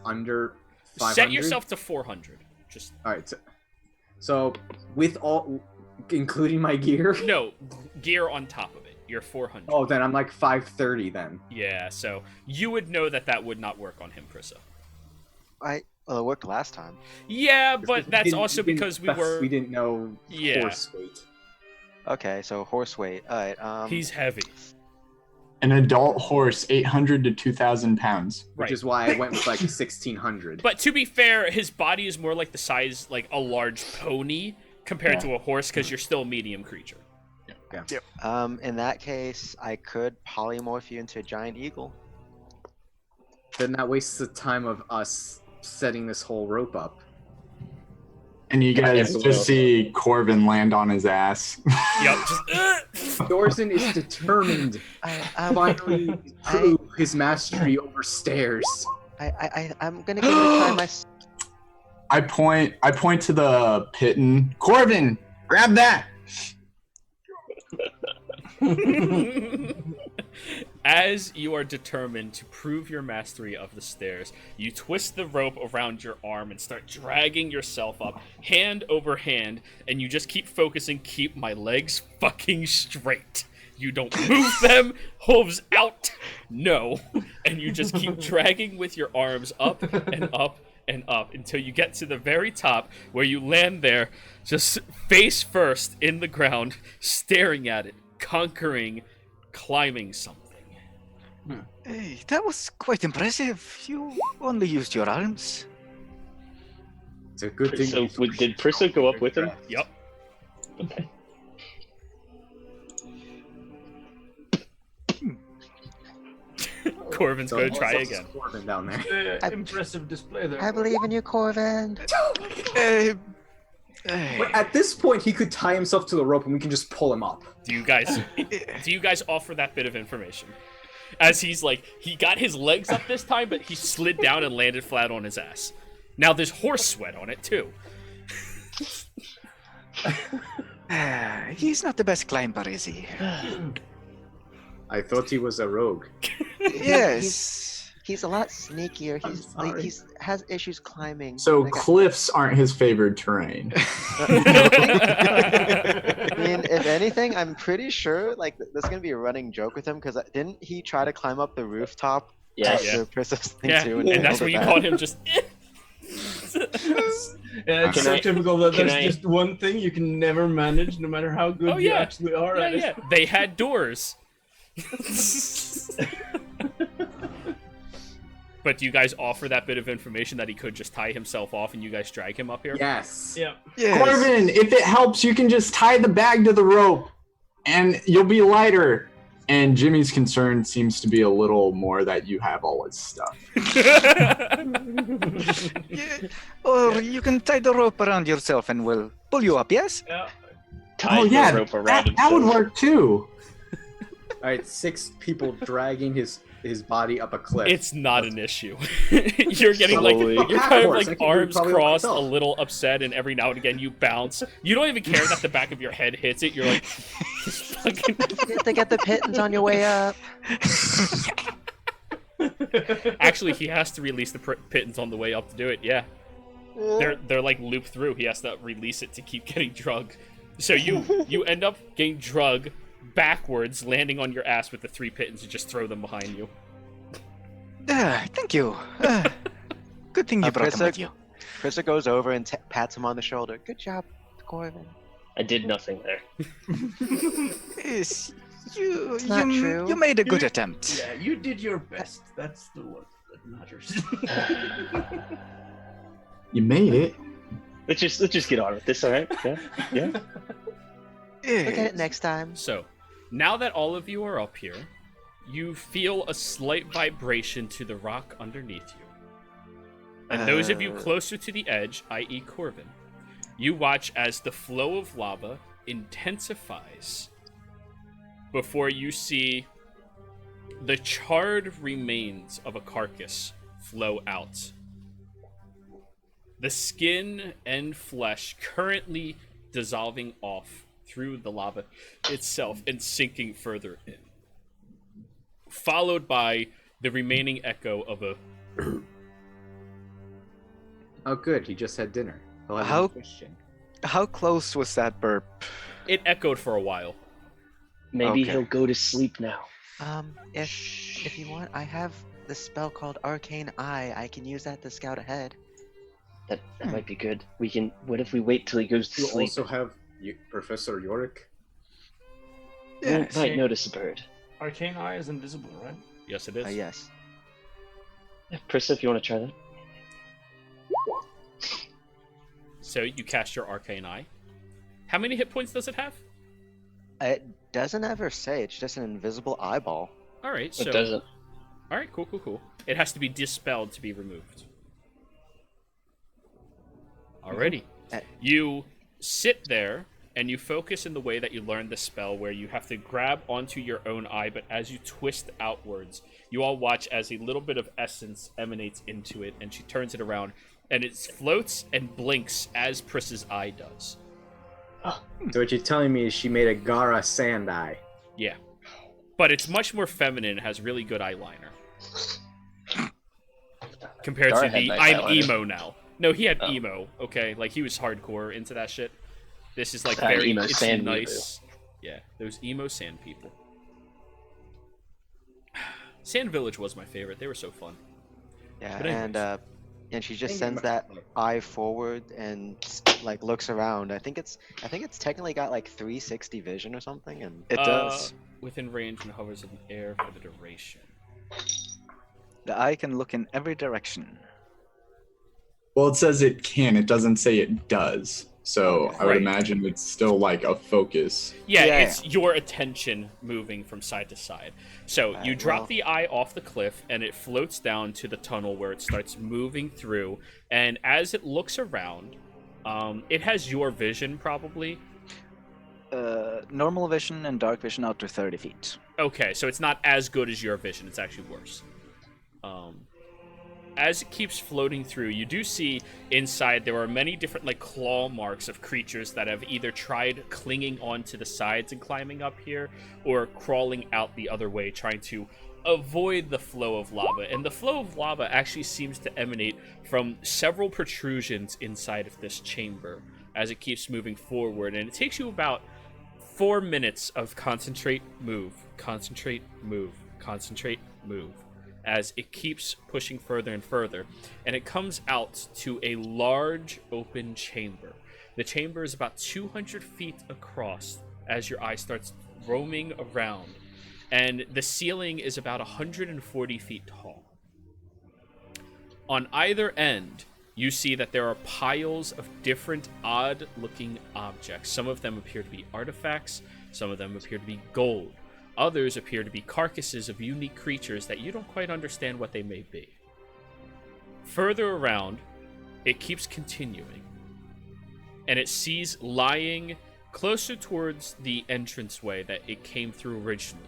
under 500? Set yourself to 400. Just All right. So with all, including my gear. no gear on top of it. You're 400. Oh, then I'm like 530 then. Yeah, so you would know that would not work on him, Krissa. Well, it worked last time. Yeah, but that's also We didn't- because we didn't know Yeah. horse weight. Okay, so horse weight. All right. He's heavy. An adult horse, 800 to 2,000 pounds. Which is why I went with like 1,600. But to be fair, his body is more like the size like a large pony compared to a horse because you're still a medium creature. In that case, I could polymorph you into a giant eagle. Then that wastes the time of us setting this whole rope up. And you guys it will. just see Corvin land on his ass. Yep. Just, Dorzen is determined to finally prove his mastery over stairs. I'm gonna give it a try myself. I point to the pitten. Corvin, grab that. As you are determined to prove your mastery of the stairs, you twist the rope around your arm and start dragging yourself up, hand over hand, and you just keep focusing, keep my legs fucking straight. You don't move them, hooves out, no. And you just keep dragging with your arms up and up and up until you get to the very top where you land there, just face first in the ground, staring at it, conquering, climbing something. Hey, that was quite impressive. You only used your arms. It's a good thing. So did Prissa go up with him? Yep. Okay. Corvin's gonna try again. Corvin down there. Impressive display there. I believe in you, Corvin. But at this point, he could tie himself to the rope, and we can just pull him up. Do you guys offer that bit of information? As he's like, he got his legs up this time, but he slid down and landed flat on his ass. Now there's horse sweat on it too. He's not the best climber, is he? I thought he was a rogue. Yes. He's a lot sneakier. He's has issues climbing. So Like, cliffs aren't his favored terrain. I mean, if anything, I'm pretty sure like there's gonna be a running joke with him because didn't he try to climb up the rooftop? Yes. After Prissa's thing Yeah, too, and that's failed when you at caught that? him just. Yeah, it's Can so I- typical that can there's I- just one thing you can never manage, no matter how good Oh, you yeah. actually are at it. Yeah. They had doors. But do you guys offer that bit of information that he could just tie himself off and you guys drag him up here? Yes. Yeah. Yes. Corvin, if it helps, you can just tie the bag to the rope, and you'll be lighter. And Jimmy's concern seems to be a little more that you have all his stuff. Yeah. Or you can tie the rope around yourself and we'll pull you up, yes? Yeah. Tied Oh yeah, the rope around that would himself. work too. All right, 6 people dragging his body up a cliff. It's not an issue. You're getting like Slowly. you're kind of Backwards, I like can do it arms probably crossed, a myself. little upset, and every now and again you bounce. You don't even care that the back of your head hits it. You're like, fucking... You have to get the pittance on your way up. Actually, he has to release the pittance on the way up to do it. Yeah, they're like looped through. He has to release it to keep getting drug. So you end up getting drug backwards, landing on your ass with the 3 pittance and just throw them behind you. Thank you. Good thing you brought him with you. Prissa goes over and pats him on the shoulder. Good job, Corvin. I did nothing there. Yes, you not true. you made a good attempt. Yeah, you did your best. That's the one that matters. You made it. Let's just get on with this, all right? Yeah. Yeah. Look at it next time. So, now that all of you are up here, you feel a slight vibration to the rock underneath you. And those of you closer to the edge, i.e. Corvin, you watch as the flow of lava intensifies before you see the charred remains of a carcass flow out. The skin and flesh currently dissolving off through the lava itself and sinking further in. Followed by the remaining echo of a... Oh, good. He just had dinner. He'll have How- question. How close was that burp? It echoed for a while. Maybe Okay. he'll go to sleep now. If you want, I have the spell called Arcane Eye. I can use that to scout ahead. That might be good. We can. What if we wait till he goes to You sleep? also have Professor Yorick. Might notice a bird. Arcane Eye is invisible, right? Yes, it is. Yes. Yeah, Prissa, if you want to try that. So you cast your Arcane Eye. How many hit points does it have? It doesn't ever say. It's just an invisible eyeball. All right, so... It doesn't. All right, cool. It has to be dispelled to be removed. Alrighty. You sit there, and you focus in the way that you learned the spell, where you have to grab onto your own eye, but as you twist outwards, you all watch as a little bit of essence emanates into it, and she turns it around, and it floats and blinks as Prissa's eye does. So what you're telling me is she made a Gara sand eye. Yeah. But it's much more feminine and has really good eyeliner. Compared Gara to had the nice I'm eyeliner. emo now. No, he had emo, okay? Like, he was hardcore into that shit. This is, like, That very emo it's sand nice. Yeah, those emo sand people. Sand Village was my favorite. They were so fun. Yeah, But anyways. and she just sends that eye forward and like looks around. I think it's technically got like 360 vision or something, and It does. Within range and hovers in the air for the duration. The eye can look in every direction. Well, it says it can. It doesn't say it does. So Okay. I would Right. imagine it's still like a focus. Yeah, Yeah, it's your attention moving from side to side. So you Alright, drop well- the eye off the cliff, and it floats down to the tunnel where it starts moving through. And as it looks around, it has your vision probably. Normal vision and dark vision out to 30 feet. Okay, so it's not as good as your vision. It's actually worse. As it keeps floating through, you do see inside there are many different like claw marks of creatures that have either tried clinging onto the sides and climbing up here, or crawling out the other way, trying to avoid the flow of lava. And the flow of lava actually seems to emanate from several protrusions inside of this chamber as it keeps moving forward. And it takes you about 4 minutes of concentrate, move, concentrate, move, concentrate, move, as it keeps pushing further and further, and it comes out to a large open chamber. The chamber is about 200 feet across as your eye starts roaming around, and the ceiling is about 140 feet tall. On either end, you see that there are piles of different odd-looking objects. Some of them appear to be artifacts, some of them appear to be gold. Others appear to be carcasses of unique creatures that you don't quite understand what they may be. Further around, it keeps continuing, and it sees lying closer towards the entranceway that it came through originally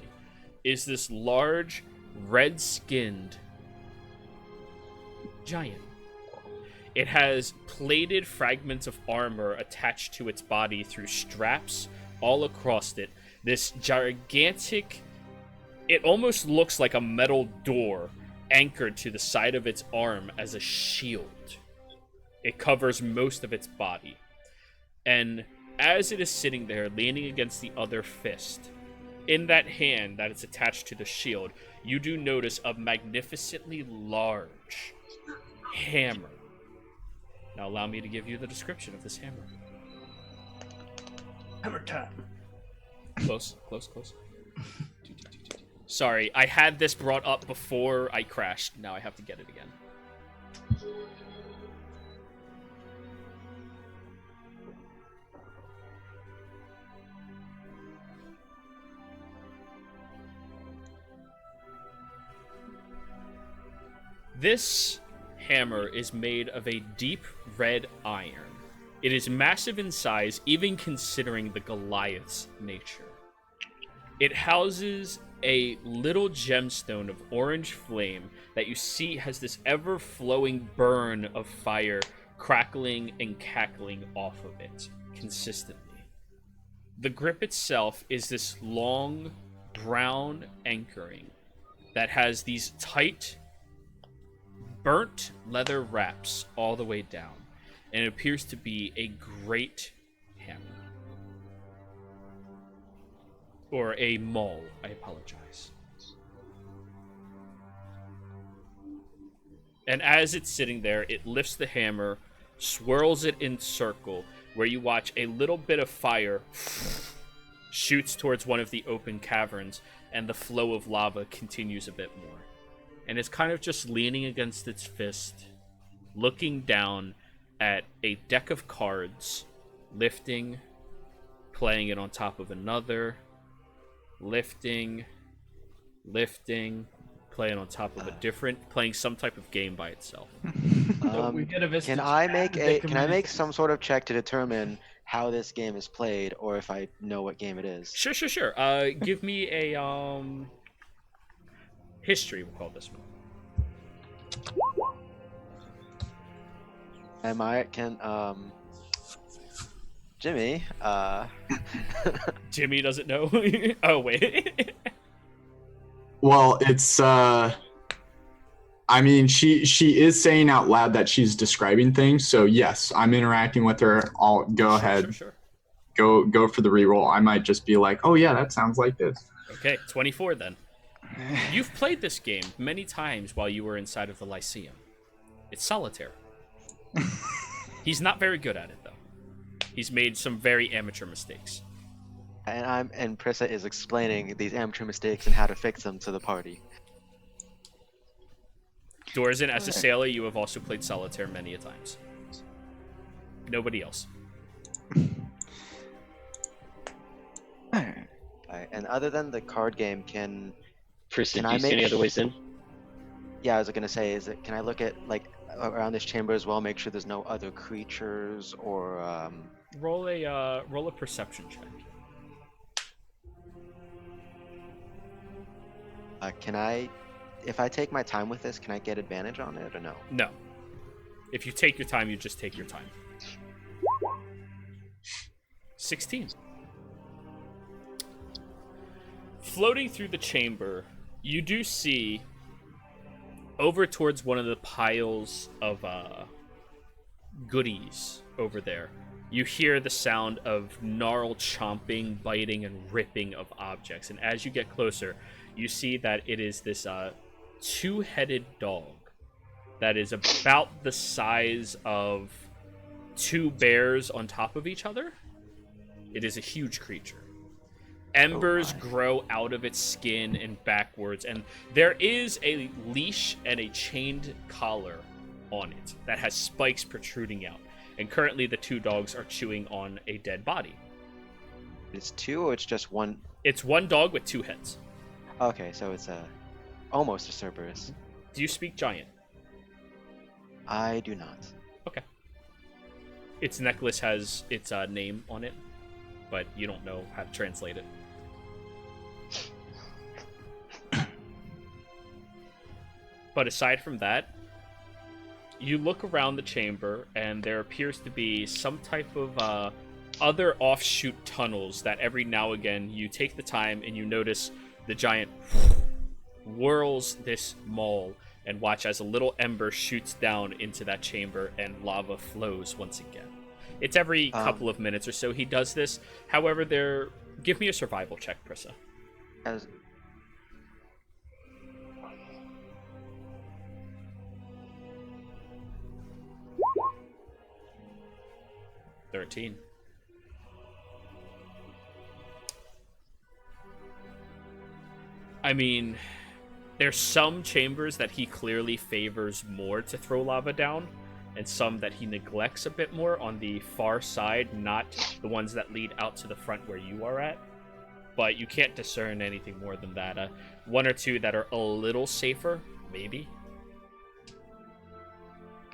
is this large, red-skinned giant. It has plated fragments of armor attached to its body through straps all across it. This gigantic, it almost looks like a metal door anchored to the side of its arm as a shield. It covers most of its body. And as it is sitting there, leaning against the other fist, in that hand that is attached to the shield, you do notice a magnificently large hammer. Now allow me to give you the description of this hammer. Hammer time. Close. Sorry, I had this brought up before I crashed. Now I have to get it again. This hammer is made of a deep red iron. It is massive in size, even considering the Goliath's nature. It houses a little gemstone of orange flame that you see has this ever-flowing burn of fire crackling and cackling off of it consistently. The grip itself is this long, brown anchoring that has these tight, burnt leather wraps all the way down, and it appears to be a great hammer. Or a maul, I apologize. And as it's sitting there, it lifts the hammer, swirls it in circle, where you watch a little bit of fire shoots towards one of the open caverns, and the flow of lava continues a bit more. And it's kind of just leaning against its fist, looking down at a deck of cards, lifting, playing it on top of another, lifting, playing on top of a different, playing some type of game by itself. We get a Can I make some sort of check to determine how this game is played, or if I know what game it is? Sure. Give me a history. We'll call this one. Jimmy, Jimmy doesn't know. Oh wait. Well, it's I mean, she is saying out loud that she's describing things, so yes, I'm interacting with her. I'll go ahead. Sure. Go for the reroll. I might just be like, oh yeah, that sounds like this. Okay, 24 then. You've played this game many times while you were inside of the Lyceum. It's solitaire. He's not very good at it though. He's made some very amateur mistakes. And Prissa is explaining these amateur mistakes and how to fix them to the party. Dorzen, as a sailor, you have also played solitaire many a times. Nobody else. Alright, and other than the card game, can Prissa, do I you see make any other ways in? I was gonna say, can I look at like around this chamber as well, make sure there's no other creatures or Roll a perception check. If I take my time with this, can I get advantage on it or no? No. If you take your time, you just take your time. 16. Floating through the chamber, you do see over towards one of the piles of goodies over there. You hear the sound of gnarled chomping, biting, and ripping of objects. And as you get closer, you see that it is this two-headed dog that is about the size of two bears on top of each other. It is a huge creature. Embers grow out of its skin and backwards, and there is a leash and a chained collar on it that has spikes protruding out. And currently the two dogs are chewing on a dead body. It's two, or it's just one? It's one dog with two heads. Okay, so it's almost a Cerberus. Do you speak giant? I do not. Okay. Its necklace has its name on it, but you don't know how to translate it. But aside from that, you look around the chamber, and there appears to be some type of other offshoot tunnels that every now and again you take the time and you notice the giant whirls this maul, and watch as a little ember shoots down into that chamber and lava flows once again. It's every couple of minutes or so he does this. However, give me a survival check, Prissa. As 13. I mean, there's some chambers that he clearly favors more to throw lava down, and some that he neglects a bit more on the far side, not the ones that lead out to the front where you are at. But you can't discern anything more than that. One or two that are a little safer, maybe.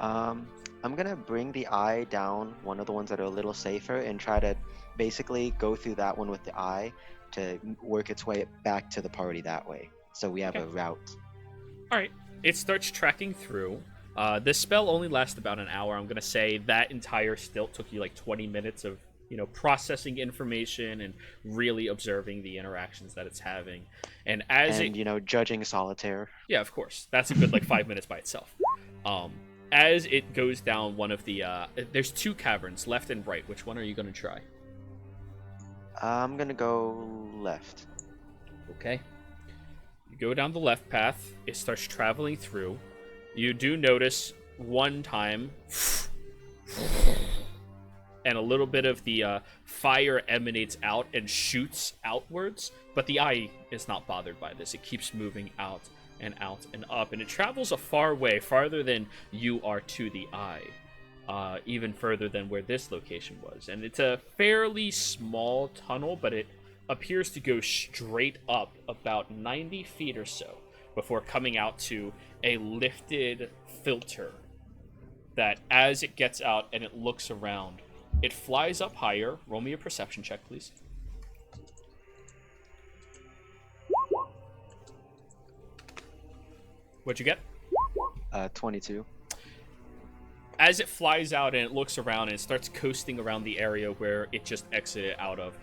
I'm gonna bring the eye down, one of the ones that are a little safer, and try to basically go through that one with the eye to work its way back to the party that way. So we have Okay. a route. All right. It starts tracking through. This spell only lasts about an hour. I'm gonna say that entire stilt took you like 20 minutes of processing information and really observing the interactions that it's having. And as And judging solitaire. yeah, of course, that's a good like 5 minutes by itself. As it goes down one of the there's two caverns, left and right. Which one are you gonna try? I'm gonna go left. Okay. You go down the left path. It starts traveling through. You do notice one time, and a little bit of the fire emanates out and shoots outwards, but the eye is not bothered by this. It keeps moving out and out and up, and it travels a far way, farther than you are to the eye, even further than where this location was. And it's a fairly small tunnel, but it appears to go straight up about 90 feet or so before coming out to a lifted filter that, as it gets out and it looks around, it flies up higher. Roll me a perception check, please. What'd you get? 22. As it flies out and it looks around and it starts coasting around the area where it just exited out of,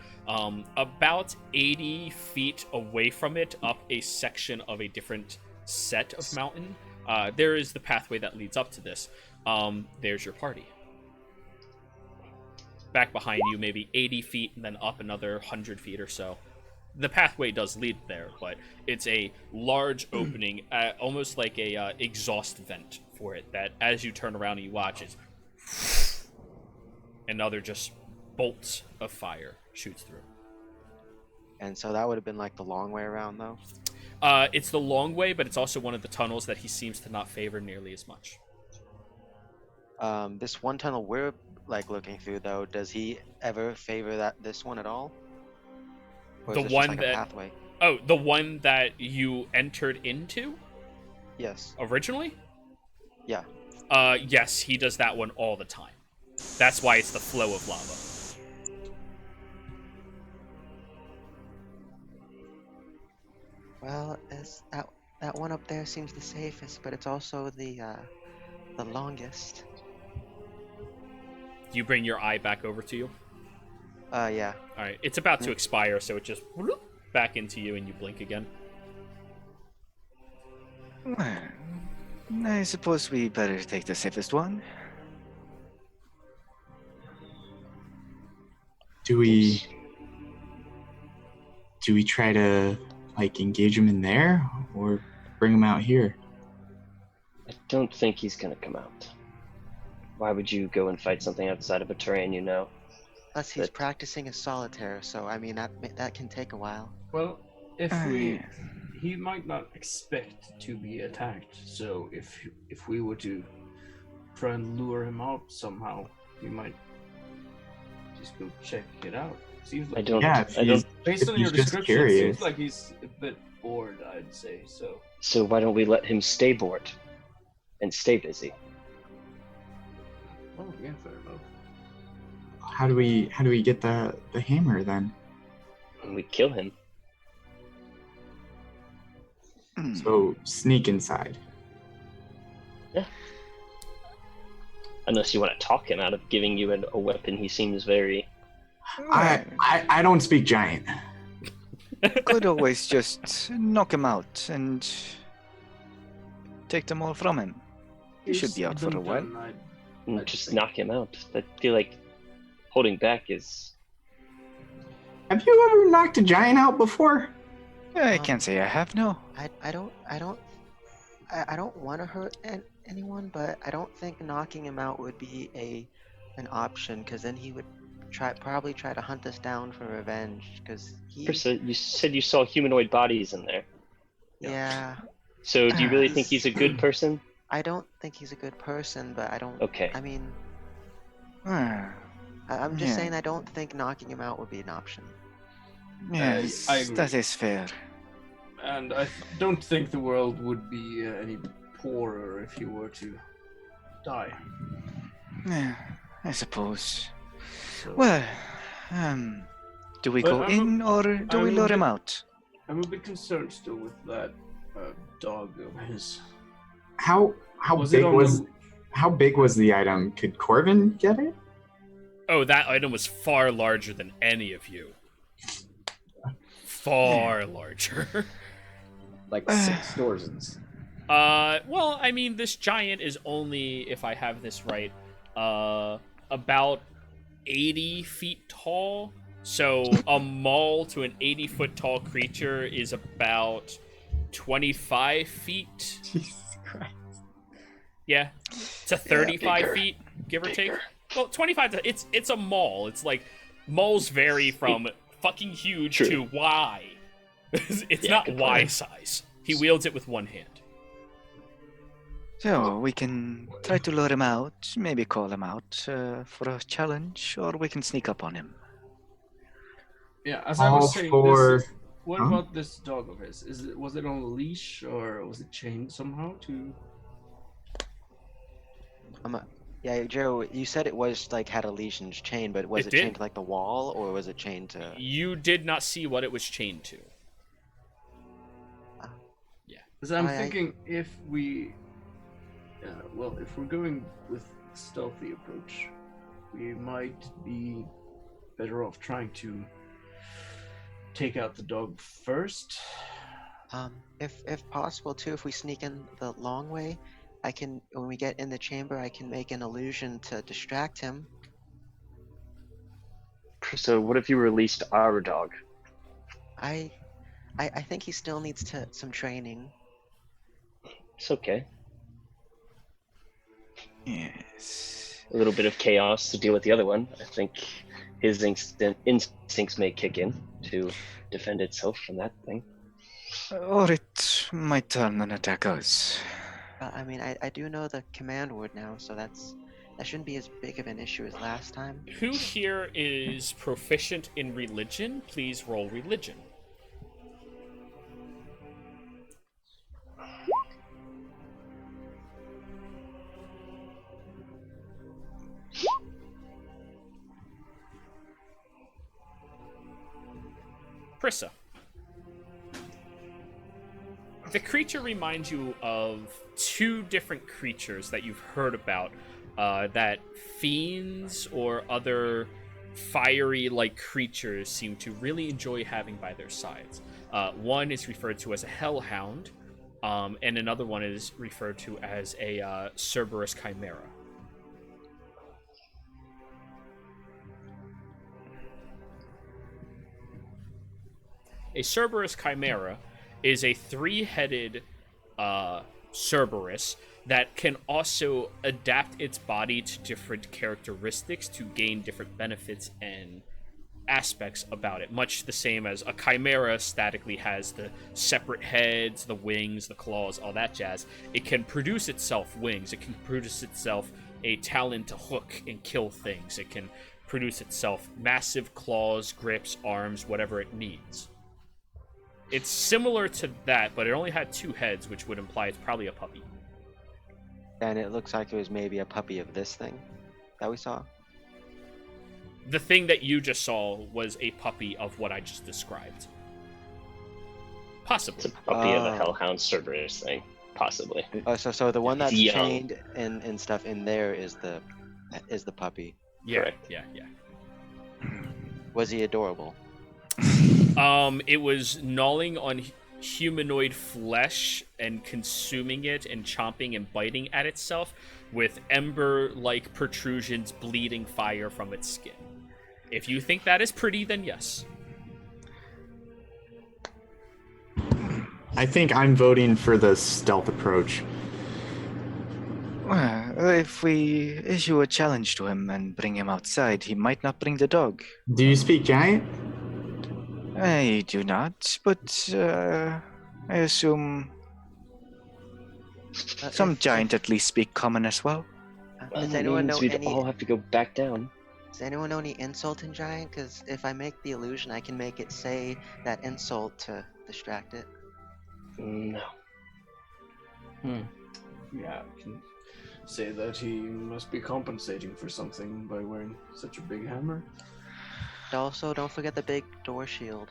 about 80 feet away from it, up a section of a different set of mountain, there is the pathway that leads up to this. There's your party. Back behind you, maybe 80 feet, and then up another 100 feet or so. The pathway does lead there, but it's a large opening, almost like a exhaust vent for it, that as you turn around and you watch, it's another just bolts of fire shoots through. And so that would have been like the long way around, though? It's the long way, but it's also one of the tunnels that he seems to not favor nearly as much. This one tunnel we're looking through, though, does he ever favor this one at all? Or The is this one just like that a pathway? Oh, the one that you entered into Yes. originally? Yeah. Yes, he does that one all the time. That's why it's the flow of lava. Well, that one up there seems the safest, but it's also the longest. Do you bring your eye back over to you? Yeah. All right, it's about to expire, so it just whoop, back into you, and you blink again. Well, I suppose we better take the safest one. Do we try to engage him in there or bring him out here? I don't think he's gonna come out. Why would you go and fight something outside of a terrain you know? Plus, he's practicing a solitaire, so I mean that can take a while. Well, he might not expect to be attacked. So if we were to try and lure him out somehow, we might just go check it out. Seems like based on your description, it seems like he's a bit bored, I'd say. So why don't we let him stay bored and stay busy? Oh, yeah, fair enough. How do we get the hammer then? And we kill him. So sneak inside. Yeah. Unless you want to talk him out of giving you a weapon he seems very... I don't speak giant. Could always just knock him out and take them all from him. He should be out for a while. Just knock him out. I feel like holding back is... Have you ever knocked a giant out before? I can't say I have, no. I don't want to hurt anyone, but I don't think knocking him out would be an option, because then he would probably try to hunt us down for revenge. Because you said you saw humanoid bodies in there. Yeah. So do you really think he's a good person? I don't think he's a good person, but I don't. Okay. I mean, I'm just saying I don't think knocking him out would be an option. Yes, I agree. that is fair. And I don't think the world would be any poorer if you were to die. Yeah, I suppose. So, Well, do we But go in or do we I'm a lure him bit- out? I'm a bit concerned still with that dog of his. How Was it big on was the? how big was the item? Could Corvin get it? Oh, that item was far larger than any of you. Far larger. Like 6 Dorzens. Well, I mean, this giant is only, if I have this right, about 80 feet tall. So a maul to an 80-foot tall creature is about 25 feet. Jesus Christ. Yeah, to 35 bigger. feet, give or take. Well, 25 to it's a maul. It's like mauls vary from fucking huge True. to Y. It's Yeah, not good Y point. size. He wields it with one hand. So we can try to lure him out, maybe call him out for a challenge, or we can sneak up on him. Yeah, as I All was saying, for- what Huh? about this dog of his? Was it on a leash or was it chained somehow to? Yeah, Joe, you said it was like had a leash and chain, but was It it did. chained to like the wall or was it chained to? You did not see what it was chained to. Because I'm I- thinking if we, if we're going with stealthy approach, we might be better off trying to take out the dog first. If possible too, if we sneak in the long way, when we get in the chamber, I can make an illusion to distract him. So what if you released our dog? I think he still needs some training. It's okay. Yes. A little bit of chaos to deal with the other one. I think his instincts may kick in to defend itself from that thing. Or it might turn and attack us. I mean, I do know the command word now, so that shouldn't be as big of an issue as last time. Who here is proficient in religion? Please roll religion. Prissa. The creature reminds you of two different creatures that you've heard about, that fiends or other fiery-like creatures seem to really enjoy having by their sides. One is referred to as a hellhound, and another one is referred to as a Cerberus chimera. A Cerberus chimera is a three-headed Cerberus that can also adapt its body to different characteristics to gain different benefits and aspects about it. Much the same as a chimera statically has the separate heads, the wings, the claws, all that jazz. It can produce itself wings. It can produce itself a talon to hook and kill things. It can produce itself massive claws, grips, arms, whatever it needs. It's similar to that, but it only had two heads, which would imply it's probably a puppy. And it looks like it was maybe a puppy of this thing that we saw. The thing that you just saw was a puppy of what I just described. It's Possibly. a puppy of a Oh. hellhound Cerberus thing, possibly. Oh, so the one that's Young. chained and stuff in there is the puppy. Yeah, Correct. yeah. Was he adorable? It was gnawing on humanoid flesh and consuming it and chomping and biting at itself with ember-like protrusions bleeding fire from its skin. If you think that is pretty, then yes. I think I'm voting for the stealth approach. Well, if we issue a challenge to him and bring him outside, he might not bring the dog. Do you speak giant? I do not, but I assume some giant at least speak common as well. Well, Does that anyone means know we'd any? all have to go back down. Does anyone know any insult in giant? Because if I make the illusion, I can make it say that insult to distract it. No. Yeah, I can say that he must be compensating for something by wearing such a big hammer. Also, don't forget the big door shield.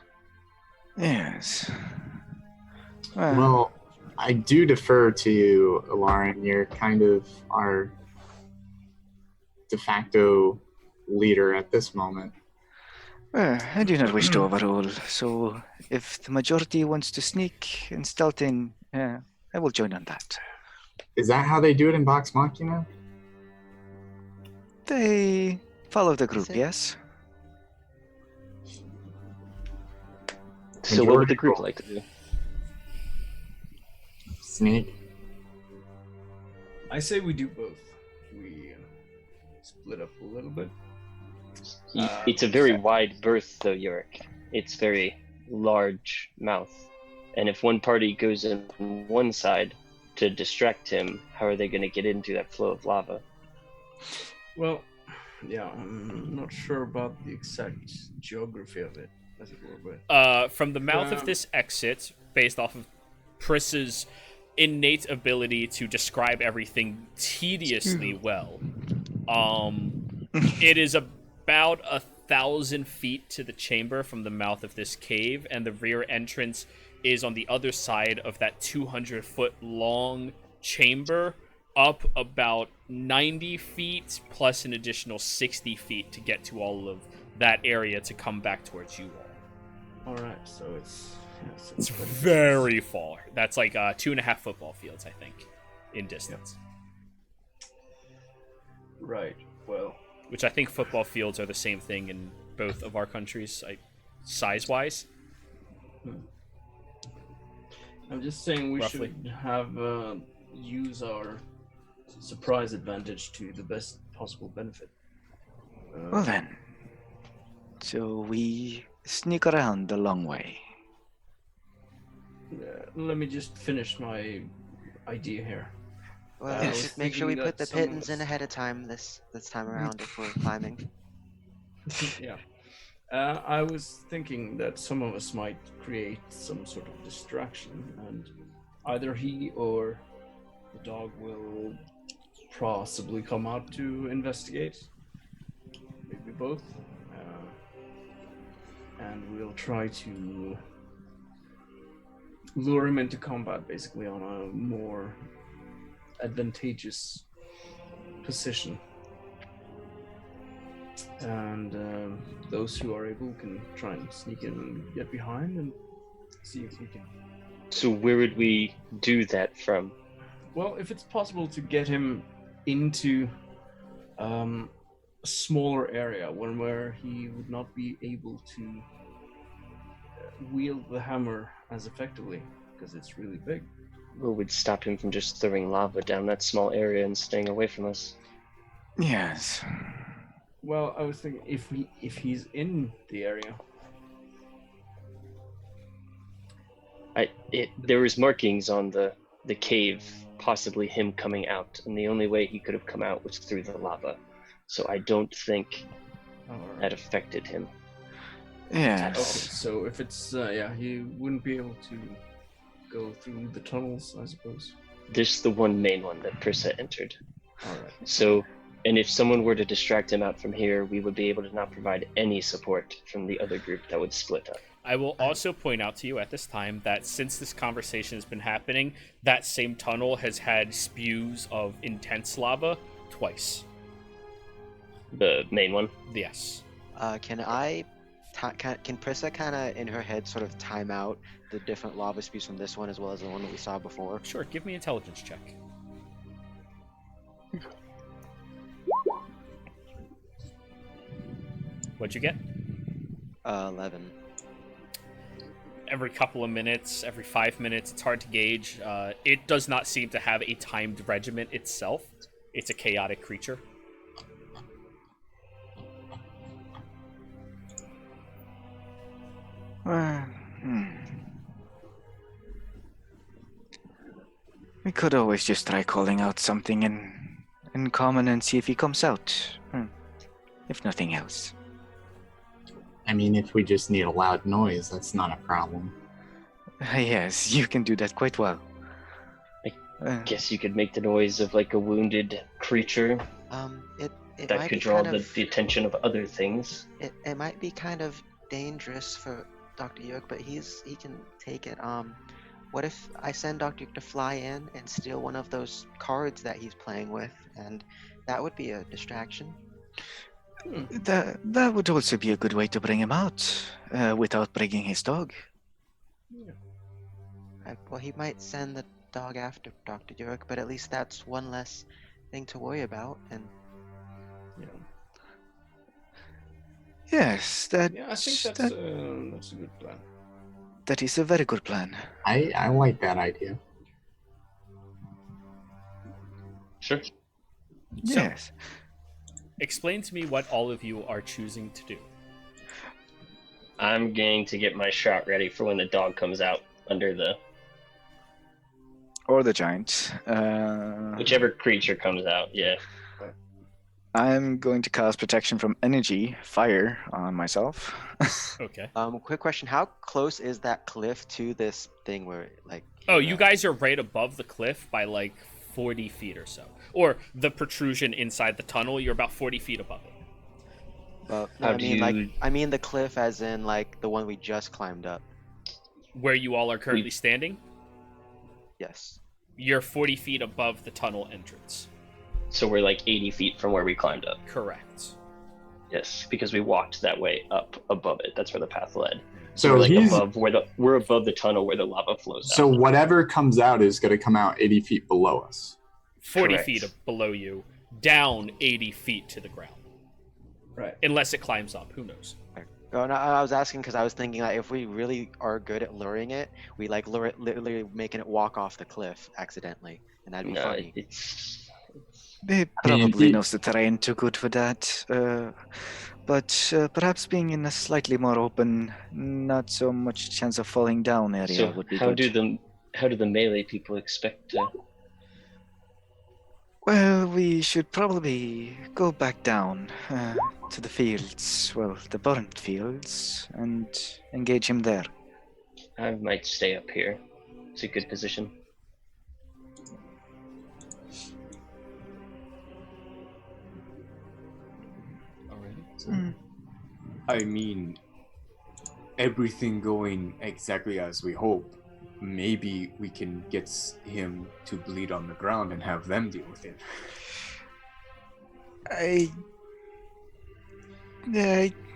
Yes. Well, I do defer to you, Lauren. You're kind of our de facto leader at this moment. I do not wish to overrule, so if the majority wants to sneak and stealth in, I will join on that. Is that how they do it in Vox Machina? They follow the group, it? yes? So what would the Majority group rule. like to do? Sneak? I say we do both. We split up a little bit. It's a very wide berth, though, Yorick. It's very large mouth. And if one party goes in one side to distract him, how are they going to get into that flow of lava? Well, yeah, I'm not sure about the exact geography of it, as it were, but From the mouth of this exit, based off of Pris's innate ability to describe everything tediously well, it is about 1,000 feet to the chamber from the mouth of this cave, and the rear entrance is on the other side of that 200-foot long chamber, up about 90 feet plus an additional 60 feet to get to all of that area to come back towards you all. all right. So it's It's very far. That's like 2.5 football fields, I think, in distance. right. Well, Which I think football fields are the same thing in both of our countries, size-wise. I'm just saying we Roughly. should have use our surprise advantage to the best possible benefit. Well then. So we sneak around the long way. Let me just finish my idea here. Well, I was just make sure we thinking put the that some of pittance in us- ahead of time this time around if we're climbing. Yeah. I was thinking that some of us might create some sort of distraction, and either he or the dog will possibly come out to investigate. Maybe both. And we'll try to lure him into combat, basically, on a more advantageous position. And those who are able can try and sneak in and get behind and see if we can. So where would we do that from? Well, if it's possible to get him into a smaller area, one where he would not be able to wield the hammer as effectively, because it's really big. What would stop him from just throwing lava down that small area and staying away from us? Yes. Well, I was thinking if he's in the area. There was markings on the cave, possibly him coming out, and the only way he could have come out was through the lava. So I don't think that affected him. Okay, Yes. so if it's he wouldn't be able to go through the tunnels, I suppose. This is the one main one that Persa entered. All right. So, and if someone were to distract him out from here, we would be able to not provide any support from the other group that would split up. I will also point out to you at this time that since this conversation has been happening, that same tunnel has had spews of intense lava twice. The main one. Yes. Can Prissa kind of in her head sort of time out the different lava spews from this one as well as the one that we saw before? Sure, give me an intelligence check. What'd you get? 11. Every couple of minutes, every 5 minutes, it's hard to gauge. It does not seem to have a timed regiment itself. It's a chaotic creature. We could always just try calling out something in common and see if he comes out. If nothing else. I mean, if we just need a loud noise, that's not a problem. Yes, you can do that quite well. Guess you could make the noise of like a wounded creature It that might could be draw kind of the attention of other things. it might be kind of dangerous for Dr. York, but he can take it. What if I send Dr. York to fly in and steal one of those cards that he's playing with, and that would be a distraction. That would also be a good way to bring him out without bringing his dog. Well, he might send the dog after Dr. York, but at least that's one less thing to worry about. And Yes, I think that's a good plan. that is a very good plan. I like that idea. Sure. So, Yes. explain to me what all of you are choosing to do. I'm going to get my shot ready for when the dog comes out under the Or the giant. whichever creature comes out. Yeah. I'm going to cast protection from energy, fire, on myself. Okay. quick question: how close is that cliff to this thing where like? Oh, you guys are right above the cliff by like 40 feet or so. Or the protrusion inside the tunnel, you're about 40 feet above it. Well, How I do mean, you- I mean the cliff as in like the one we just climbed up. Where you all are currently standing, Yes. you're 40 feet above the tunnel entrance. So we're like 80 feet from where we climbed up. Correct. Yes, because we walked that way up above it. That's where the path led. So we're like he's we're above the tunnel where the lava flows so out. whatever comes out is going to come out 80 feet below us. 40 Correct. feet below you, down 80 feet to the ground. Right. Unless it climbs up, who knows? Oh, no, I was asking because I was thinking that if we really are good at luring it, we like lure it, literally making it walk off the cliff accidentally, and that'd be No, funny. He probably knows the terrain too good for that. But perhaps being in a slightly more open, not so much chance of falling down area So would be how good. do the melee people expect to? Well, we should probably go back down to the fields, well, the burnt fields, and engage him there. I might stay up here. It's a good position. Alrighty. I mean, everything going exactly as we hope. Maybe we can get him to bleed on the ground and have them deal with it.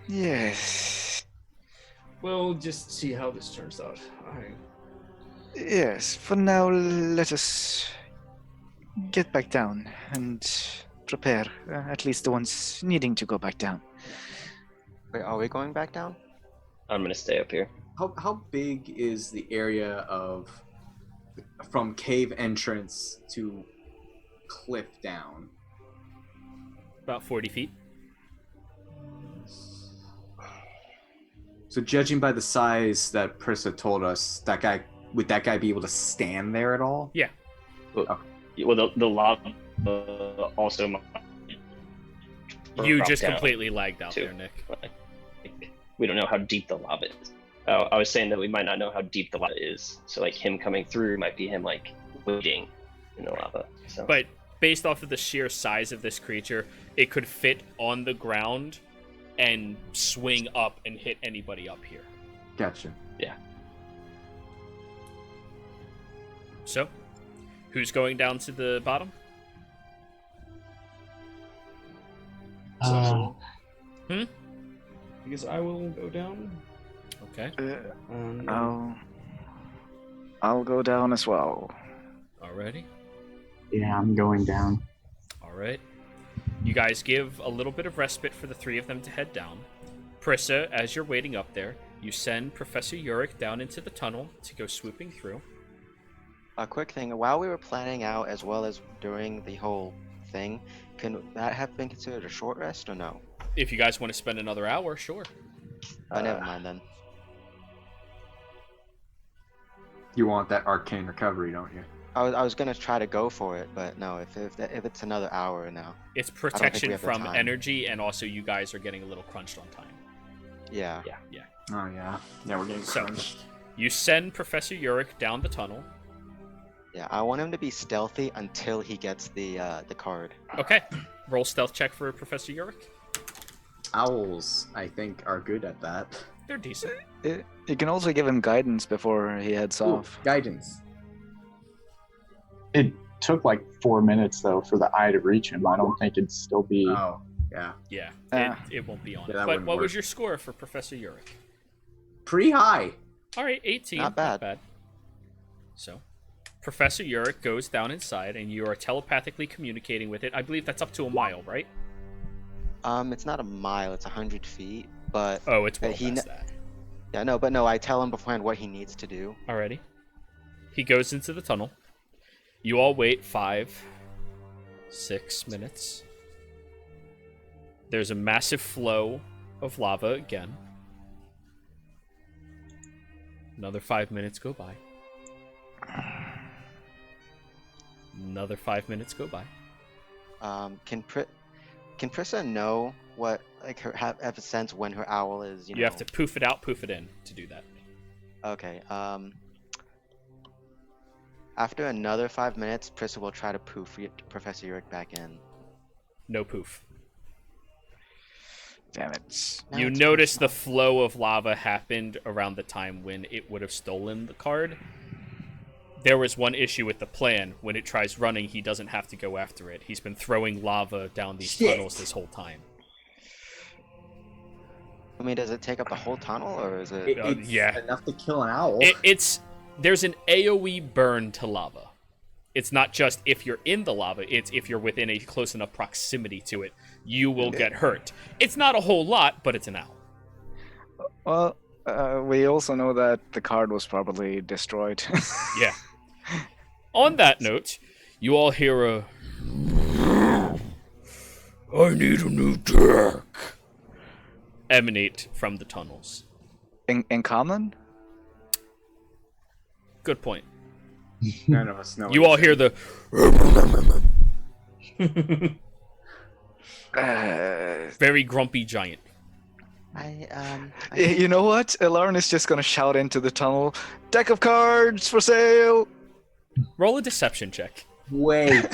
Yes. We'll just see how this turns out. Yes, for now, let us get back down and prepare, at least the ones needing to go back down. Wait, are we going back down? I'm gonna stay up here. How big is the area of from cave entrance to cliff down? About 40 feet. So judging by the size that Prissa told us, would that guy be able to stand there at all? Yeah. Well, the lava also might You drop just down, completely lagged out too. there, Nick. Like, we don't know how deep the lava is. Oh, I was saying that we might not know how deep the lava is. So like him coming through might be him like wading in the lava. So. But based off of the sheer size of this creature, it could fit on the ground and swing up and hit anybody up here. Gotcha. Yeah. So, who's going down to the bottom? I guess I will go down. Okay. And, I'll go down as well. Alrighty. Yeah, I'm going down. Alright. You guys give a little bit of respite for the three of them to head down. Prissa, as you're waiting up there, you send Professor Uric down into the tunnel to go swooping through. A quick thing: while we were planning out, as well as during the whole thing, can that have been considered a short rest or no? If you guys want to spend another hour, sure. Never mind then. You want that arcane recovery, don't you? I was gonna try to go for it, but no. If it's another hour now. It's think we protection have the from time. energy, and also you guys are getting a little crunched on time. Yeah. Oh yeah. Yeah, we're getting So- crunched. You send Professor Uric down the tunnel. Yeah, I want him to be stealthy until he gets the card. Okay. Roll stealth check for Professor Yorick. Owls, I think, are good at that. They're decent. You can also give him guidance before he heads Ooh, off. guidance. It took like 4 minutes though for the eye to reach him. I don't think it'd still be. Oh, yeah. Yeah, Ah. it won't be on Yeah, it. that But wouldn't what was work. your score for Professor Yorick? Pretty high. All right, 18. Not bad. So, Professor Yorick goes down inside, and you are telepathically communicating with it. I believe that's up to a mile, right? It's not a mile; it's 100 feet. But Oh, it's well he past kn- that. yeah, no, but no, I tell him beforehand what he needs to do. Alrighty. He goes into the tunnel. You all wait 5, 6 minutes. There's a massive flow of lava again. Another 5 minutes go by. Another 5 minutes go by. Can Prissa know what have a sense when her owl is? You have to poof it out, poof it in to do that. Okay. After another 5 minutes, Prissa will try to poof Professor Yorick back in. No poof. Damn it. Now You it's notice the Prissa. flow of lava happened around the time when it would have stolen the card. There was one issue with the plan. When it tries running, he doesn't have to go after it. He's been throwing lava down these Shit. tunnels this whole time. I mean, does it take up the whole tunnel, or is it? It's yeah. enough to kill an owl. There's an AoE burn to lava. It's not just if you're in the lava, it's if you're within a close enough proximity to it, you will get hurt. It's not a whole lot, but it's an owl. Well, we also know that the card was probably destroyed. Yeah. On that note, you all hear a... I need a new deck. Emanate from the tunnels. In common? Good point. None of us know. You all hear the... Very grumpy giant. You know what? Lauren is just gonna shout into the tunnel, "Deck of cards for sale!" Roll a deception check. Wait.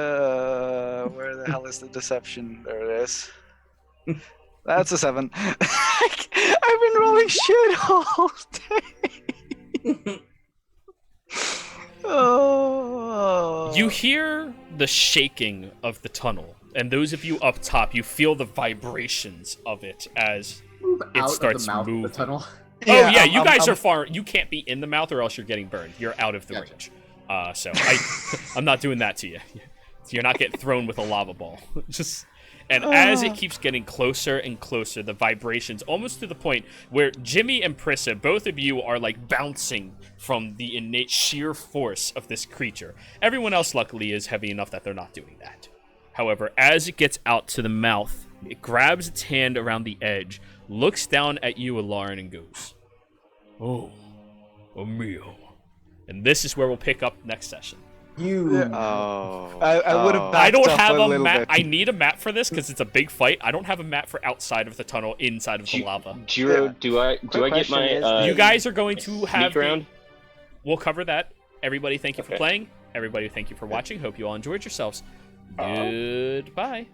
Where the hell is the deception? There it is. That's a 7. I've been rolling shit all day. Oh. You hear the shaking of the tunnel, and those of you up top, you feel the vibrations of it as it Out starts of the mouth moving. of the tunnel. Oh yeah, I'm- you guys I'm- are far. You can't be in the mouth, or else you're getting burned. You're out of the Gotcha. range. So I'm not doing that to you. You're not getting thrown with a lava ball. And as it keeps getting closer and closer, the vibrations, almost to the point where Jimmy and Prissa, both of you are like bouncing from the innate sheer force of this creature. Everyone else, luckily, is heavy enough that they're not doing that. However, as it gets out to the mouth, it grabs its hand around the edge, looks down at you, Alarin, and goes, "Oh, a meal." And this is where we'll pick up next session. You. Oh. I would have. I don't up have a a little map. bit. I need a map for this because it's a big fight. I don't have a map for outside of the tunnel, inside of the lava. Jiro, Yeah. do I get question my is, You guys are going to have. sneak round? We'll cover that. Everybody, thank you for Okay. playing. Everybody, thank you for watching. Hope you all enjoyed yourselves. Goodbye.